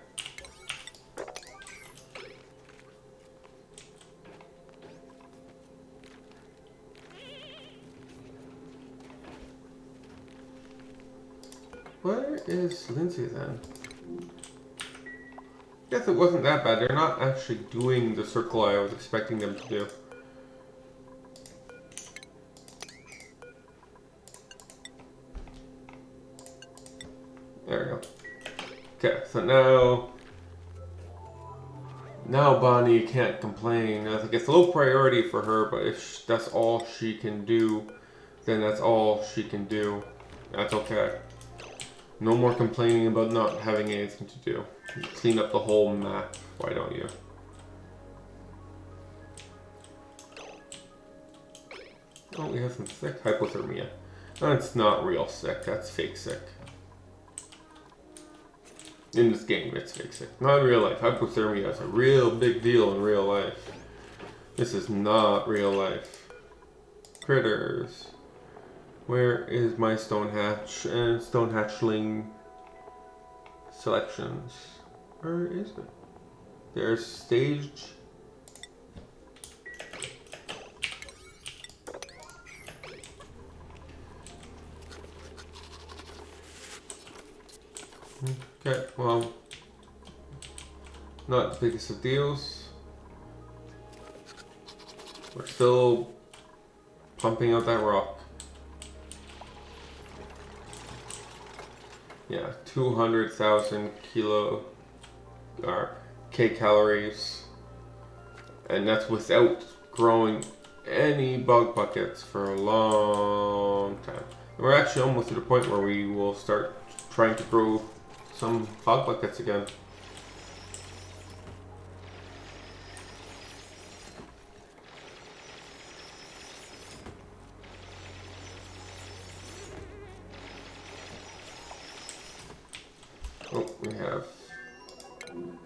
Where is Lindsay then? Guess it wasn't that bad. They're not actually doing the circle I was expecting them to do. There we go. Okay, so now Bonnie can't complain. I think it's a low priority for her, but if that's all she can do, then that's all she can do. That's okay. No more complaining about not having anything to do. Clean up the whole map, why don't you? Oh, we have some sick hypothermia. That's not real sick, that's fake sick. In this game, it's fake sick. Not in real life. Hypothermia is a real big deal in real life. This is not real life. Critters. Where is my stone hatch and stone hatchling selections? Where is it? There's staged. Okay, well, not the biggest of deals. We're still pumping out that rock. Yeah, 200,000 kcals, and that's without growing any bug buckets for a long time. And we're actually almost to the point where we will start trying to grow some bug buckets again. Oh, we have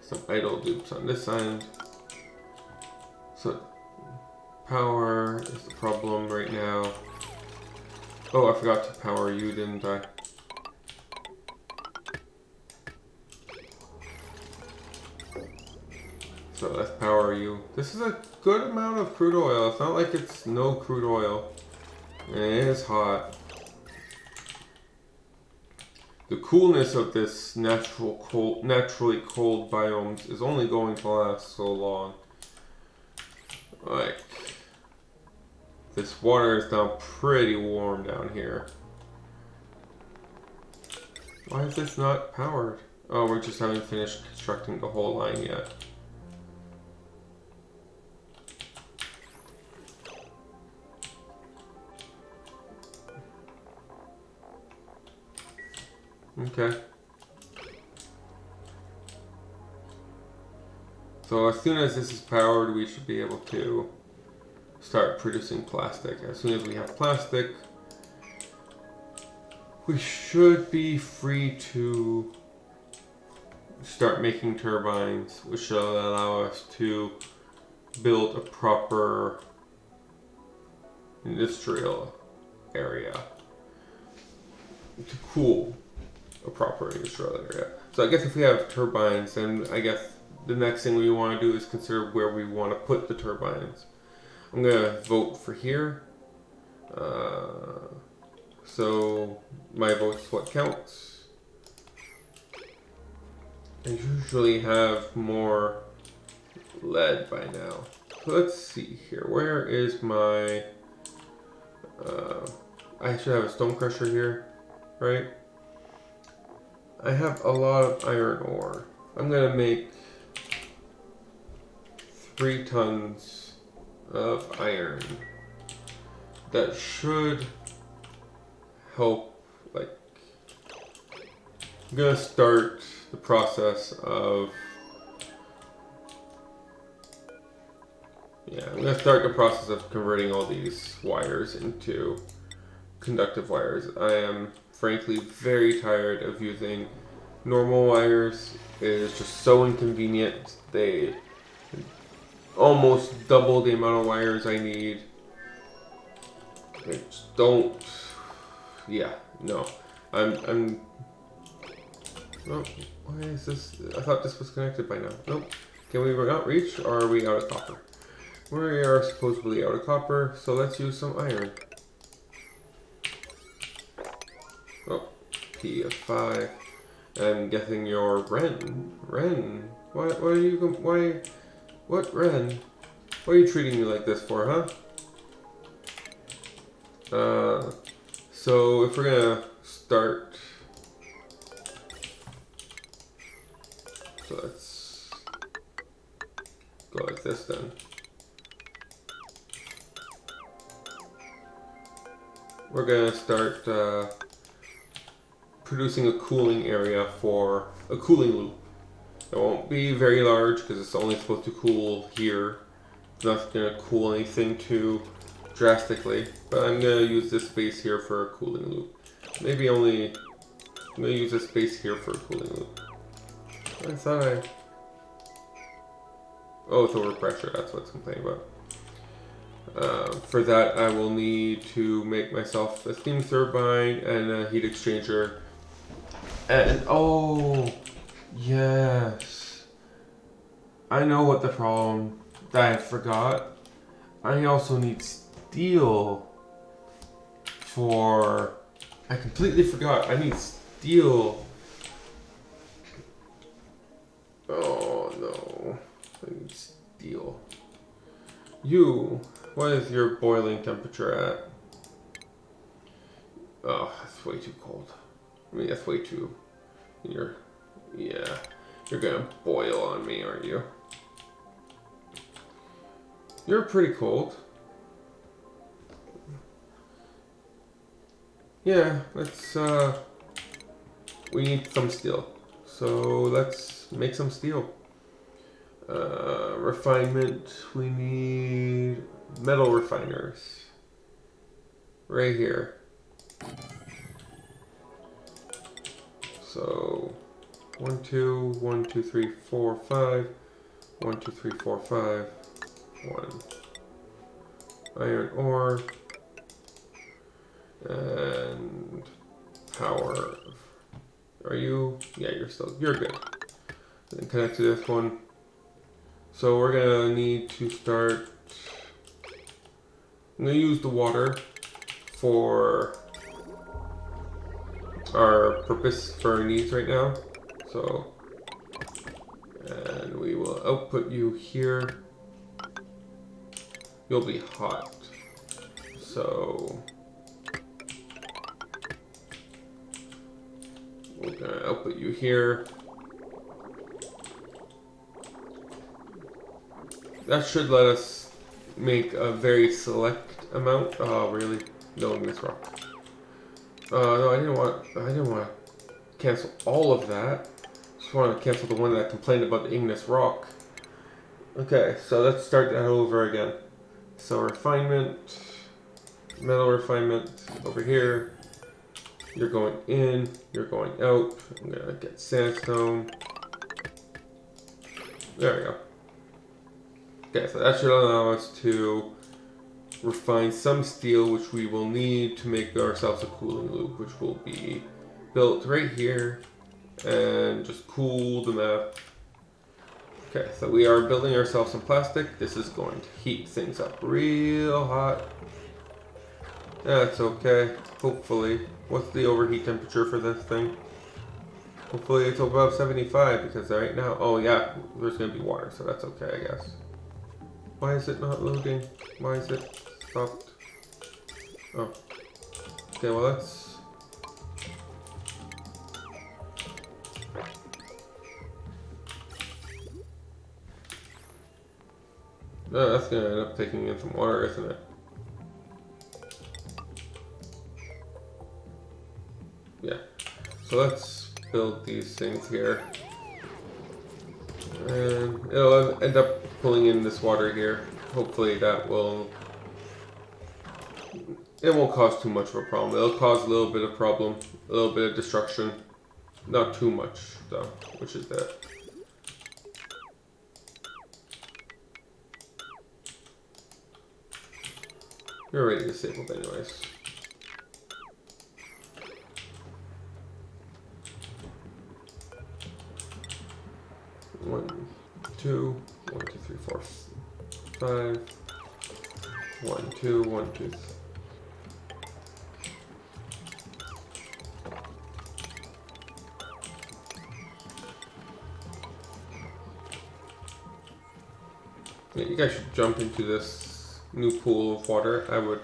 some idle dupes on this end. So power is the problem right now. Oh, I forgot to power you, didn't I? So let's power you. This is a good amount of crude oil. It's not like it's no crude oil. And it is hot. The coolness of this naturally cold biomes is only going to last so long. Like, this water is now pretty warm down here. Why is this not powered? Oh, we just haven't finished constructing the whole line yet. Okay. So as soon as this is powered, we should be able to start producing plastic. As soon as we have plastic, we should be free to start making turbines, which should allow us to build a proper industrial area to cool a proper industrial area. So I guess if we have turbines, then I guess the next thing we want to do is consider where we want to put the turbines. I'm going to vote for here. So my vote's what counts. I usually have more lead by now. So let's see here. Where is my... I should have a stone crusher here, right? I have a lot of iron ore. I'm gonna make 3 tons of iron. That should help, like, I'm gonna start the process of, I'm gonna start the process of converting all these wires into conductive wires. I am frankly very tired of using normal wires. It is just so inconvenient. They almost double the amount of wires I need. They just don't. Yeah, no. I'm. Oh, why is this? I thought this was connected by now. Nope. Can we not reach, or are we out of copper? We are supposedly out of copper, so let's use some iron. Oh, P of 5. I'm guessing you're Ren. Ren. Why are you? Why? What, Ren? Why are you treating me like this for, huh? So if we're gonna start, so let's go like this then. we're gonna start producing a cooling area for a cooling loop. It won't be very large because it's only supposed to cool here. It's not gonna cool anything too drastically, but I'm gonna use this space here for a cooling loop. Maybe only, I'm gonna use this space here for a cooling loop. I thought oh, it's overpressure, that's what it's complaining about. For that, I will need to make myself a steam turbine and a heat exchanger. And, oh, yes. I know what the problem that I forgot. I also need steel for... I completely forgot. I need steel. Oh, no. I need steel. What is your boiling temperature at? Oh, that's way too cold. I mean, that's way too... Yeah. You're gonna boil on me, aren't you? You're pretty cold. Yeah, let's, we need some steel. So let's make some steel. Refinement, we need metal refiners. Right here. So 1, 2, 1, 2, 3, 4, 5. 1, 2, 3, 4, 5. 1. Iron ore. And power. Are you? Yeah, you're good. Then connect to this one. So we're gonna need to start. I'm gonna use the water for our purpose for our needs right now. So, and we will output you here. You'll be hot. So we're gonna output you here. That should let us make a very select amount. Oh, really? No, igneous rock. No, I didn't want to cancel all of that. Just want to cancel the one that complained about the igneous rock. Okay, so let's start that over again. So refinement, metal refinement over here. You're going in, you're going out. I'm gonna get sandstone. There we go. Okay, so that should allow us to refine some steel, which we will need to make ourselves a cooling loop, which will be built right here and just cool the map. Okay, so we are building ourselves some plastic. This is going to heat things up real hot. That's okay, hopefully. What's the overheat temperature for this thing? Hopefully it's above 75 because right now, oh yeah, there's gonna be water, so that's okay, I guess. Why is it not loading? Why is it stopped? Oh. Okay, well let's... Oh, that's gonna end up taking in some water, isn't it? Yeah. So let's build these things here. And it'll end up pulling in this water here. Hopefully that will... It won't cause too much of a problem. It'll cause a little bit of problem, a little bit of destruction. Not too much though, which is that. You're already disabled anyways. One, two, 1, 2, 3, 4, 5. 1, 2, 1, 2. Yeah, you guys should jump into this new pool of water. I would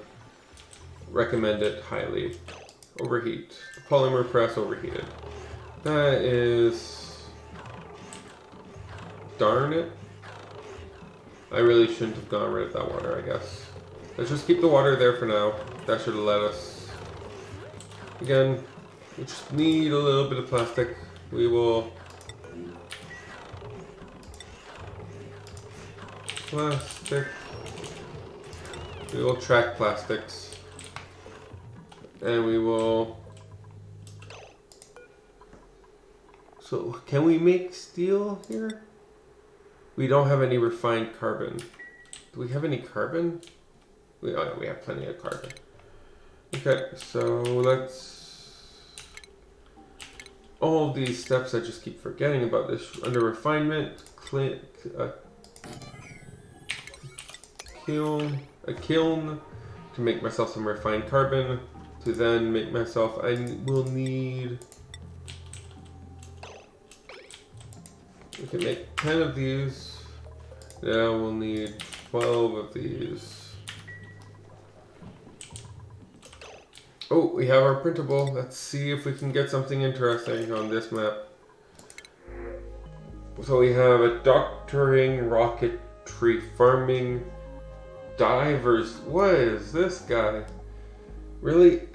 recommend it highly. Overheat. The polymer press overheated. That is... Darn it. I really shouldn't have gone rid of that water, I guess. Let's just keep the water there for now. That should let us Again, we just need a little bit of plastic. We will track plastics, and we will. So can we make steel here? We don't have any refined carbon. Do we have any carbon? Oh yeah, we have plenty of carbon. Okay, so let's. All of these steps, I just keep forgetting about this. Under refinement, a kiln to make myself some refined carbon. To then make myself, I will need. We can make 10 of these. Now we'll need 12 of these. Oh, we have our printable. Let's see if we can get something interesting on this map. So we have a doctoring, rocketry, farming, divers. What is this guy? Really?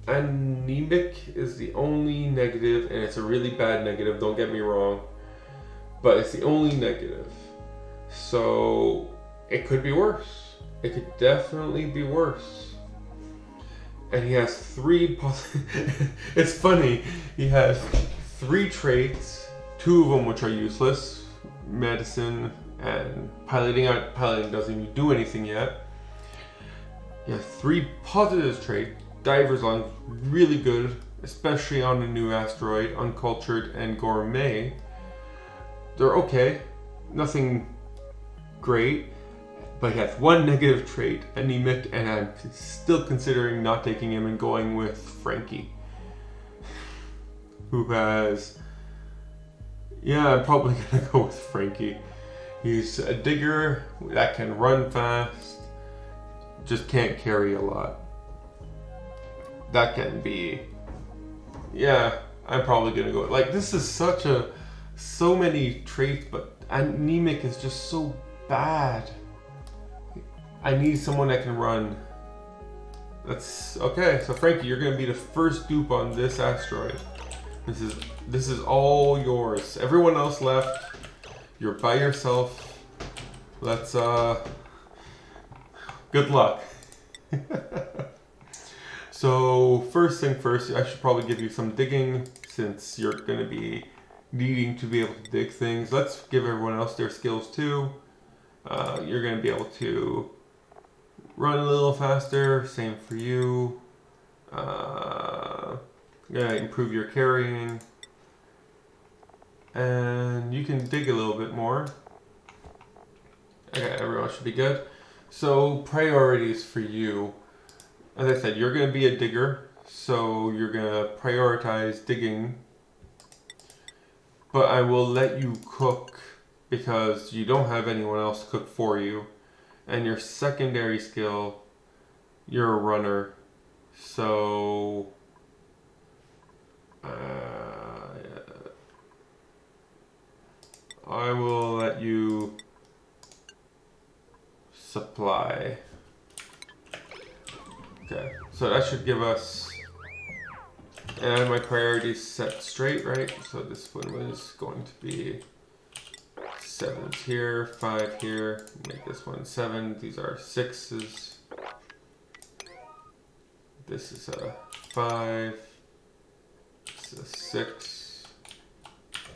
Anemic is the only negative, and it's a really bad negative, don't get me wrong. But it's the only negative. So it could be worse. It could definitely be worse. And he has 3 it's funny. He has 3 traits, 2 of them which are useless. Medicine and piloting. Piloting doesn't even do anything yet. He has 3 positive traits. Divers on really good, especially on a new asteroid, uncultured and gourmet. They're okay, nothing great, but he has 1 negative trait, anemic, and I'm still considering not taking him and going with Frankie, who has, yeah, I'm probably gonna go with Frankie. He's a digger that can run fast, just can't carry a lot. That can be, yeah, I'm probably gonna go, like, this is so many traits, but anemic is just so bad. I need someone that can run. That's okay. So Frankie, you're gonna be the first dupe on this asteroid. This is all yours. Everyone else left. You're by yourself. Let's good luck. So first thing first, I should probably give you some digging since you're gonna be needing to be able to dig things. Let's give everyone else their skills too. You're going to be able to run a little faster. Same for you. Improve your carrying. And you can dig a little bit more. Okay, everyone should be good. So priorities for you. As I said, you're going to be a digger. So you're going to prioritize digging. But I will let you cook because you don't have anyone else cook for you. And your secondary skill, you're a runner. So I will let you supply. Okay, so that should give us. And my priorities set straight, right? So this one was going to be 7s here, 5 here. Make this one 7. These are 6s. This is a 5. This is a 6.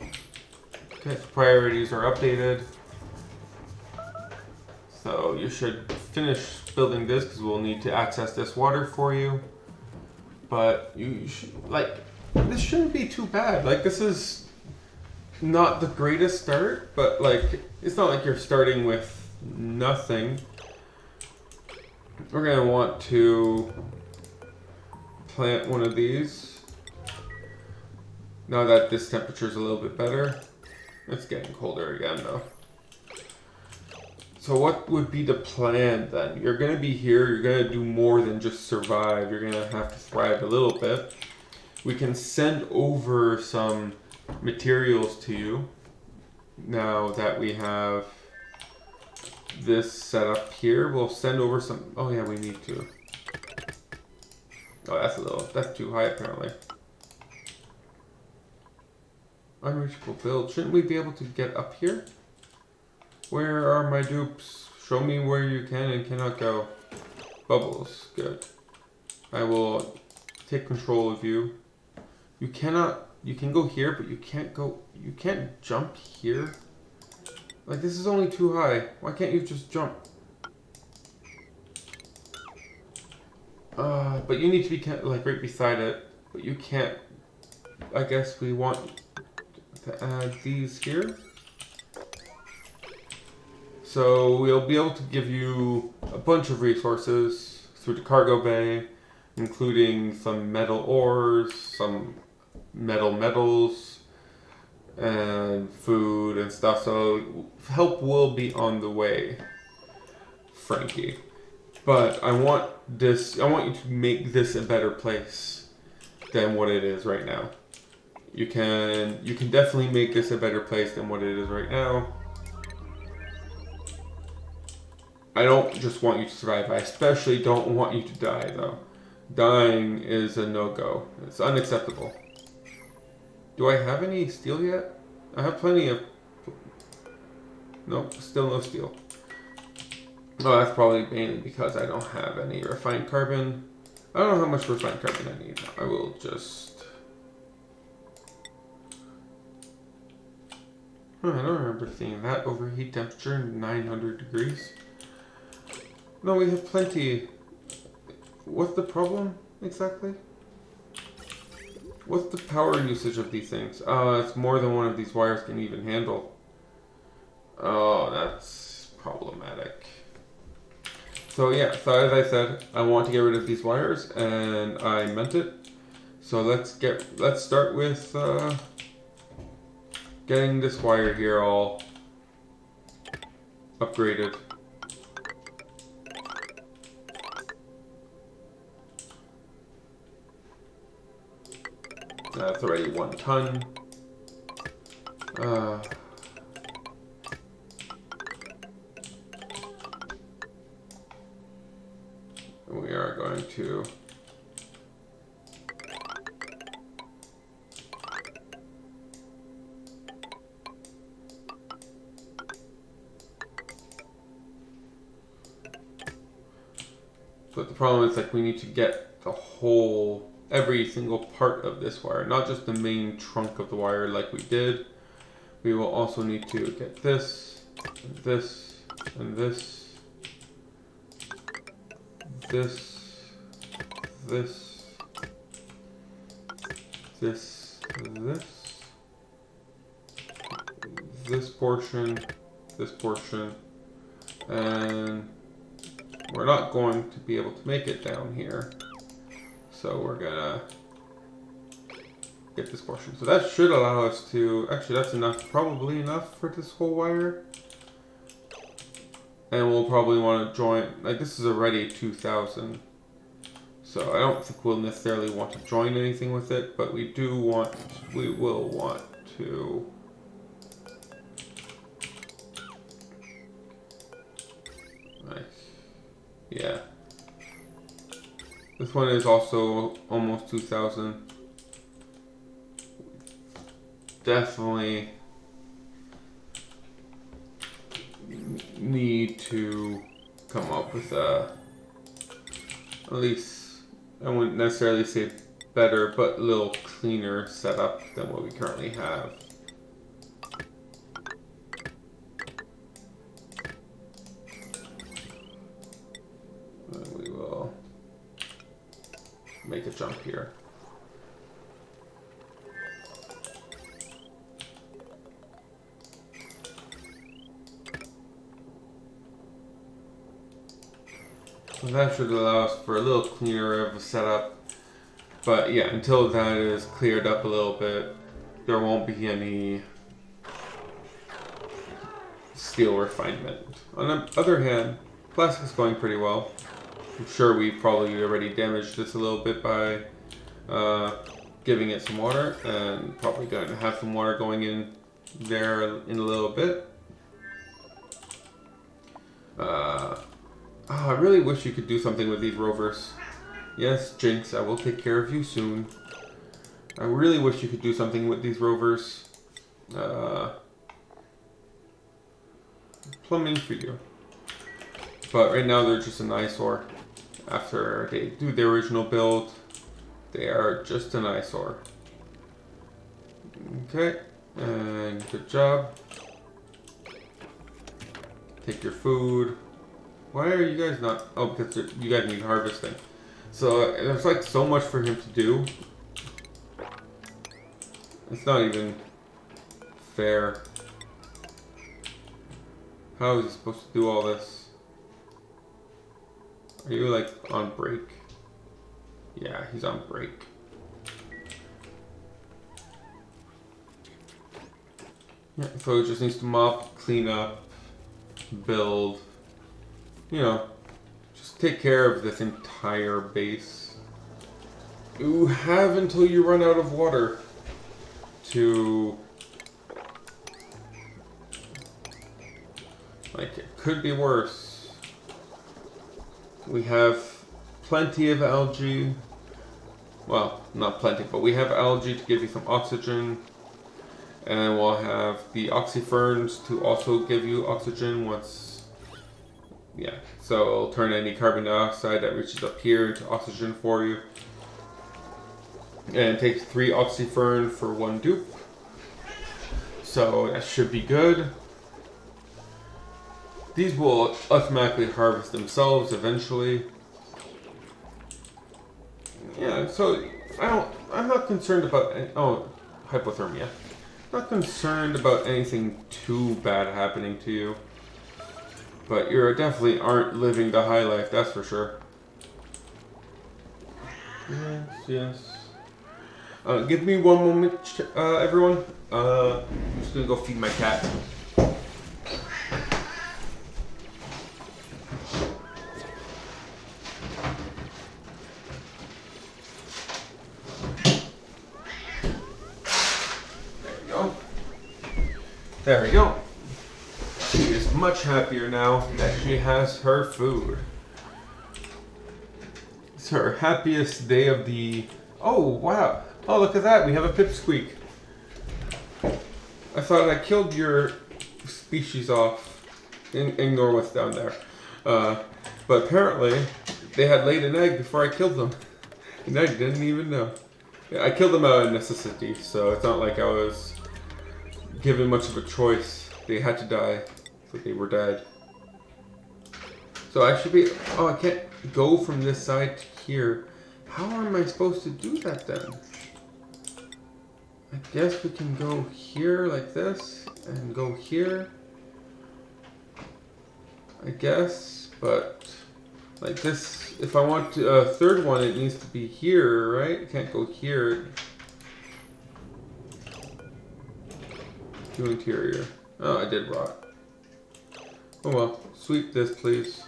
Okay, so priorities are updated. So you should finish building this because we'll need to access this water for you. But you should, like, this shouldn't be too bad. Like, this is not the greatest start, but like, it's not like you're starting with nothing. We're gonna want to plant one of these. Now that this temperature is a little bit better. It's getting colder again though. So what would be the plan then? You're going to be here, you're going to do more than just survive. You're going to have to thrive a little bit. We can send over some materials to you now that we have this set up here. We'll send over some, oh yeah, we need to. Oh, that's too high apparently. Unreachable build. Shouldn't we be able to get up here? Where are my dupes? Show me where you can and cannot go. Bubbles. Good. I will take control of you. You cannot... You can go here, but you can't go... You can't jump here? Like, this is only too high. Why can't you just jump? But you need to be, like, right beside it. But you can't... I guess we want to add these here. So we'll be able to give you a bunch of resources through the cargo bay, including some metal ores, some metals, and food and stuff. So help will be on the way, Frankie. But I want you to make this a better place than what it is right now. You can definitely make this a better place than what it is right now. I don't just want you to survive. I especially don't want you to die, though. Dying is a no-go. It's unacceptable. Do I have any steel yet? I have plenty of... Nope, still no steel. Oh, that's probably mainly because I don't have any refined carbon. I don't know how much refined carbon I need. I will just... I don't remember seeing that. Overheat temperature, 900 degrees. No, we have plenty. What's the problem exactly? What's the power usage of these things? It's more than one of these wires can even handle. Oh, that's problematic. So yeah, so as I said, I want to get rid of these wires, and I meant it. So let's start with getting this wire here all upgraded. That's already 1 ton. We are going to but the problem is, like, we need to get the whole every single part of this wire, not just the main trunk of the wire like we did. We will also need to get this, and this, and this, this, this, this, this portion, and we're not going to be able to make it down here. So we're gonna get this portion. So that should allow us to, actually that's enough, probably enough for this whole wire. And we'll probably want to join, like this is already 2000. So I don't think we'll necessarily want to join anything with it, but we will want to. Nice. Yeah. This one is also almost 2000. Definitely need to come up with at least, I wouldn't necessarily say better, but a little cleaner setup than what we currently have. And we will make a jump here. So that should allow us for a little cleaner of a setup. But yeah, until that is cleared up a little bit, there won't be any steel refinement. On the other hand, plastic is going pretty well. I'm sure we probably already damaged this a little bit by giving it some water, and probably going to have some water going in there in a little bit. I really wish you could do something with these rovers. Yes, Jinx, I will take care of you soon. I really wish you could do something with these rovers. Plumbing for you. But right now they're just an eyesore. After they do the original build, they are just an eyesore. Okay, and good job. Take your food. Why are you guys not? Oh, because you guys need harvesting. So there's like so much for him to do. It's not even fair. How is he supposed to do all this? Are you like on break? Yeah, he's on break. Yeah, so he just needs to mop, clean up, build. You know, just take care of this entire base. You have until you run out of water to... Like, it could be worse. We have plenty of algae. Well, not plenty, but we have algae to give you some oxygen. And we'll have the oxyferns to also give you oxygen once... Yeah, so it'll turn any carbon dioxide that reaches up here into oxygen for you. And it takes 3 oxyfern for 1 dupe. So that should be good. These will automatically harvest themselves eventually. Yeah, so I'm not concerned about, hypothermia. Not concerned about anything too bad happening to you. But you definitely aren't living the high life, that's for sure. Yes, yes. Give me one moment, everyone. I'm just gonna go feed my cat. There we go. She is much happier now that she has her food. It's her happiest day of the... Oh, wow. Oh, look at that. We have a pipsqueak. I thought I killed your species off. Ignore what's down there. But apparently, they had laid an egg before I killed them. And I didn't even know. Yeah, I killed them out of necessity, so it's not like I was given much of a choice. They had to die, so they were dead. So I should be... Oh, I can't go from this side to here. How am I supposed to do that then? I guess we can go here like this, and go here. I guess, but... Like this, if I want to, a third one, it needs to be here, right? It can't go here. To interior. Oh, I did rot. Oh well, sweep this, please.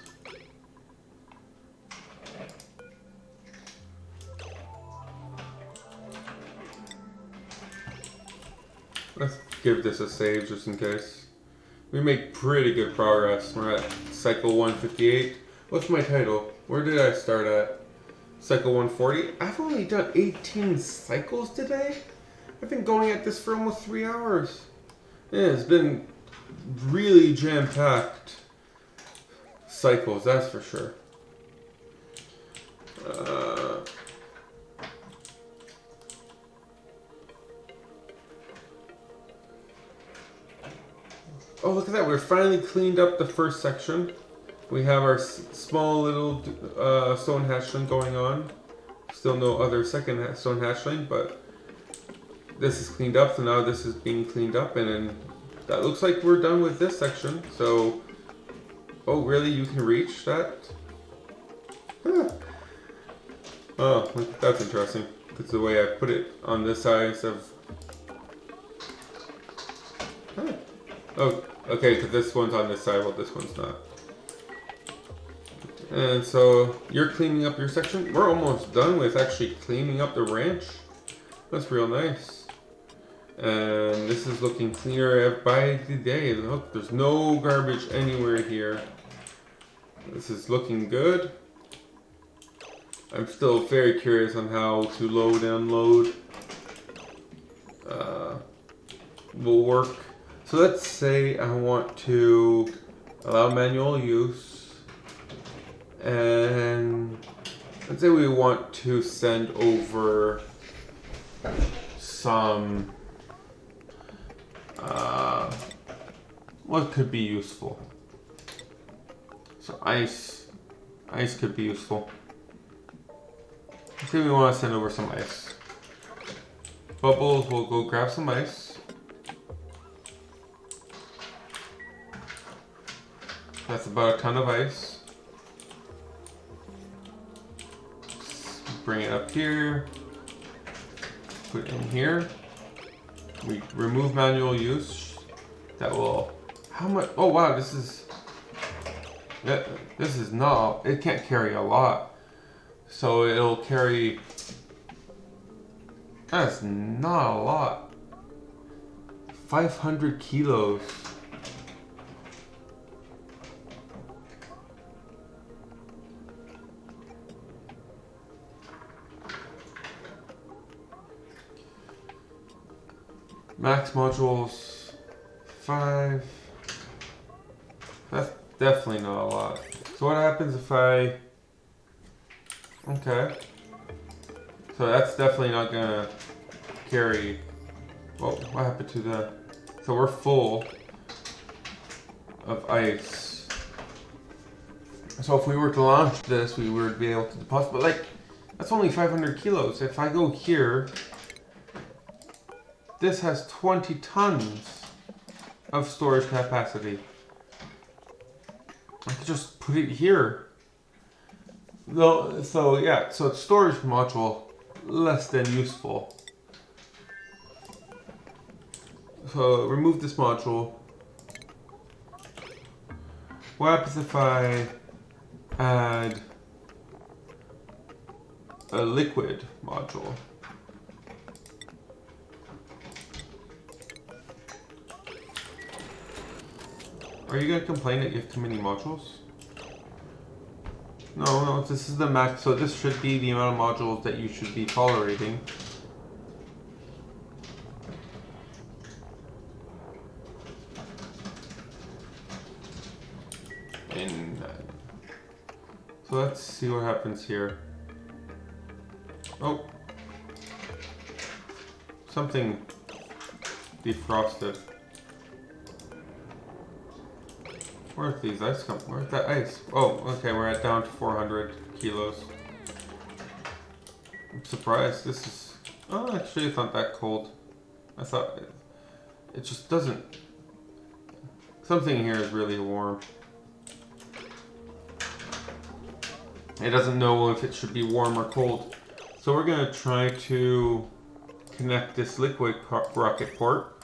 Let's give this a save just in case. We make pretty good progress. We're at cycle 158. What's my title? Where did I start at? Cycle 140? I've only done 18 cycles today? I've been going at this for almost 3 hours. Yeah, it's been really jam-packed cycles, that's for sure. Oh, look at that. We're finally cleaned up the first section. We have our small little stone hatchling going on. Still no other second stone hatchling, but this is cleaned up, so now this is being cleaned up, and then that looks like we're done with this section. So, oh really, you can reach that? Huh. Oh, that's interesting. It's the way I put it on this side instead of... Huh. Oh, okay, because this one's on this side, while this one's not. And so, you're cleaning up your section. We're almost done with actually cleaning up the ranch. That's real nice. And this is looking cleaner by the day. Look, there's no garbage anywhere here. This is looking good. I'm still very curious on how to load and unload will work. So let's say I want to allow manual use, and let's say we want to send over some what could be useful. So ice could be useful. Let's say we want to send over some ice. Bubbles will go grab some ice. That's about a ton of ice. Bring it up here. Put it in here. We remove manual use. That will. How much? Oh wow! This is not. It can't carry a lot. So it'll carry. That's not a lot. 500 kilos. Max modules 5. That's definitely not a lot. So what happens if I... Okay. So that's definitely not gonna carry... Oh, what happened to the... So we're full of ice. So if we were to launch this, we would be able to deposit... But like, that's only 500 kilos. If I go here... This has 20 tons of storage capacity. I could just put it here. So yeah, so it's storage module, less than useful. So remove this module. What happens if I add a liquid module? Are you gonna complain that you have too many modules? No, this is the max, so this should be the amount of modules that you should be tolerating. And so let's see what happens here. Oh, something defrosted. Where's these ice come? Where's that ice? Oh, okay, we're at down to 400 kilos. I'm surprised. This is... Oh, actually, it's not that cold. I thought it just doesn't... Something here is really warm. It doesn't know if it should be warm or cold. So we're going to try to connect this liquid rocket port.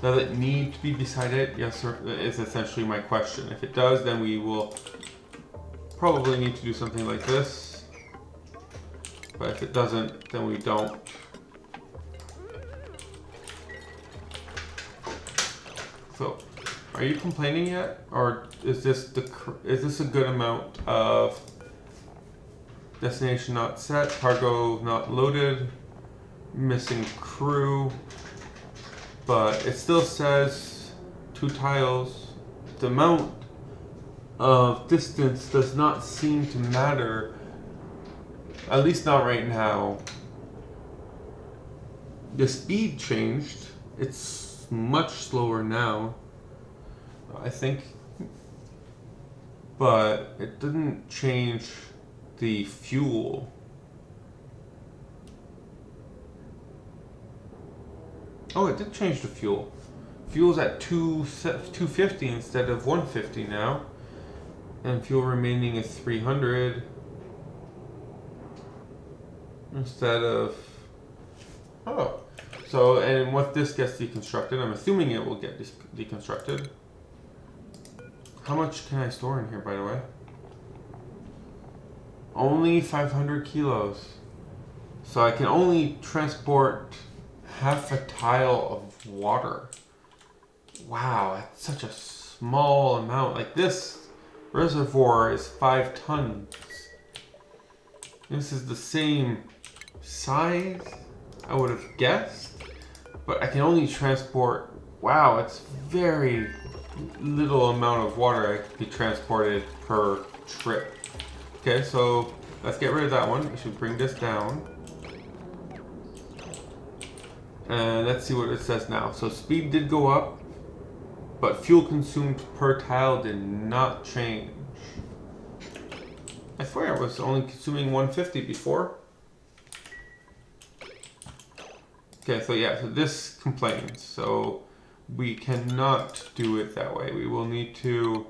Does it need to be beside it? Yes, sir, is essentially my question. If it does, then we will probably need to do something like this. But if it doesn't, then we don't. So, are you complaining yet? Or is this a good amount of destination not set, cargo not loaded, missing crew? But it still says 2 tiles. The amount of distance does not seem to matter. At least not right now. The speed changed. It's much slower now, I think. But it didn't change the fuel. Oh, it did change the fuel. Fuel's at 250 instead of 150 now. And fuel remaining is 300 instead of... Oh. So, and what this gets deconstructed, I'm assuming it will get deconstructed. How much can I store in here, by the way? Only 500 kilos. So I can only transport half a tile of water. Wow, that's such a small amount. Like this reservoir is 5 tons. This is the same size, I would have guessed, but I can only transport, wow, it's very little amount of water I can be transported per trip. Okay, so let's get rid of that one. We should bring this down. And let's see what it says now. So speed did go up, but fuel consumed per tile did not change. I swear I was only consuming 150 before. Okay, so yeah, so this complains. So we cannot do it that way. We will need to,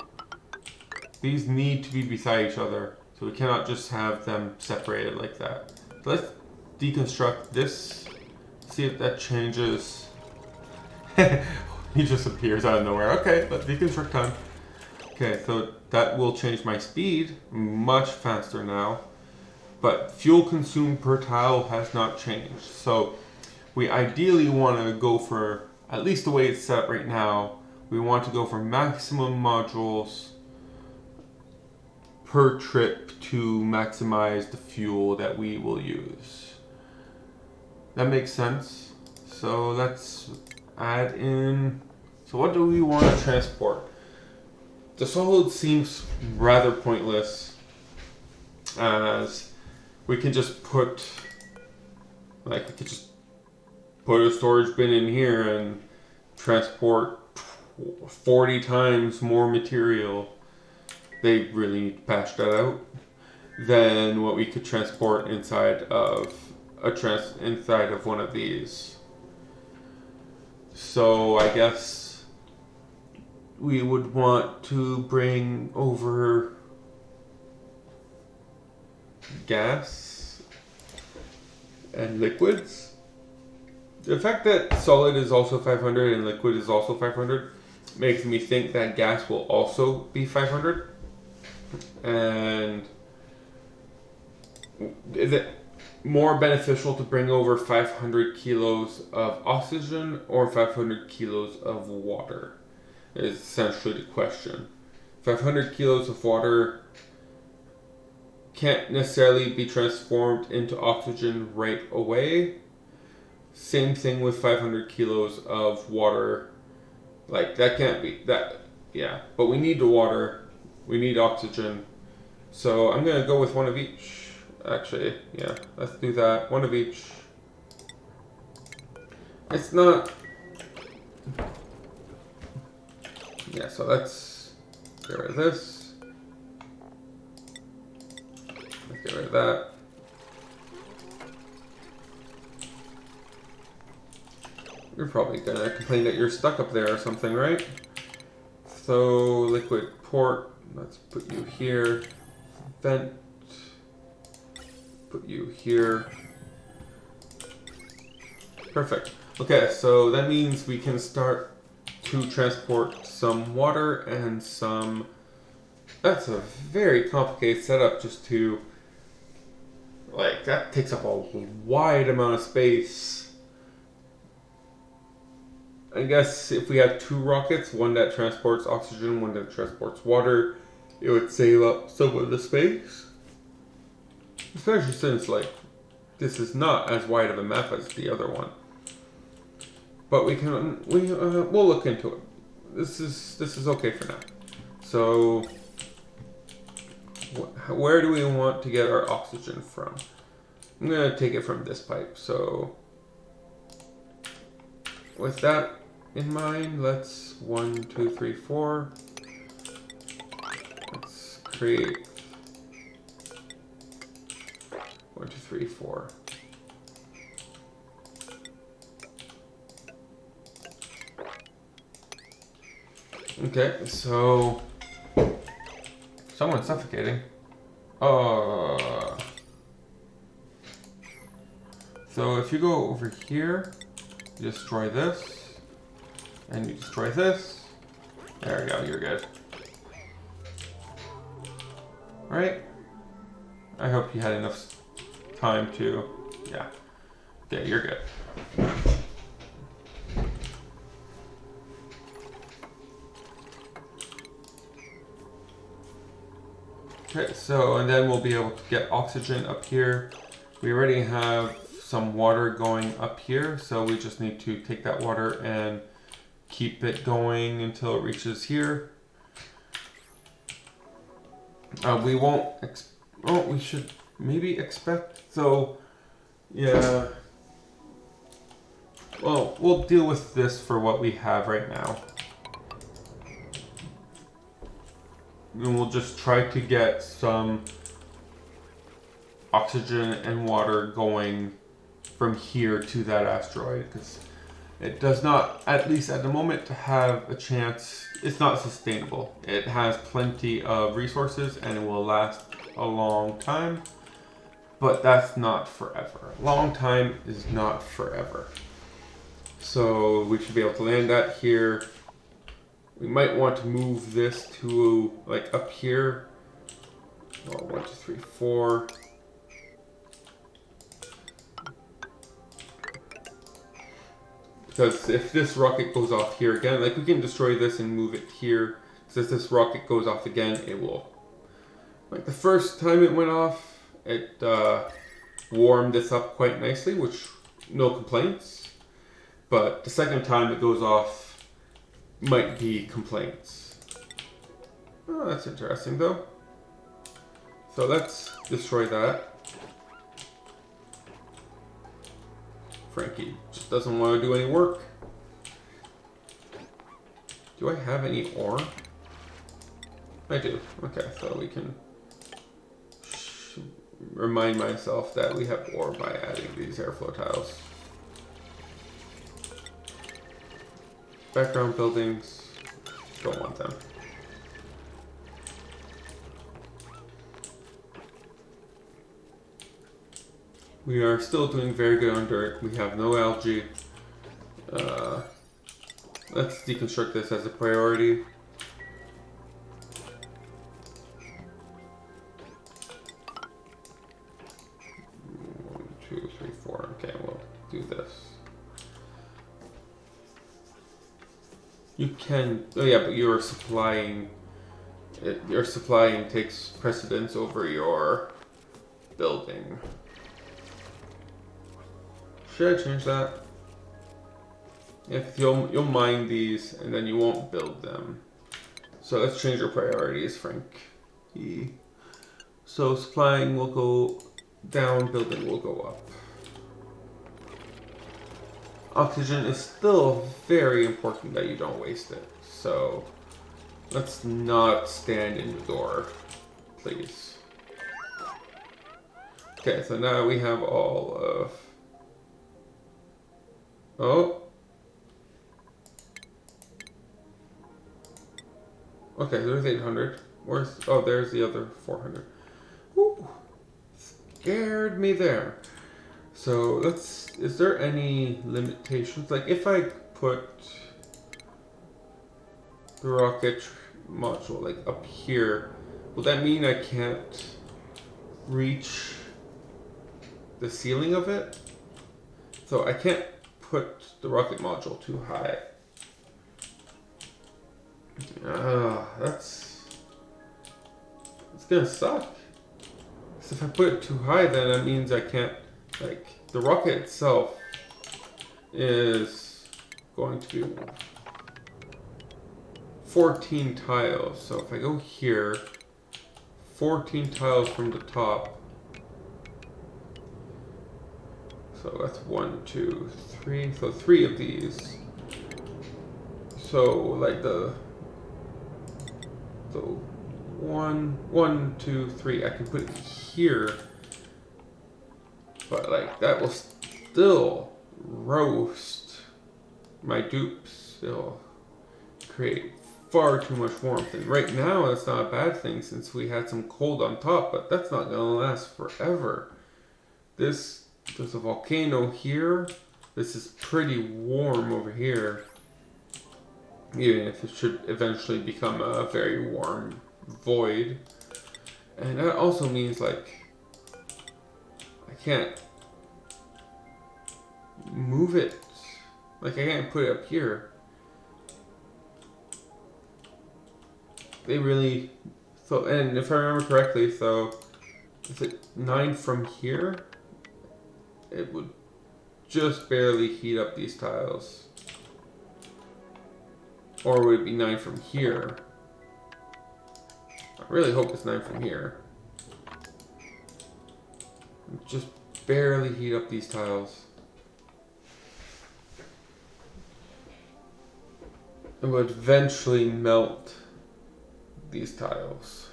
these need to be beside each other. So we cannot just have them separated like that. So let's deconstruct this, see if that changes. He just appears out of nowhere. Okay, let's deconstruct time. Okay, so that will change my speed much faster now. But fuel consumed per tile has not changed. So we ideally want to go for, at least the way it's set up right now, we want to go for maximum modules per trip to maximize the fuel that we will use. That makes sense. So let's add in, so what do we want to transport? The solid seems rather pointless, as we can just put, like, we could just put a storage bin in here and transport 40 times more material. They really need to patch that out than what we could transport inside of inside of one of these. So I guess we would want to bring over gas and liquids. The fact that solid is also 500 and liquid is also 500 makes me think that gas will also be 500. And is it more beneficial to bring over 500 kilos of oxygen or 500 kilos of water? Is essentially the question. 500 kilos of water can't necessarily be transformed into oxygen right away. Same thing with 500 kilos of water. Like, that can't be, that, yeah. But we need the water, we need oxygen. So I'm gonna go with one of each. Actually, yeah, let's do that. One of each. It's not, yeah, so let's get rid of this. Let's get rid of that. You're probably gonna complain that you're stuck up there or something, right? So, liquid port, let's put you here. Vent, put you here. Perfect. Okay, so that means we can start to transport some water and some... That's a very complicated setup just to... Like, that takes up a wide amount of space. I guess if we had 2 rockets, one that transports oxygen, one that transports water, it would save up some of the space. Especially since, like, this is not as wide of a map as the other one. But we can, we'll look into it. This is okay for now. So, where do we want to get our oxygen from? I'm gonna take it from this pipe. So, with that in mind, let's 1, 2, 3, 4. Let's create 1, 2, 3, 4. Okay, so someone's suffocating. So if you go over here, you destroy this, and you destroy this. There we go, you're good. Alright. I hope you had enough time to, yeah. Okay, you're good. Okay, so, and then we'll be able to get oxygen up here. We already have some water going up here, so we just need to take that water and keep it going until it reaches here. We won't, we should maybe expect, so, yeah. Well, we'll deal with this for what we have right now. And we'll just try to get some oxygen and water going from here to that asteroid, because it does not, at least at the moment, have a chance. It's not sustainable. It has plenty of resources and it will last a long time, but that's not forever. A long time is not forever. So we should be able to land that here. We might want to move this to like up here. Oh, 1, 2, 3, 4. Because if this rocket goes off here again, like we can destroy this and move it here. Because if this rocket goes off again, it will. Like the first time it went off, it warmed this up quite nicely, which no complaints. But the second time it goes off, might be complaints. Oh, that's interesting though. So let's destroy that. Frankie just doesn't want to do any work. Do I have any ore? I do. Okay, so we can remind myself that we have ore by adding these airflow tiles. Background buildings, don't want them. We are still doing very good on dirt. We have no algae. Let's deconstruct this as a priority. 1, 2, 3, 4. Okay, we'll do this. You can, oh yeah, but your supplying takes precedence over your building. Should I change that? If you'll mine these and then you won't build them. So let's change our priorities, Frank. So supplying will go down, building will go up. Oxygen is still very important that you don't waste it. So let's not stand in the door, please. Okay, so now we have all of... Oh. Okay, there's 800. Where's... Oh, there's the other 400. Woo! Scared me there. So let's... Is there any limitations? Like if I put the rocket module like up here, will that mean I can't reach the ceiling of it? So I can't put the rocket module too high. It's gonna suck. Because if I put it too high, then that means I can't, like, the rocket itself is going to be 14 tiles. So if I go here, 14 tiles from the top. So that's 1, 2, 3. So 3 of these. So like the 1, 2, 3. I can put it here, but like that will still roast my dupes. It'll create far too much warmth, and right now that's not a bad thing since we had some cold on top, but that's not gonna last forever. There's a volcano here. This is pretty warm over here, even if it should eventually become a very warm void. And that also means like I can't move it. Like I can't put it up here. They really So, and if I remember correctly, so is it 9 from here? It would just barely heat up these tiles. Or would it be 9 from here? I really hope it's 9 from here. Just barely heat up these tiles. It would eventually melt these tiles.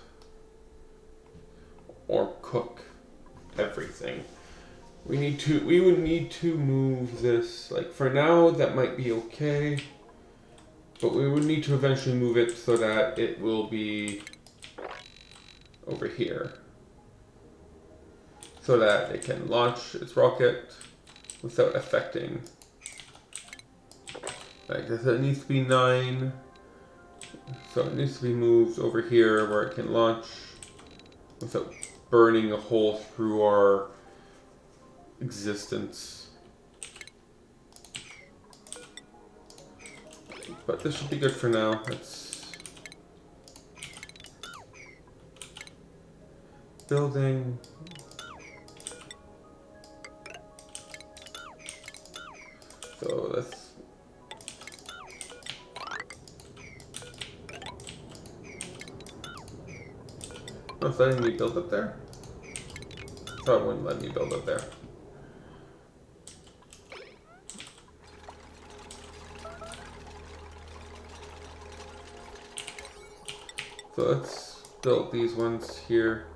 Or cook everything. We would need to move this, like for now that might be okay. But we would need to eventually move it so that it will be over here. So that it can launch its rocket without affecting. Like I said, it needs to be 9. So it needs to be moved over here where it can launch without burning a hole through our existence. But this should be good for now. It's building. So let's oh, it's letting me build up there? I thought it wouldn't let me build up there. So let's build these ones here.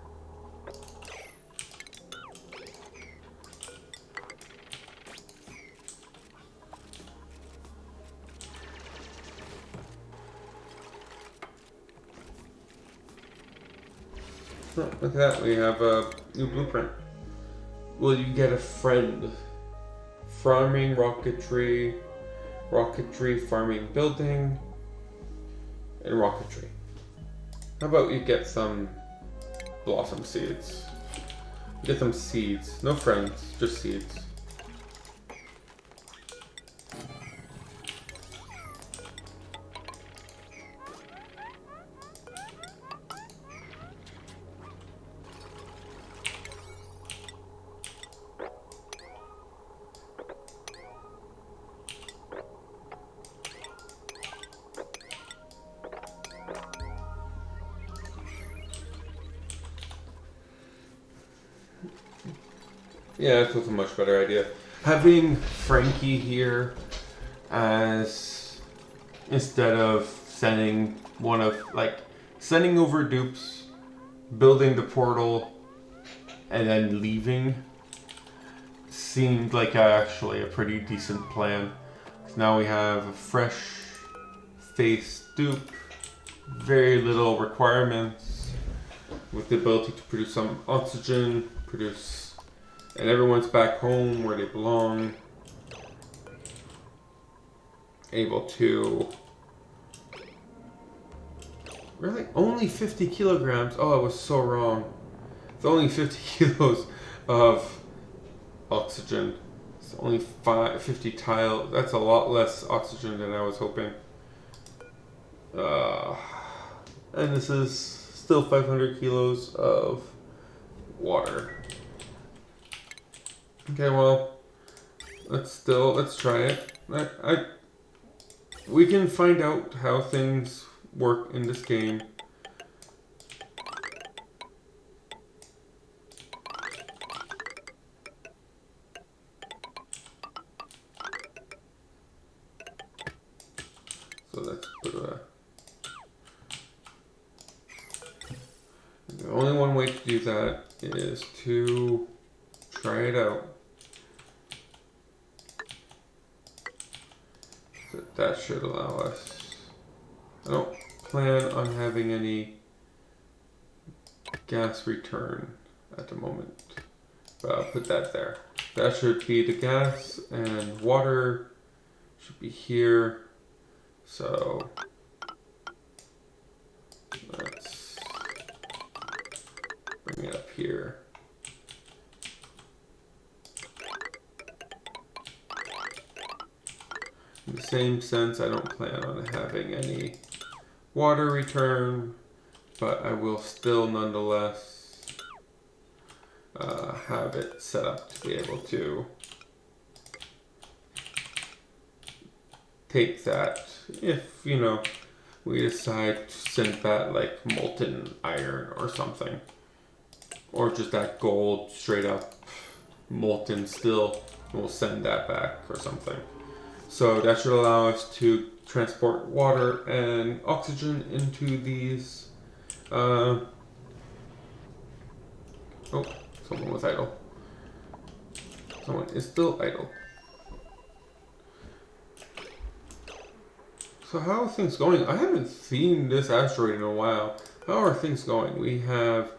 Oh, look at that, we have a new blueprint. Will you get a friend? Farming, rocketry, farming, building, and rocketry. How about you get some blossom seeds? Get some seeds. No friends, just seeds. Yeah, this was a much better idea. Having Frankie here as instead of sending sending over dupes, building the portal, and then leaving seemed like actually a pretty decent plan. So now we have a fresh face dupe, very little requirements, with the ability to produce some oxygen, and everyone's back home where they belong. Able to... Really? Only 50 kilograms? Oh, I was so wrong. It's only 50 kilos of oxygen. It's only 50 tile. That's a lot less oxygen than I was hoping. And this is still 500 kilos of water. Okay, well, let's try it. We can find out how things work in this game. So let's put the only one way to do that is to try it out. So that should allow us. I don't plan on having any gas return at the moment, but I'll put that there. That should be the gas, and water should be here. So let's bring it up here. In the same sense, I don't plan on having any water return, but I will still nonetheless have it set up to be able to take that if, you know, we decide to send that like molten iron or something. Or just that gold straight up molten still. We'll send that back or something. So that should allow us to transport water and oxygen into these. Oh, someone was idle. Someone is still idle. So how are things going? I haven't seen this asteroid in a while. How are things going? We have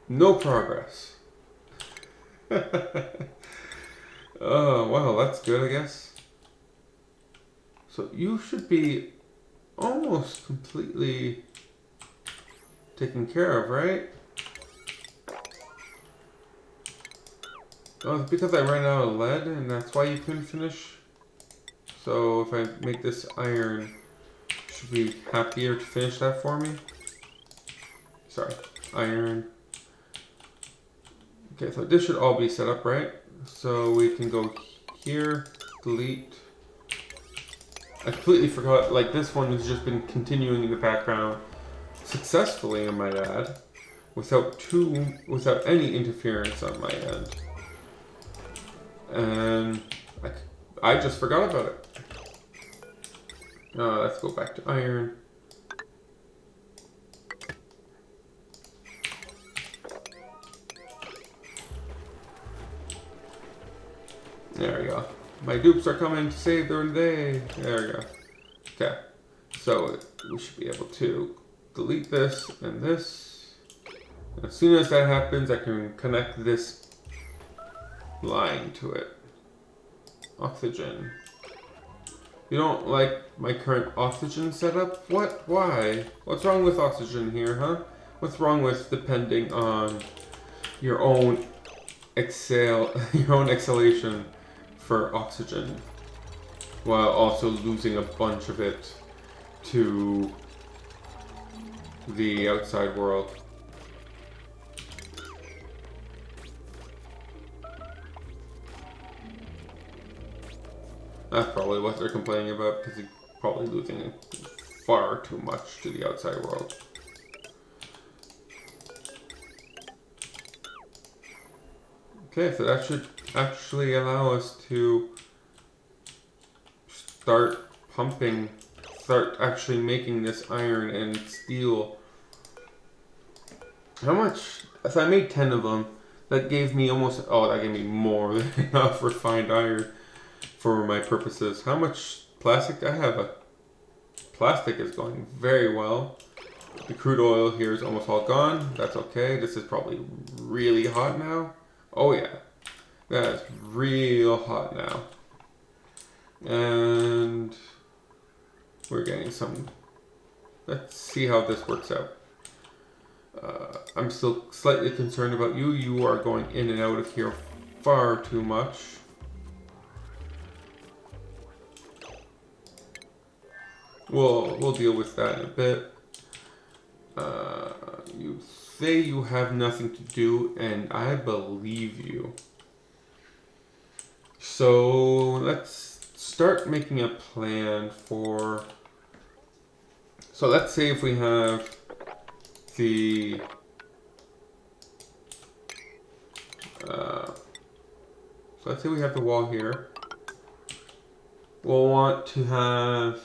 no progress. Oh, wow, that's good, I guess. So you should be almost completely taken care of, right? Oh, it's because I ran out of lead and that's why you couldn't finish? So if I make this iron, should be happier to finish that for me? Sorry, iron. Okay, so this should all be set up, right? So we can go here, delete. I completely forgot, like this one has just been continuing in the background successfully, I might add, without any interference on my end. And I just forgot about it. Let's go back to iron. There we go. My dupes are coming to save the day. There we go. Okay. So we should be able to delete this and this. And as soon as that happens, I can connect this line to it. Oxygen. You don't like my current oxygen setup? What? Why? What's wrong with oxygen here, huh? What's wrong with depending on your own exhalation for oxygen while also losing a bunch of it to the outside world? That's probably what they're complaining about, because he's probably losing far too much to the outside world. Okay, so that should actually allow us to start actually making this iron and steel. How much? So I made 10 of them. That gave me that gave me more than enough refined iron for my purposes. How much plastic? I have plastic is going very well. The crude oil here is almost all gone. That's okay. This is probably really hot now. Oh yeah, that's real hot now. And we're getting some. Let's see how this works out. I'm still slightly concerned about you. You are going in and out of here far too much. We'll deal with that in a bit. You say you have nothing to do, and I believe you. So let's start making a plan for. So let's say if we have the so let's say we have the wall here. We'll want to have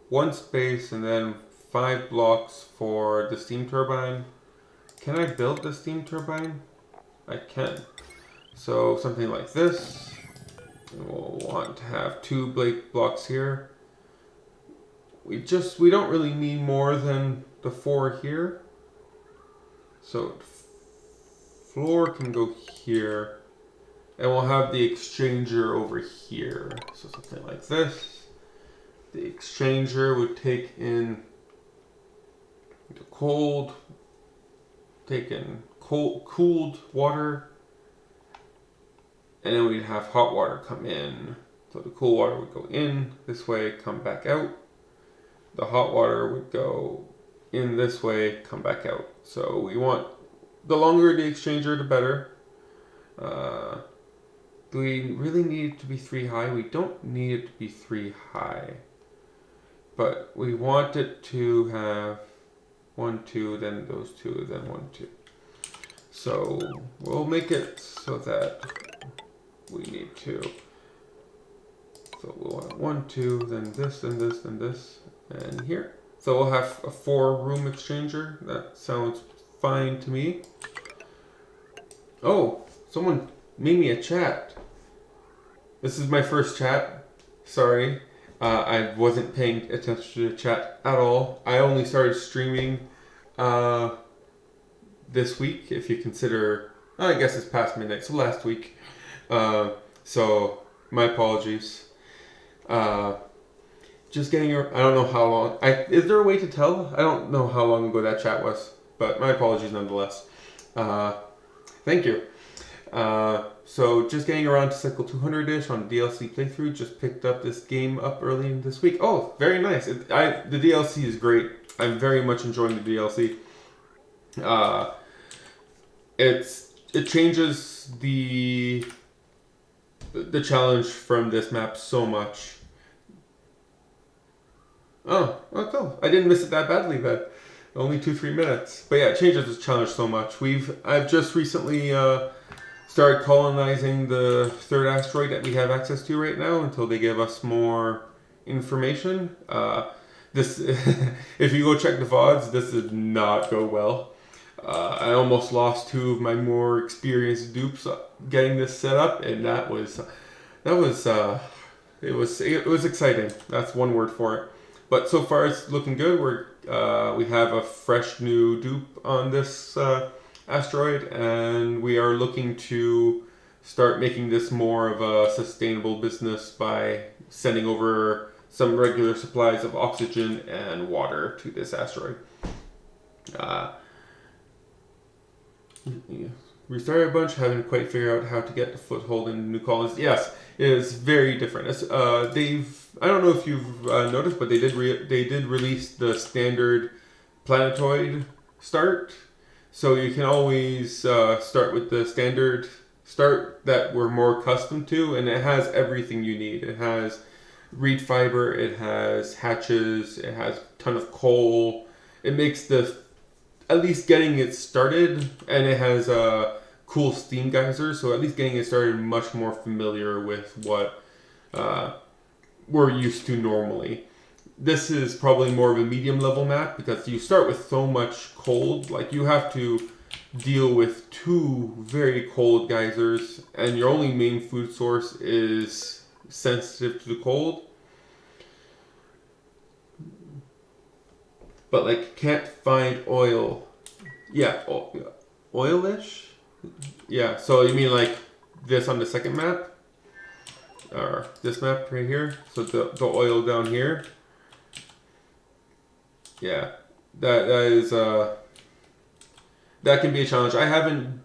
one space and then 5 blocks for the steam turbine. Can I build the steam turbine? I can. So something like this. And we'll want to have 2 blocks here. We don't really need more than the 4 here. So floor can go here. And we'll have the exchanger over here. So something like this. The exchanger would take in the cooled water, and then we'd have hot water come in. So the cool water would go in this way, come back out. The hot water would go in this way, come back out. So we want, the longer the exchanger, the better. Do we really need it to be 3 high? We don't need it to be 3 high. But we want it to have 1, 2, then those 2, then 1, 2. So we'll make it so that we need 2. So we'll want 1, 2, then this, then this, then this, and here. So we'll have a 4-room exchanger. That sounds fine to me. Oh, someone made me a chat. This is my first chat. Sorry. I wasn't paying attention to the chat at all. I only started streaming this week, if you consider, I guess it's past midnight, so last week. So my apologies. Just getting, I don't know how long, is there a way to tell? I don't know how long ago that chat was, but my apologies nonetheless. Thank you. So just getting around to cycle 200-ish on DLC playthrough. Just picked up this game up early this week. Oh, very nice. The DLC is great. I'm very much enjoying the DLC. It changes the challenge from this map so much. Oh, cool. I didn't miss it that badly then. Only 2-3 minutes. But yeah, it changes the challenge so much. I've just recently started colonizing the 3rd asteroid that we have access to right now until they give us more information. This, if you go check the VODs, this did not go well. I almost lost 2 of my more experienced dupes getting this set up, and it was exciting. That's one word for it. But so far it's looking good. We have a fresh new dupe on this asteroid, and we are looking to start making this more of a sustainable business by sending over some regular supplies of oxygen and water to this asteroid. Restarted a bunch, haven't quite figured out how to get the foothold in new colonies. Yes, it is very different. I don't know if you've noticed, but they did release the standard planetoid start. So you can always start with the standard start that we're more accustomed to, and it has everything you need. It has reed fiber, it has hatches, it has a ton of coal. It makes at least getting it started, and it has a cool steam geyser, so at least getting it started much more familiar with what we're used to normally. This is probably more of a medium level map because you start with so much cold. Like, you have to deal with 2 very cold geysers, and your only main food source is sensitive to the cold. But like, can't find oil. Yeah, oilish? Yeah, so you mean like this on the second map? Or this map right here? So the oil down here? Yeah, that is that can be a challenge. I haven't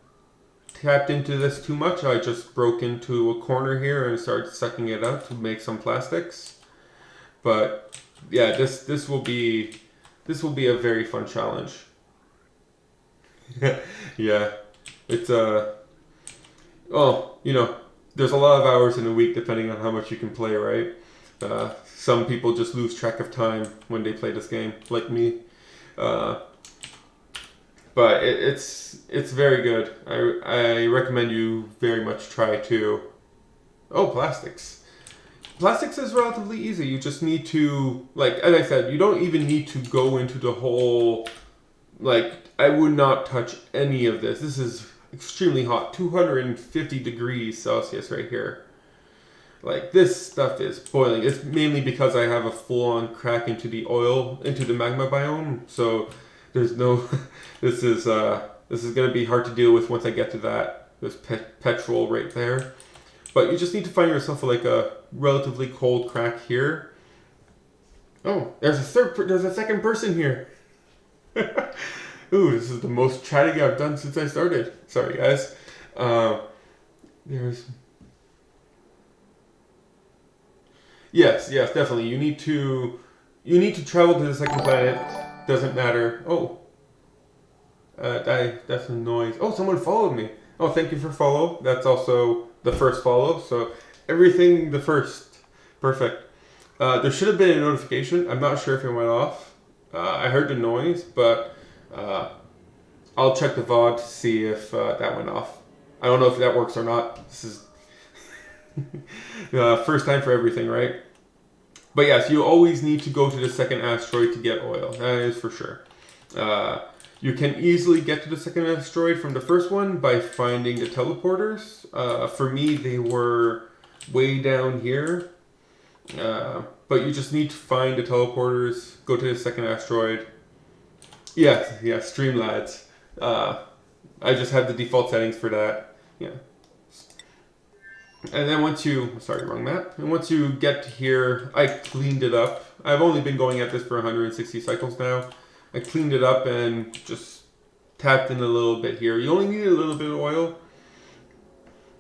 tapped into this too much. I just broke into a corner here and started sucking it up to make some plastics. But yeah, this will be a very fun challenge. Yeah, it's there's a lot of hours in a week depending on how much you can play, right? Some people just lose track of time when they play this game, like me. But it's very good. I recommend you very much try to. Oh, plastics. Plastics is relatively easy. You just need to, like, as I said, you don't even need to go into the whole, like, I would not touch any of this. This is extremely hot, 250 degrees Celsius right here. Like, this stuff is boiling. It's mainly because I have a full-on crack into the magma biome. So there's no, this is going to be hard to deal with once I get to that. There's petrol right there. But you just need to find yourself like a relatively cold crack here. Oh, there's a second person here. Ooh, this is the most chatting I've done since I started. Sorry, guys. Yes, definitely. You need to travel to the second planet. doesn't matter. Oh, that's a noise. Oh, someone followed me. Oh, thank you for follow. That's also the first follow. So everything the first. Perfect. There should have been a notification. I'm not sure if it went off. I heard the noise, but I'll check the VOD to see if that went off. I don't know if that works or not. This is first time for everything, right? But yes, you always need to go to the second asteroid to get oil. That is for sure. You can easily get to the second asteroid from the first one by finding the teleporters. For me, they were way down here. But you just need to find the teleporters, go to the second asteroid. Yes, Streamlabs. I just have the default settings for that. Yeah. And then once you, sorry, wrong map. And once you get to here, I cleaned it up. I've only been going at this for 160 cycles now. I cleaned it up and just tapped in a little bit here. You only need a little bit of oil.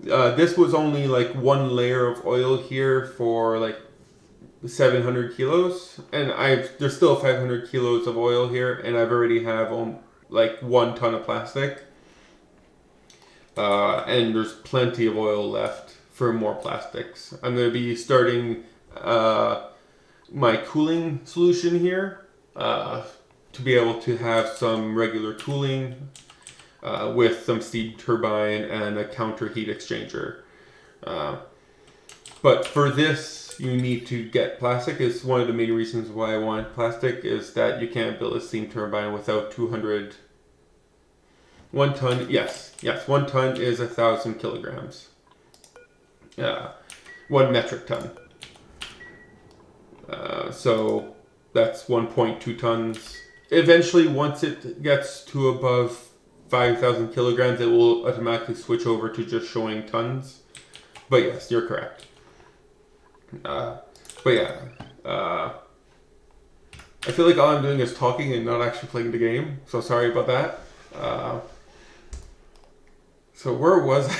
This was only like one layer of oil here for like 700 kilos. And there's still 500 kilos of oil here. And I've already have like 1 ton of plastic. And there's plenty of oil left for more plastics. I'm going to be starting my cooling solution here to be able to have some regular cooling with some steam turbine and a counter heat exchanger. But for this, you need to get plastic. It's one of the main reasons why I want plastic is that you can't build a steam turbine without 200. 1 ton, yes, 1 ton is 1,000 kilograms. 1 metric ton. So that's 1.2 tons. Eventually, once it gets to above 5,000 kilograms, it will automatically switch over to just showing tons. But yes, you're correct. But yeah, I feel like all I'm doing is talking and not actually playing the game. So sorry about that. So where was I?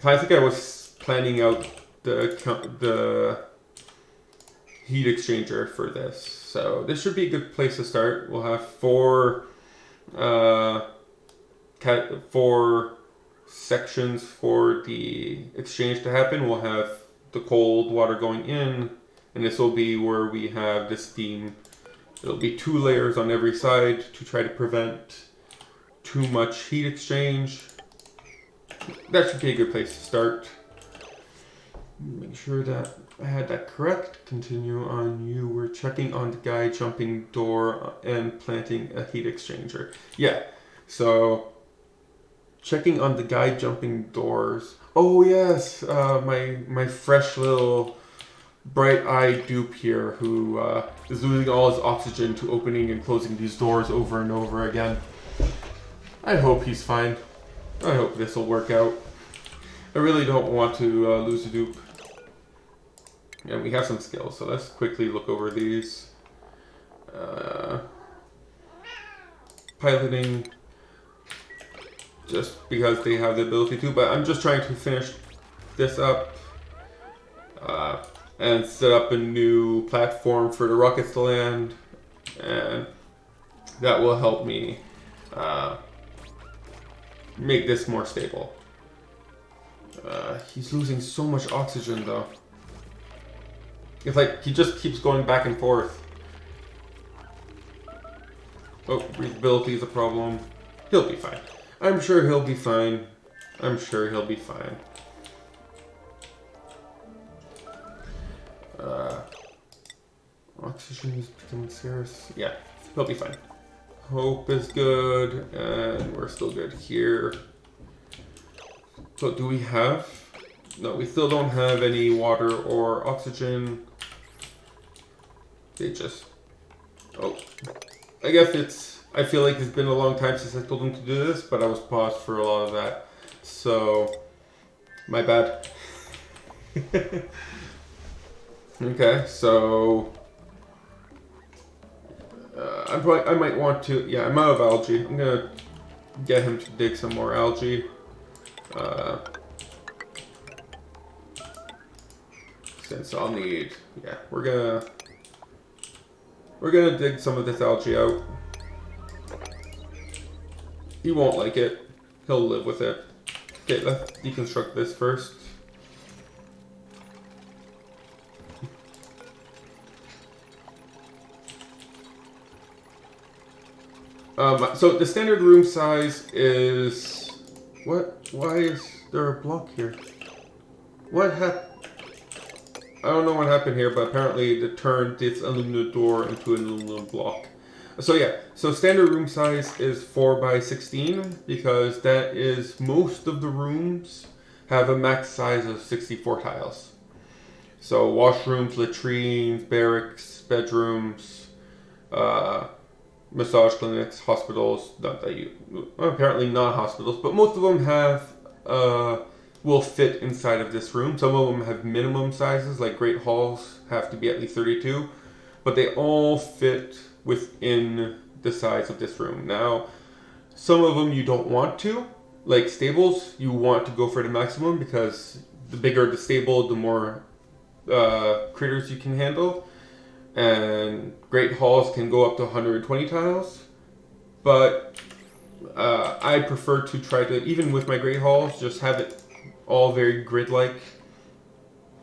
I think I was planning out the heat exchanger for this. So this should be a good place to start. We'll have 4 sections for the exchange to happen. We'll have the cold water going in, and this will be where we have the steam. It'll be 2 layers on every side to try to prevent too much heat exchange. That should be a good place to start. Make sure that I had that correct. Continue on. You were checking on the guy jumping door and planting a heat exchanger. Yeah, so checking on the guy jumping doors. Oh yes, my fresh little bright-eyed dupe here who is losing all his oxygen to opening and closing these doors over and over again. I hope he's fine. I hope this will work out. I really don't want to lose a dupe. Yeah, we have some skills, so let's quickly look over these. Piloting, just because they have the ability to, but I'm just trying to finish this up and set up a new platform for the rockets to land, and that will help me make this more stable. He's losing so much oxygen though. It's like he just keeps going back and forth. Oh, breathability is a problem. He'll be fine. I'm sure he'll be fine. I'm sure he'll be fine. Oxygen is becoming scarce. Yeah, he'll be fine. Hope is good, and we're still good here. So do we have... No, we still don't have any water or oxygen. They just... Oh. I guess it's... I feel like it's been a long time since I told them to do this, but I was paused for a lot of that. So... My bad. Okay, so... I might want to... Yeah, I'm out of algae. I'm gonna get him to dig some more algae. Since I'll need... Yeah, we're gonna... we're gonna dig some of this algae out. He won't like it. He'll live with it. Okay, let's deconstruct this first. So the standard room size is... What? Why is there a block here? What happened? I don't know what happened here, but apparently it turned this aluminum door into an aluminum block. So yeah, so standard room size is 4 by 16 because that is most of the rooms have a max size of 64 tiles. So washrooms, latrines, barracks, bedrooms, massage clinics, hospitals, not that apparently not hospitals, but most of them have, will fit inside of this room. Some of them have minimum sizes, like great halls have to be at least 32, but they all fit within the size of this room. Now, some of them you don't want to, like stables, you want to go for the maximum because the bigger the stable, the more critters you can handle. And great halls can go up to 120 tiles, but I prefer to try to, even with my great halls, just have it all very grid-like.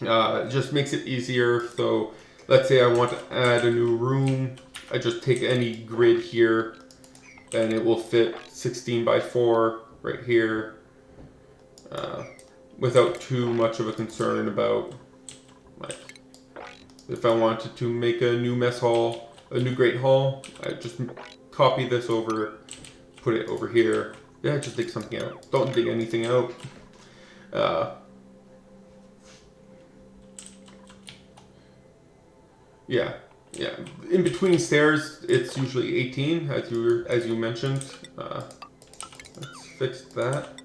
It just makes it easier. So let's say I want to add a new room, I just take any grid here and it will fit 16 by 4 right here without too much of a concern about, like, if I wanted to make a new mess hall, a new great hall, I just copy this over, put it over here. Yeah, just dig something out. Don't dig anything out. Yeah. In between stairs, it's usually 18, as you mentioned. Let's fix that.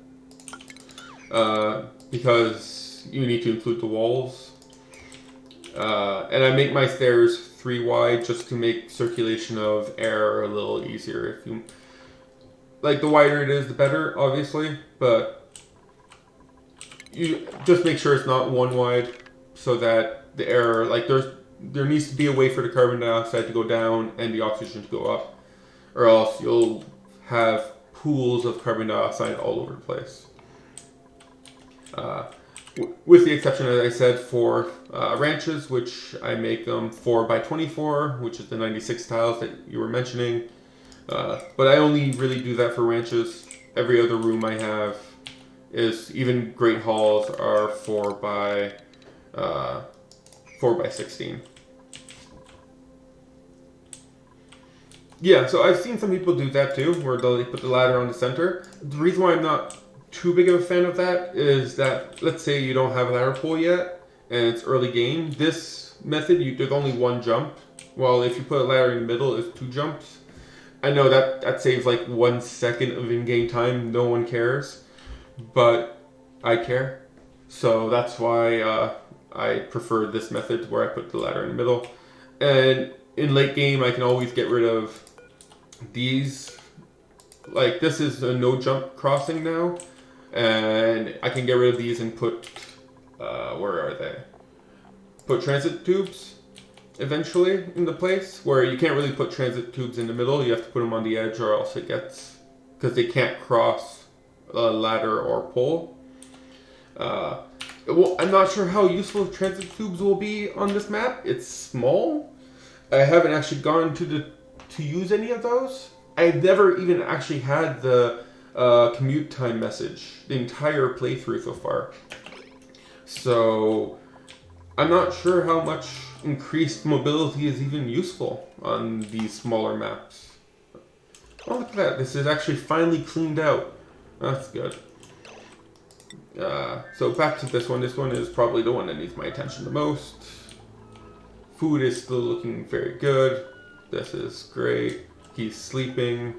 Because you need to include the walls. And I make my stairs 3 wide just to make circulation of air a little easier. If you like, the wider it is, the better, obviously, but you just make sure it's not 1 wide so that the air, like, there needs to be a way for the carbon dioxide to go down and the oxygen to go up, or else you'll have pools of carbon dioxide all over the place. With the exception, as I said, for ranches, which I make them 4 by 24, which is the 96 tiles that you were mentioning. But I only really do that for ranches. Every other room I have is, even great halls are 4 by 16. Yeah, so I've seen some people do that too, where they put the ladder on the center. The reason why I'm not too big of a fan of that is that, let's say you don't have a ladder pull yet and it's early game. This method, there's only 1 jump, while if you put a ladder in the middle, it's 2 jumps. I know that saves like 1 second of in-game time. No one cares, but I care. So that's why I prefer this method where I put the ladder in the middle. And in late game, I can always get rid of these. Like, this is a no jump crossing now. And I can get rid of these and put, where are they? Put transit tubes eventually into place, where you can't really put transit tubes in the middle. You have to put them on the edge, or else it gets, because they can't cross a ladder or pole. Well, I'm not sure how useful transit tubes will be on this map. It's small. I haven't actually gone to use any of those. I've never even actually had the commute time message the entire playthrough so far. So I'm not sure how much increased mobility is even useful on these smaller maps. Oh, look at that. This is actually finally cleaned out. That's good. So back to this one. This one is probably the one that needs my attention the most. Food is still looking very good. This is great. He's sleeping.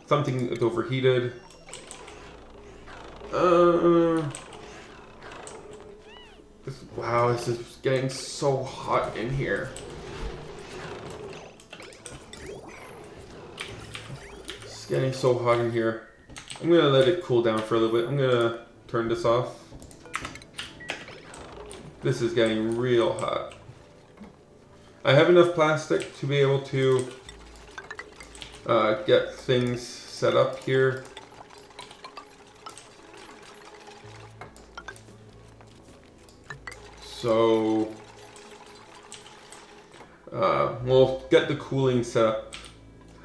Something is overheated. Wow, this is getting so hot in here. It's getting so hot in here. I'm gonna let it cool down for a little bit. I'm gonna turn this off. This is getting real hot. I have enough plastic to be able to get things set up here. So we'll get the cooling set up.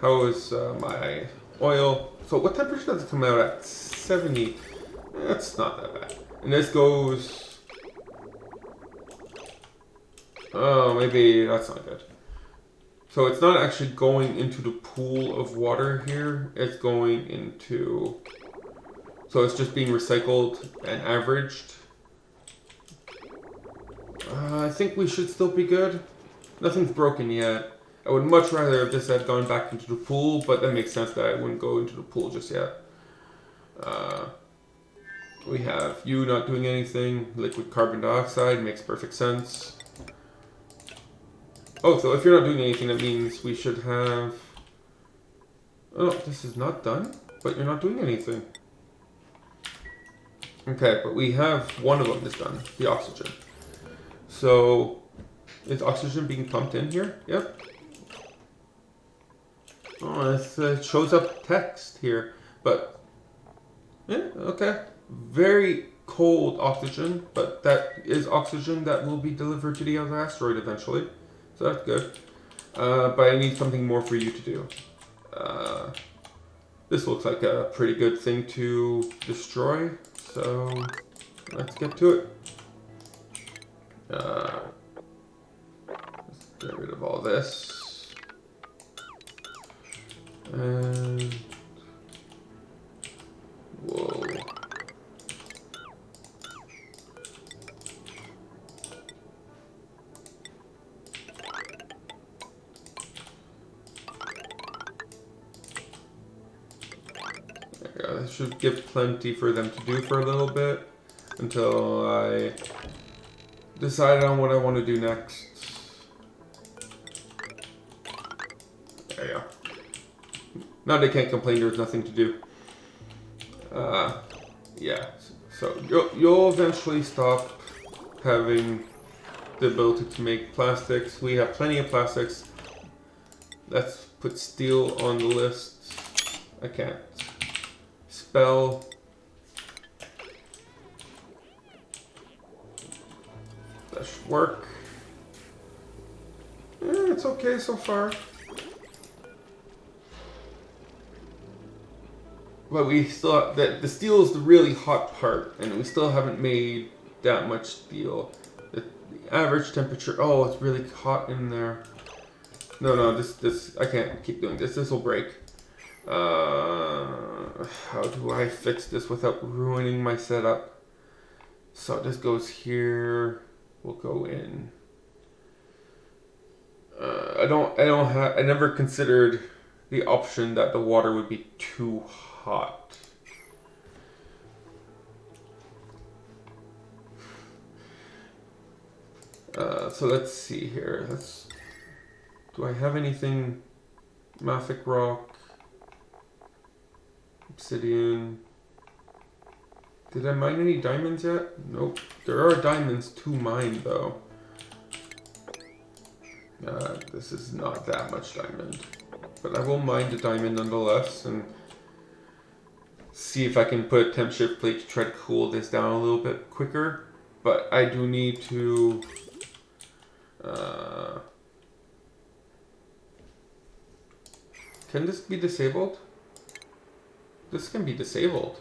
How is my oil? So what temperature does it come out at? 70. That's not that bad. And this goes... Oh, maybe that's not good. So it's not actually going into the pool of water here. It's going into... So it's just being recycled and averaged. I think we should still be good. Nothing's broken yet. I would much rather if this had gone back into the pool, but that makes sense that I wouldn't go into the pool just yet. We have you not doing anything. Liquid carbon dioxide makes perfect sense. Oh, so if you're not doing anything, that means we should have... Oh, this is not done, but you're not doing anything. Okay, but we have one of them that's done, the oxygen. So, is oxygen being pumped in here? Yep. Oh, it shows up text here, but... Yeah, okay. Very cold oxygen, but that is oxygen that will be delivered to the other asteroid eventually. So that's good. But I need something more for you to do. This looks like a pretty good thing to destroy, so let's get to it. Let's get rid of all this. And... Whoa. This should give plenty for them to do for a little bit until I decide on what I want to do next. There you go. Now they can't complain there's nothing to do. Yeah, so you'll eventually stop having the ability to make plastics. We have plenty of plastics. Let's put steel on the list. I can't spell. That should work. It's okay so far. But we still, the steel is the really hot part, and we still haven't made that much steel. The average temperature, oh, it's really hot in there. No, this, I can't keep doing this. This will break. How do I fix this without ruining my setup? So this goes here. We'll go in. I never considered the option that the water would be too hot. So let's see here. Do I have anything? Mafic rock, obsidian. Did I mine any diamonds yet? Nope. There are diamonds to mine though. This is not that much diamond. But I will mine the diamond nonetheless and see if I can put a temp shift plate to try to cool this down a little bit quicker. But I do need to... Can this be disabled? This can be disabled.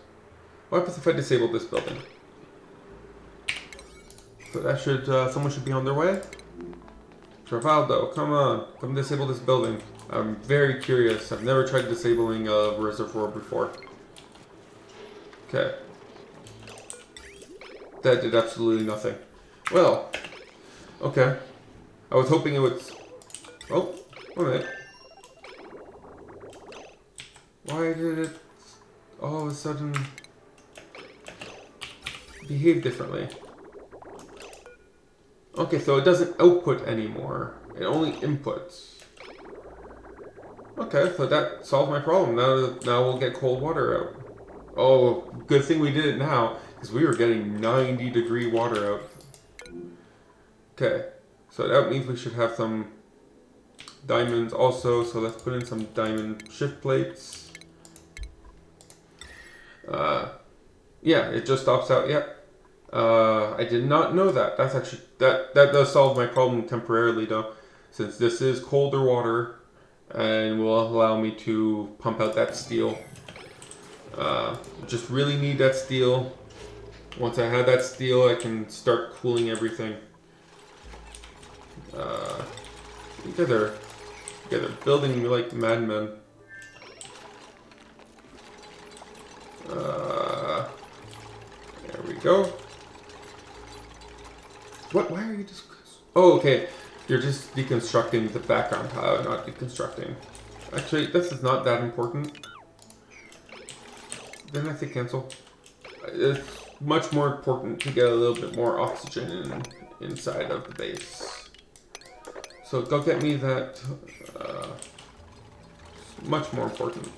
What happens if I disable this building? So that should, someone should be on their way. Travaldo, come on, come disable this building. I'm very curious. I've never tried disabling a reservoir before. Okay. That did absolutely nothing. Well, okay. I was hoping it would... Oh, wait a minute. Why did it all of a sudden behave differently? Okay, so it doesn't output anymore. It only inputs. Okay, so that solved my problem. Now we'll get cold water out. Oh, good thing we did it now, because we were getting 90-degree water out. Okay, so that means we should have some diamonds also, so let's put in some diamond shift plates. Yeah, it just stops out. Yeah. I did not know that. That's actually, that does solve my problem temporarily though, since this is colder water and will allow me to pump out that steel. Just really need that steel. Once I have that steel, I can start cooling everything. You guys are building like madmen. There we go. What? Why are you just... Oh, okay. You're just deconstructing the background tile, not deconstructing. Actually, this is not that important. Didn't I say cancel? It's much more important to get a little bit more oxygen inside of the base. So go get me that. Much more important.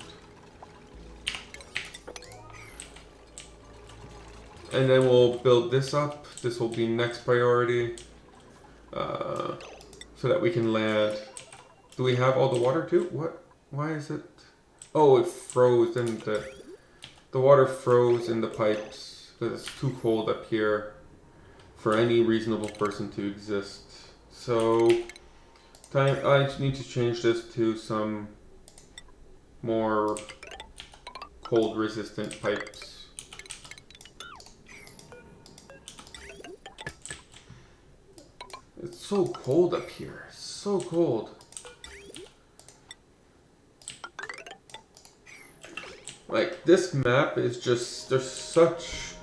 And then we'll build this up. This will be next priority. So that we can land. Do we have all the water too? What? Why is it? Oh, it froze and the water froze in the pipes because it's too cold up here for any reasonable person to exist. So I need to change this to some more cold resistant pipes. It's so cold up here. So cold. Like, this map is just, there's such...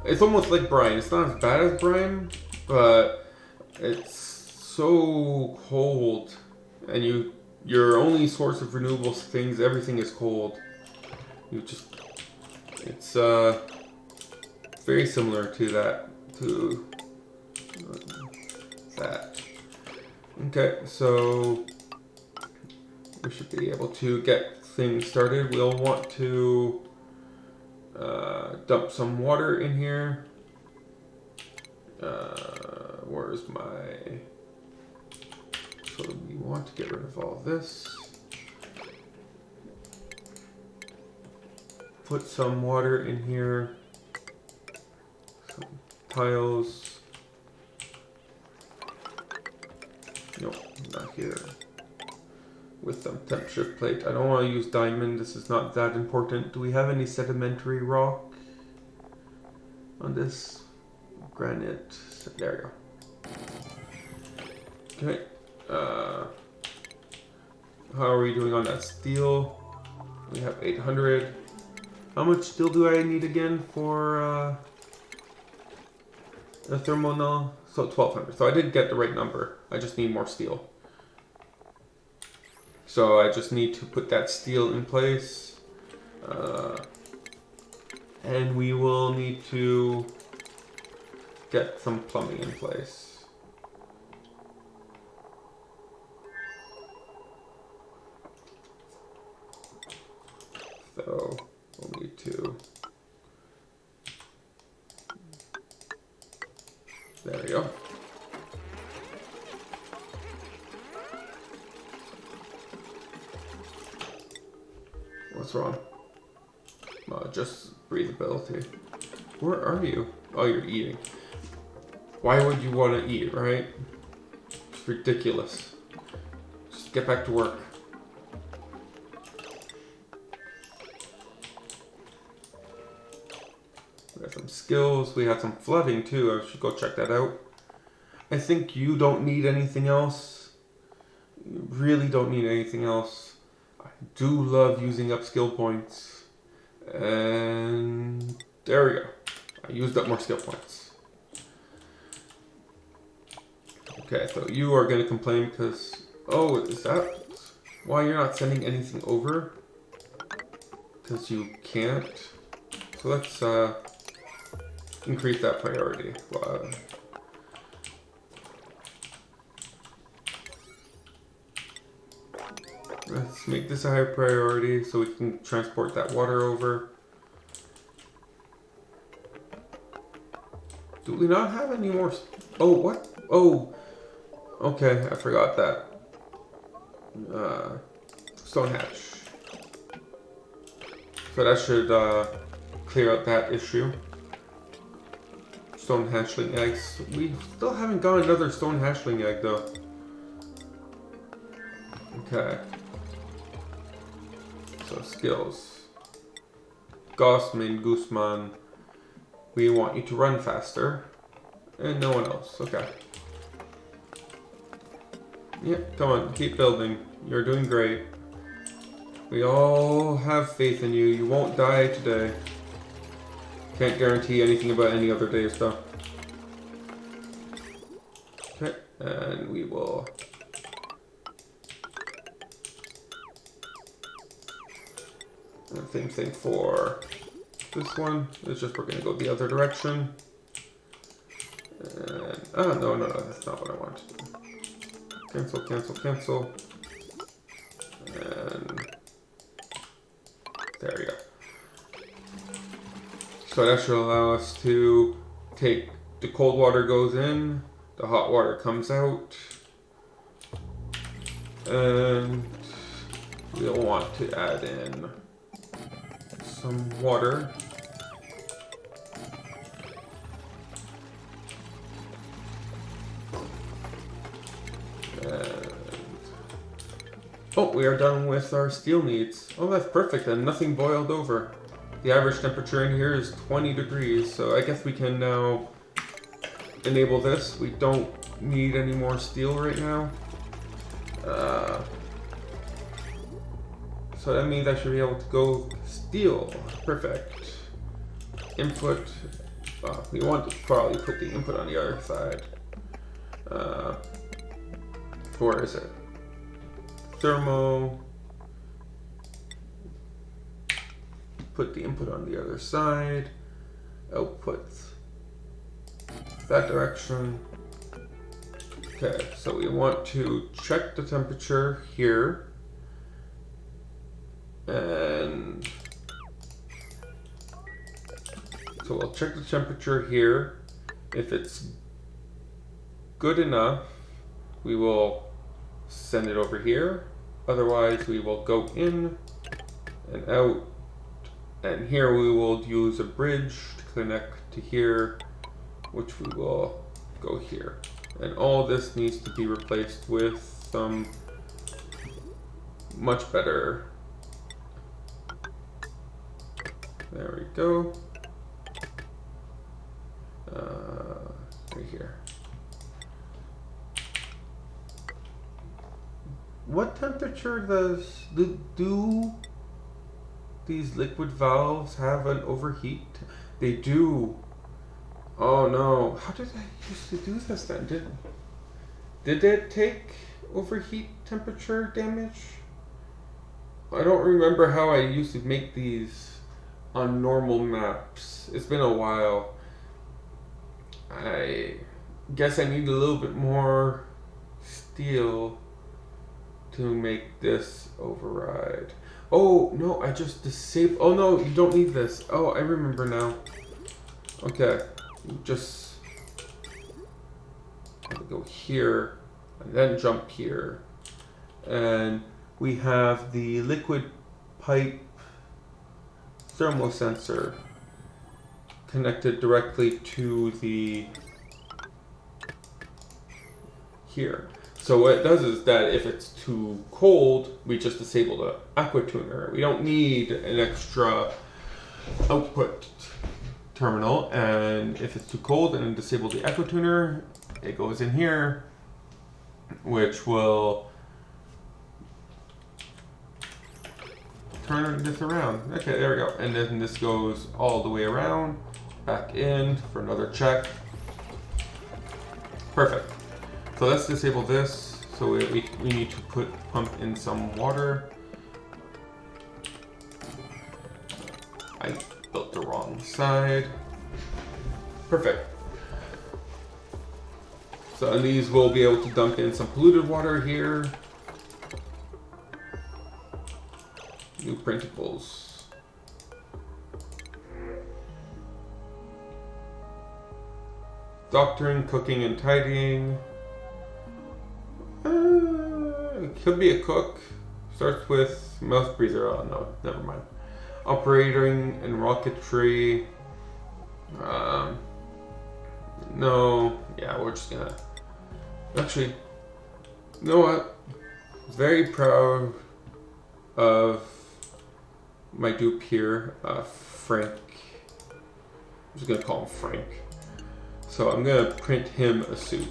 It's almost like brine. It's not as bad as brine, but it's so cold. And your only source of renewable things, everything is cold. It's very similar to that, that. Okay, so we should be able to get things started. We'll want to dump some water in here. Where's my... So we want to get rid of all this. Put some water in here. Some tiles. Nope, not here. With some temp shift plate. I don't want to use diamond. This is not that important. Do we have any sedimentary rock on this? Granite. There we go. Okay. How are we doing on that steel? We have 800. How much steel do I need again for a thermal null? So 1200. So I did get the right number. I just need more steel. So I just need to put that steel in place. And we will need to get some plumbing in place. So we'll need to... There we go. What's wrong? Just breathability. Where are you? Oh, you're eating. Why would you want to eat, right? It's ridiculous. Just get back to work. We got some skills. We had some flooding too. I should go check that out. I think you don't need anything else. You really don't need anything else. I do love using up skill points. And there we go. I used up more skill points. Okay, so you are going to complain because... Oh, is that why you're not sending anything over? Because you can't. So let's increase that priority. Let's make this a high priority so we can transport that water over. Do we not have any more? Oh, what? Oh, okay, I forgot that. stone hatch. So that should clear out that issue. Stone hatchling eggs. We still haven't got another stone hatchling egg though. Okay. So skills. Gossman, Gooseman. We want you to run faster. And no one else. Okay. Yeah, come on, keep building. You're doing great. We all have faith in you. You won't die today. Can't guarantee anything about any other days though. Okay, and we will... Same thing for this one. It's just we're going to go the other direction. And, oh, no, that's not what I want to do. Cancel, cancel, cancel. And there we go. So that should allow us to take the cold water goes in, the hot water comes out, and we'll want to add in some water. And oh, we are done with our steel needs. Oh, that's perfect, and nothing boiled over. The average temperature in here is 20 degrees, so I guess we can now enable this. We don't need any more steel right now. So that means I should be able to go steel. Perfect. Input. We want to probably put the input on the other side. Where is it? Thermo. Put the input on the other side. Output that direction. Okay, so we want to check the temperature here. And so we'll check the temperature here. If it's good enough, we will send it over here. Otherwise, we will go in and out. And here we will use a bridge to connect to here, which we will go here. And all this needs to be replaced with some much better. There we go. Right here. What temperature do these liquid valves have an overheat? They do. Oh no! How did I used to do this then? Did it take overheat temperature damage? I don't remember how I used to make these on normal maps. It's been a while. I guess I need a little bit more steel to make this override. Oh no, I just disabled. Oh no, you don't need this. Oh, I remember now. Okay, just go here and then jump here, and we have the liquid pipe thermosensor connected directly to the here. So what it does is that if it's too cold, we just disable the aqua tuner. We don't need an extra output terminal. And if it's too cold and disable the aqua tuner, it goes in here, which will turn this around. Okay, there we go. And then this goes all the way around, back in for another check. Perfect. So let's disable this. So we need to pump in some water. I built the wrong side. Perfect. So and these will be able to dump in some polluted water here. New printables. Doctoring, cooking, and tidying. could be a cook. Starts with mouth breather. Oh no, never mind. Operating and rocketry. No, yeah, we're just gonna. Actually, you know what? Very proud of my dupe here, Frank. I'm just gonna call him Frank. So I'm gonna print him a suit.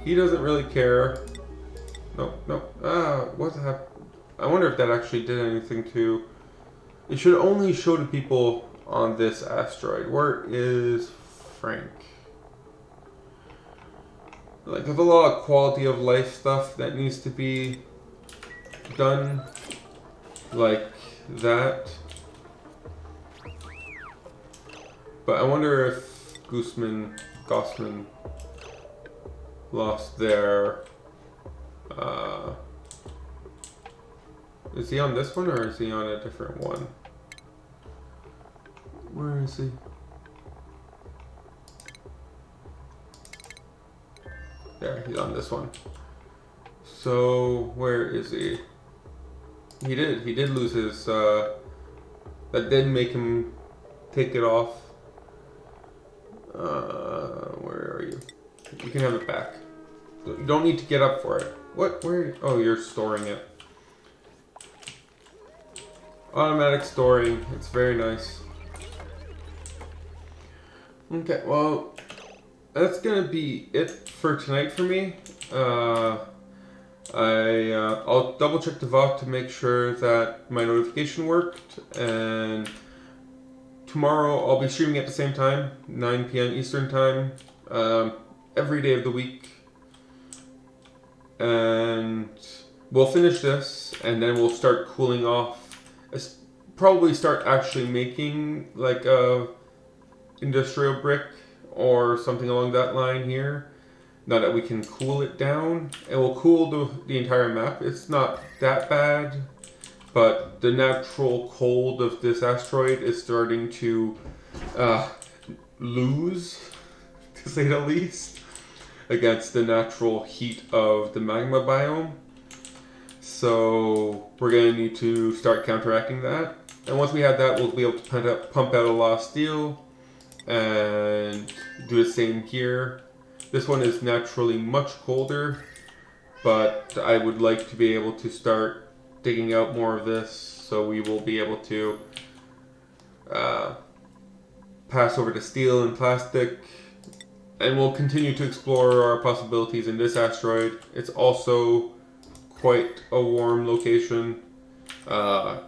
He doesn't really care. Nope. What happened? I wonder if that actually did anything to. It should only show to people on this asteroid. Where is Frank? Like, there's a lot of quality of life stuff that needs to be done, like that. But I wonder if Gossman lost their. Is he on this one or is he on a different one? Where is he? There, he's on this one. So where is he? He did lose his. That did make him take it off. Where are you? You can have it back. You don't need to get up for it. What? Where? Oh, you're storing it. Automatic storing. It's very nice. Okay, well, that's gonna be it for tonight for me. I'll double check the VOD to make sure that my notification worked, and tomorrow I'll be streaming at the same time, 9 p.m. Eastern time, every day of the week. And we'll finish this, and then we'll start cooling off. Probably start actually making like a industrial brick or something along that line here. Now that we can cool it down, and we'll cool the entire map. It's not that bad, but the natural cold of this asteroid is starting to lose, to say the least, against the natural heat of the magma biome. So we're going to need to start counteracting that. And once we have that, we'll be able to pump out a lot of steel and do the same here. This one is naturally much colder, but I would like to be able to start digging out more of this, so we will be able to pass over to steel and plastic, and we'll continue to explore our possibilities in this asteroid. It's also quite a warm location.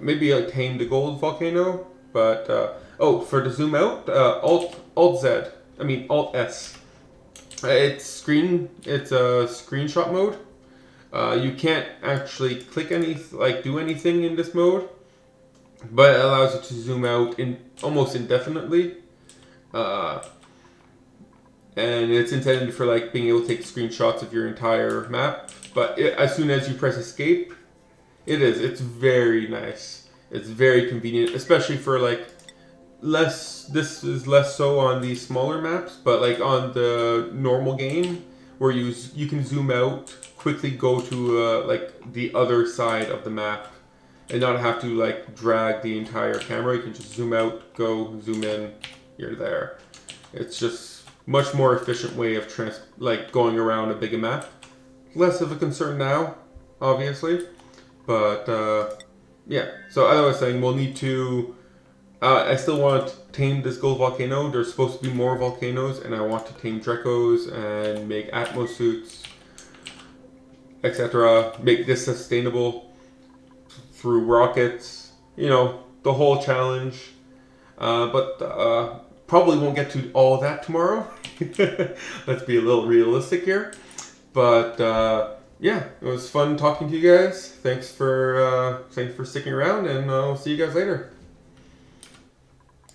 Maybe I tamed the gold volcano, but for the zoom out, Alt S. It's a screenshot mode. You can't actually click do anything in this mode, but it allows you to zoom out almost indefinitely. And it's intended for like being able to take screenshots of your entire map. But as soon as you press escape, it's very nice. It's very convenient, especially for like this is less so on these smaller maps, but like on the normal game where you can zoom out, quickly go to like the other side of the map and not have to like drag the entire camera. You can just zoom out, go, zoom in, you're there. It's just much more efficient way of going around a bigger map. Less of a concern now, obviously, but yeah. So as I was saying, we'll need to. I still want to tame this gold volcano. There's supposed to be more volcanoes, and I want to tame Drecos and make Atmos suits, etc. Make this sustainable through rockets. You know, the whole challenge. But probably won't get to all that tomorrow. Let's be a little realistic here. But yeah, it was fun talking to you guys. Thanks for sticking around, and I'll see you guys later.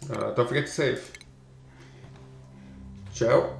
Don't forget to save. Ciao.